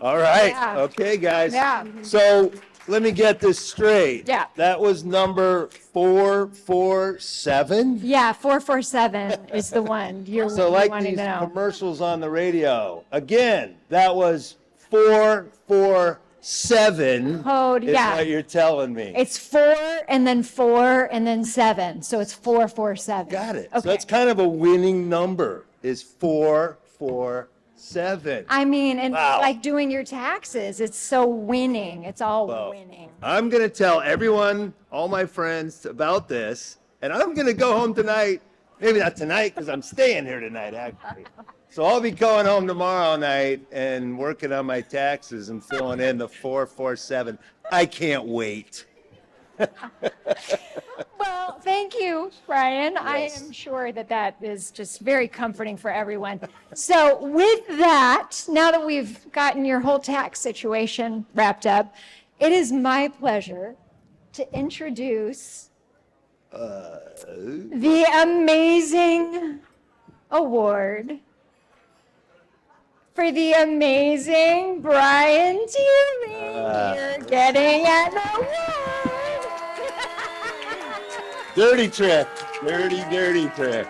All right. Yeah. Okay, guys. Yeah. So let me get this straight. Yeah. That was number 447. Yeah, 447 is the one you're So like wanting these to know. commercials on the radio. Again, that was 447. Code, is yeah. what you're telling me. It's 4 and then 4 and then 7. So it's 447. Got it. Okay. So that's kind of a winning number, is 447. 447. I mean, and Wow. like doing your taxes, it's so winning. It's all Well, winning. I'm going to tell everyone, all my friends, about this, and I'm going to go home tonight. Maybe not tonight, because I'm staying here tonight, actually. So I'll be going home tomorrow night and working on my taxes and filling in the 447. I can't wait. Well, thank you, Brian. Yes. I am sure that that is just very comforting for everyone. So with that, now that we've gotten your whole tax situation wrapped up, it is my pleasure to introduce the amazing award for the amazing Brian Teerling. You're getting an award. Dirty trick. Dirty trick.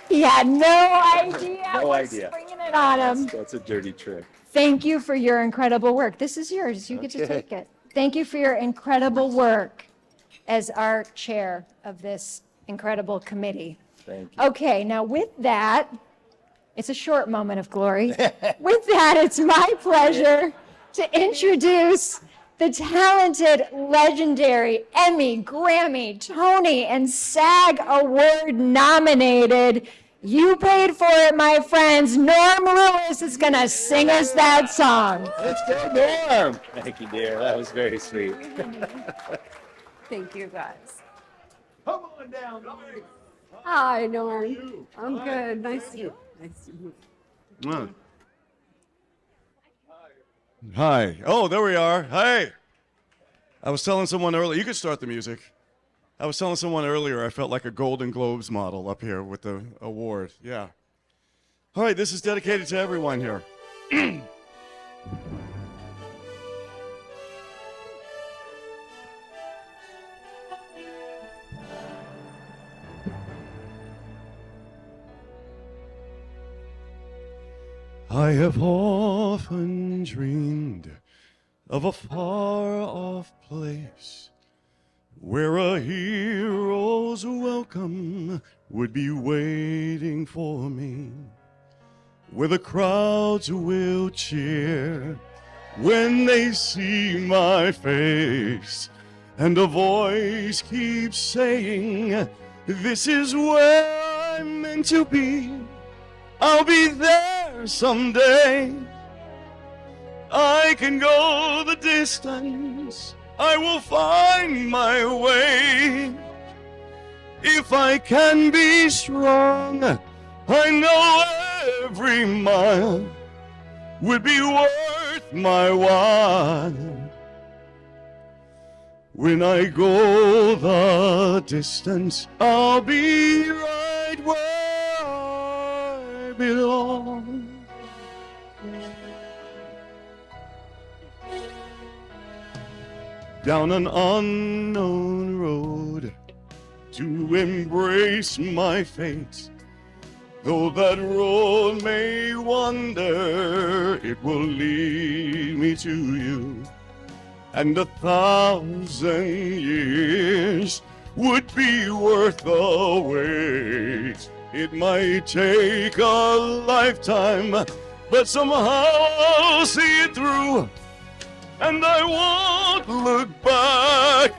He had no idea. No What's idea. Bringing it on him. That's a dirty trick. Thank you for your incredible work. This is yours. You get to Okay. take it. Thank you for your incredible work as our chair of this incredible committee. Thank you. Okay, now with that, it's a short moment of glory. With that, it's my pleasure to introduce the talented, legendary Emmy, Grammy, Tony, and SAG Award nominated. You paid for it, my friends. Norm Lewis is going to sing us that song. Let's go, Norm. Thank you, dear. That was very sweet. Thank you, guys. Come on down. Hi, Norm. I'm good. Nice to meet you. Hi. Oh, there we are. Hey. I was telling someone earlier, you could start the music. I was telling someone earlier I felt like a Golden Globes model up here with the award. Yeah. All right, this is dedicated to everyone here. I have often dreamed of a far-off place where a hero's welcome would be waiting for me, where the crowds will cheer when they see my face, and a voice keeps saying, "This is where I'm meant to be. I'll be there someday. I can go the distance. I will find my way. If I can be strong, I know every mile would be worth my while. When I go the distance, I'll be right where I belong." Down an unknown road to embrace my fate. Though that road may wander, it will lead me to you. And 1,000 years would be worth the wait. It might take a lifetime, but somehow I'll see it through. And I won't look back.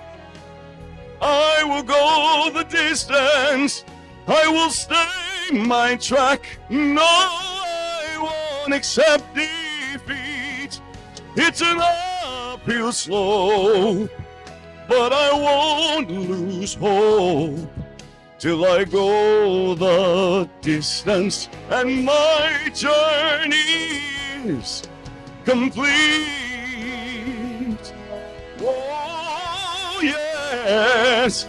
I will go the distance. I will stay my track. No, I won't accept defeat. It's an uphill slope, but I won't lose hope till I go the distance and my journey is complete. Oh, yes.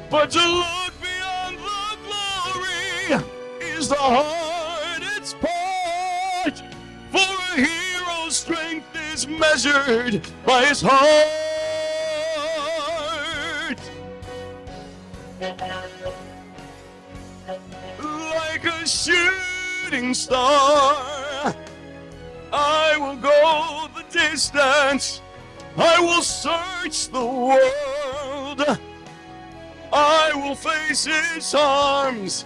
But to look beyond the glory is the hardest part. For a hero's strength is measured by his heart. Like a shooting star, I will go the distance. I will search the world. I will face its arms.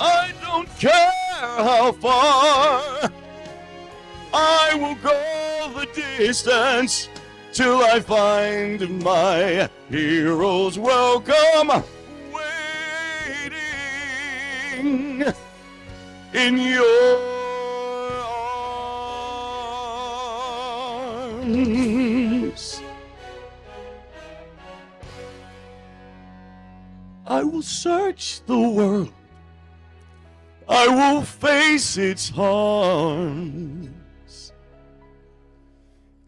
I don't care how far. I will go the distance till I find my heroes welcome, waiting in your arms. I will search the world, I will face its harms,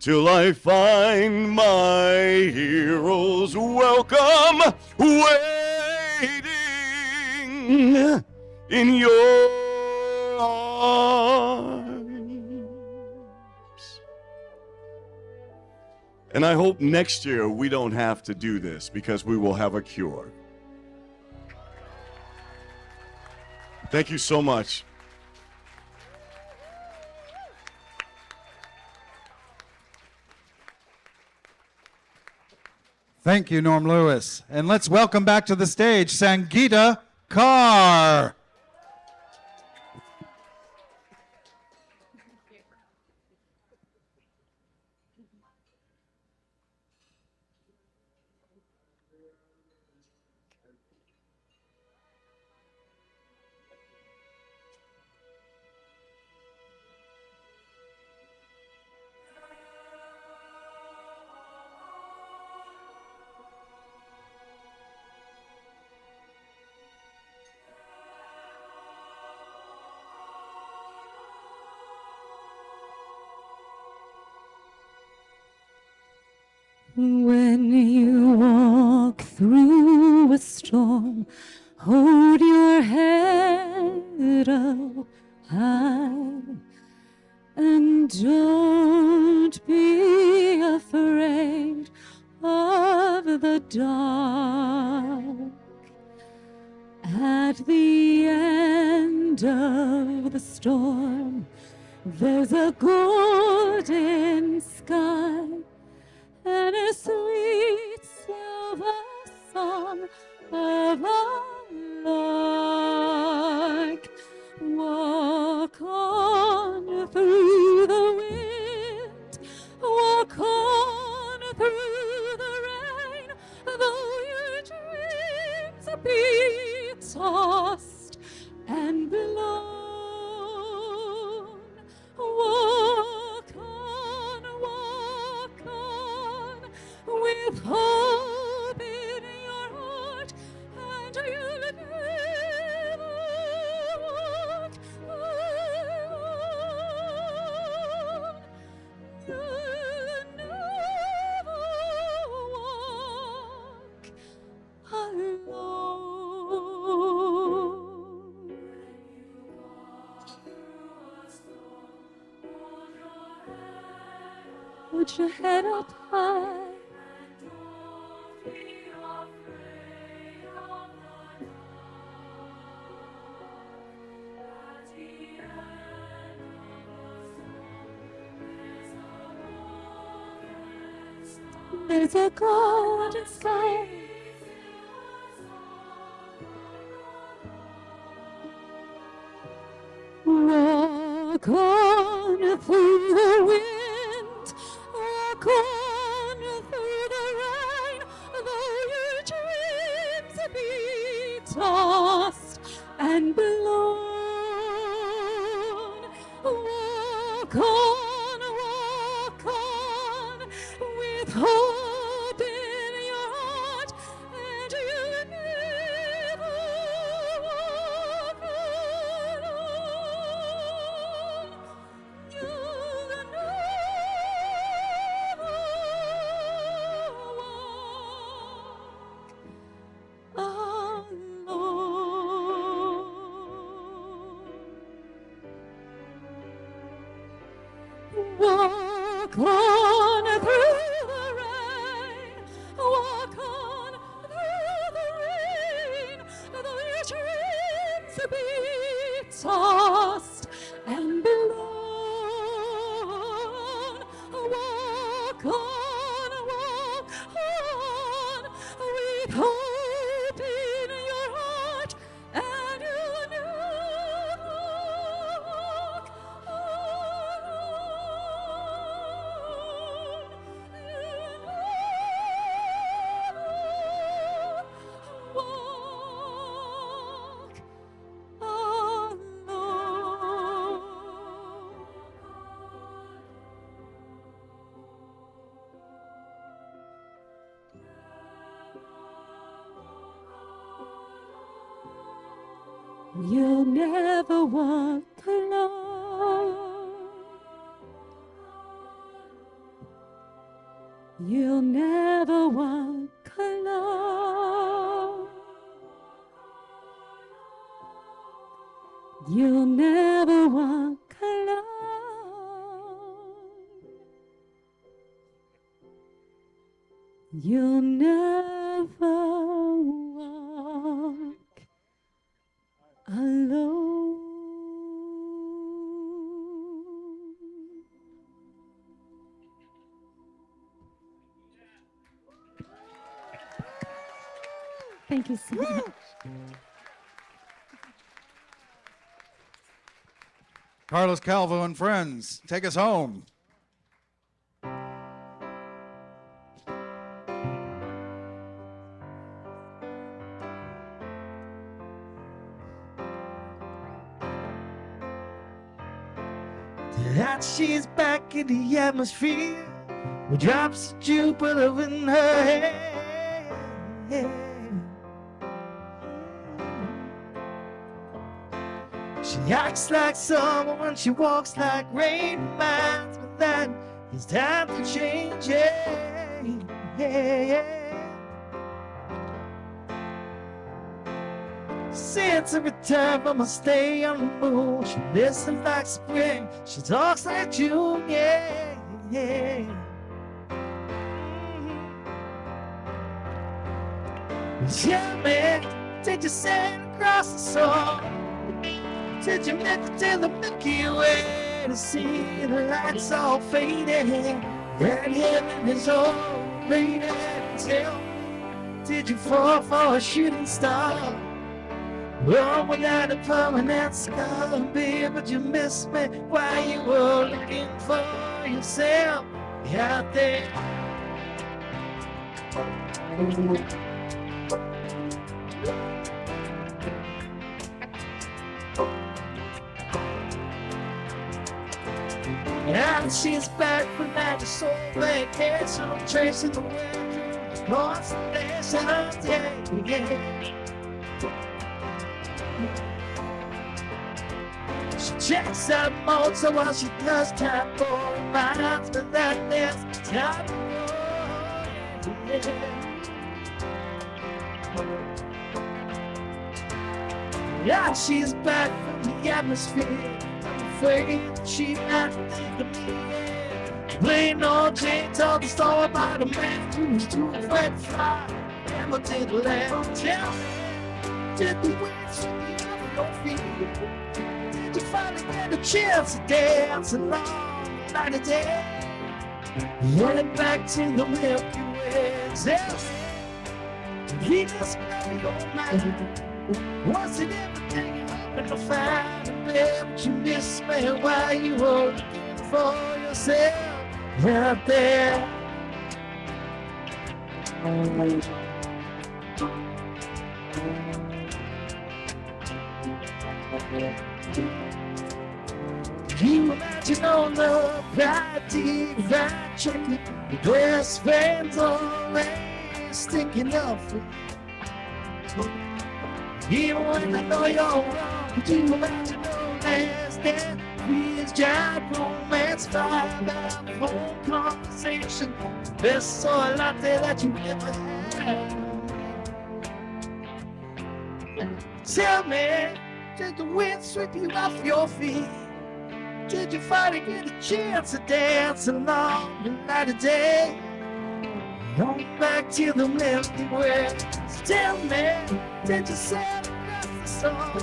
till I find my heroes welcome, waiting in your arms. And I hope next year we don't have to do this because we will have a cure. Thank you so much. Thank you, Norm Lewis. And let's welcome back to the stage Sangeeta Kaur. When you walk through a storm, hold your head up high and don't be afraid of the dark. At the end of the storm, there's a golden sky and a sweet silver song of a lark. Walk on through the wind, walk on through the rain, though your dreams be tossed and blown. Walk on with hope in your heart, and you'll never walk alone. You'll never walk alone. Put your head up high. There's a golden sky. Walk on through the wind, walk on through the rain, though your dreams be tossed and blown. Walk on with hope in your heart, and you'll never walk alone. You'll never walk alone. Walk on through the rain, walk on through the rain, though your dreams be tossed and blown. Walk on with hope in your heart, and you'll never You'll never walk alone. You'll never walk alone. You'll never walk alone. You'll never walk alone. Thank you so much. Carlos Calvo and friends, take us home. That she's back in the atmosphere with drops of Jupiter in her hair. She acts like summer when she walks like rain. Reminds me that it's time to change. Since every time I'ma stay on the moon, she listens like spring, she talks like June, Tell me, did you sail across the sun? Did you make it to the Milky Way to see the lights all fading and heaven is all fading? Tell me, did you fall for a shooting star? Well, without a permanent scar, baby, but you miss me while you were looking for yourself out there. And she's back from that soul vacation, tracing the way through constellations, She checks out motor while she does time for reminds me that there's time to go. Yeah, she's back from the atmosphere. I'm afraid she might think of me. Plain old Jane told the story about a man who was too afraid to fly. Never did land. Tell me, did the wind sweep you off your feet? Did you finally get a chance to dance along the night of day? Headed back to the Milky Way. Tell me, did he just blow your mind? Was it everything you hoping to find? Babe, but you missed me while you were looking for yourself out there. You imagine all the party fried chicken, the best friends always sticking up for you. Even when I know you're wrong, do you imagine no less than please giant romance, 5-hour phone conversation, best soy latte that you ever had. Tell me, did the wind sweep you off your feet? Did you finally get a chance to dance along the night of day? On back to the Milky Way. Tell me, did you sail across the sun?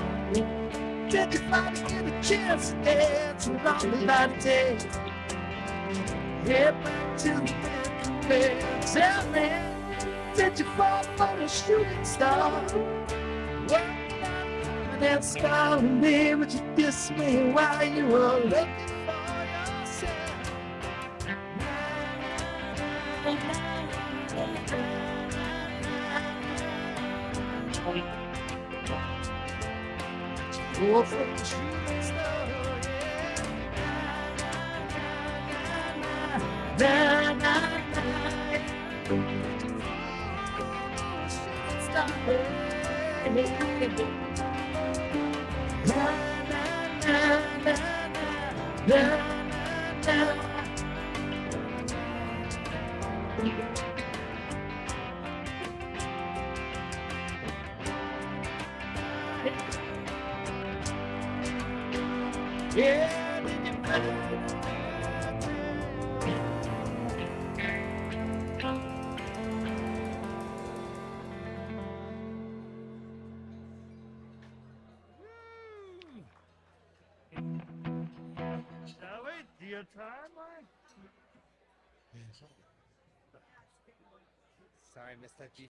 Did you finally get a chance to dance along the light of day? Head back to the Milky Way. Tell me, did you fall for the shooting star? Well, that scar and me, but you dissed me while you were looking for yourself. Fall for the shooting star, yeah. Na, na, na, na. Shall we? Do your time, Mike? Sorry, Mr. G.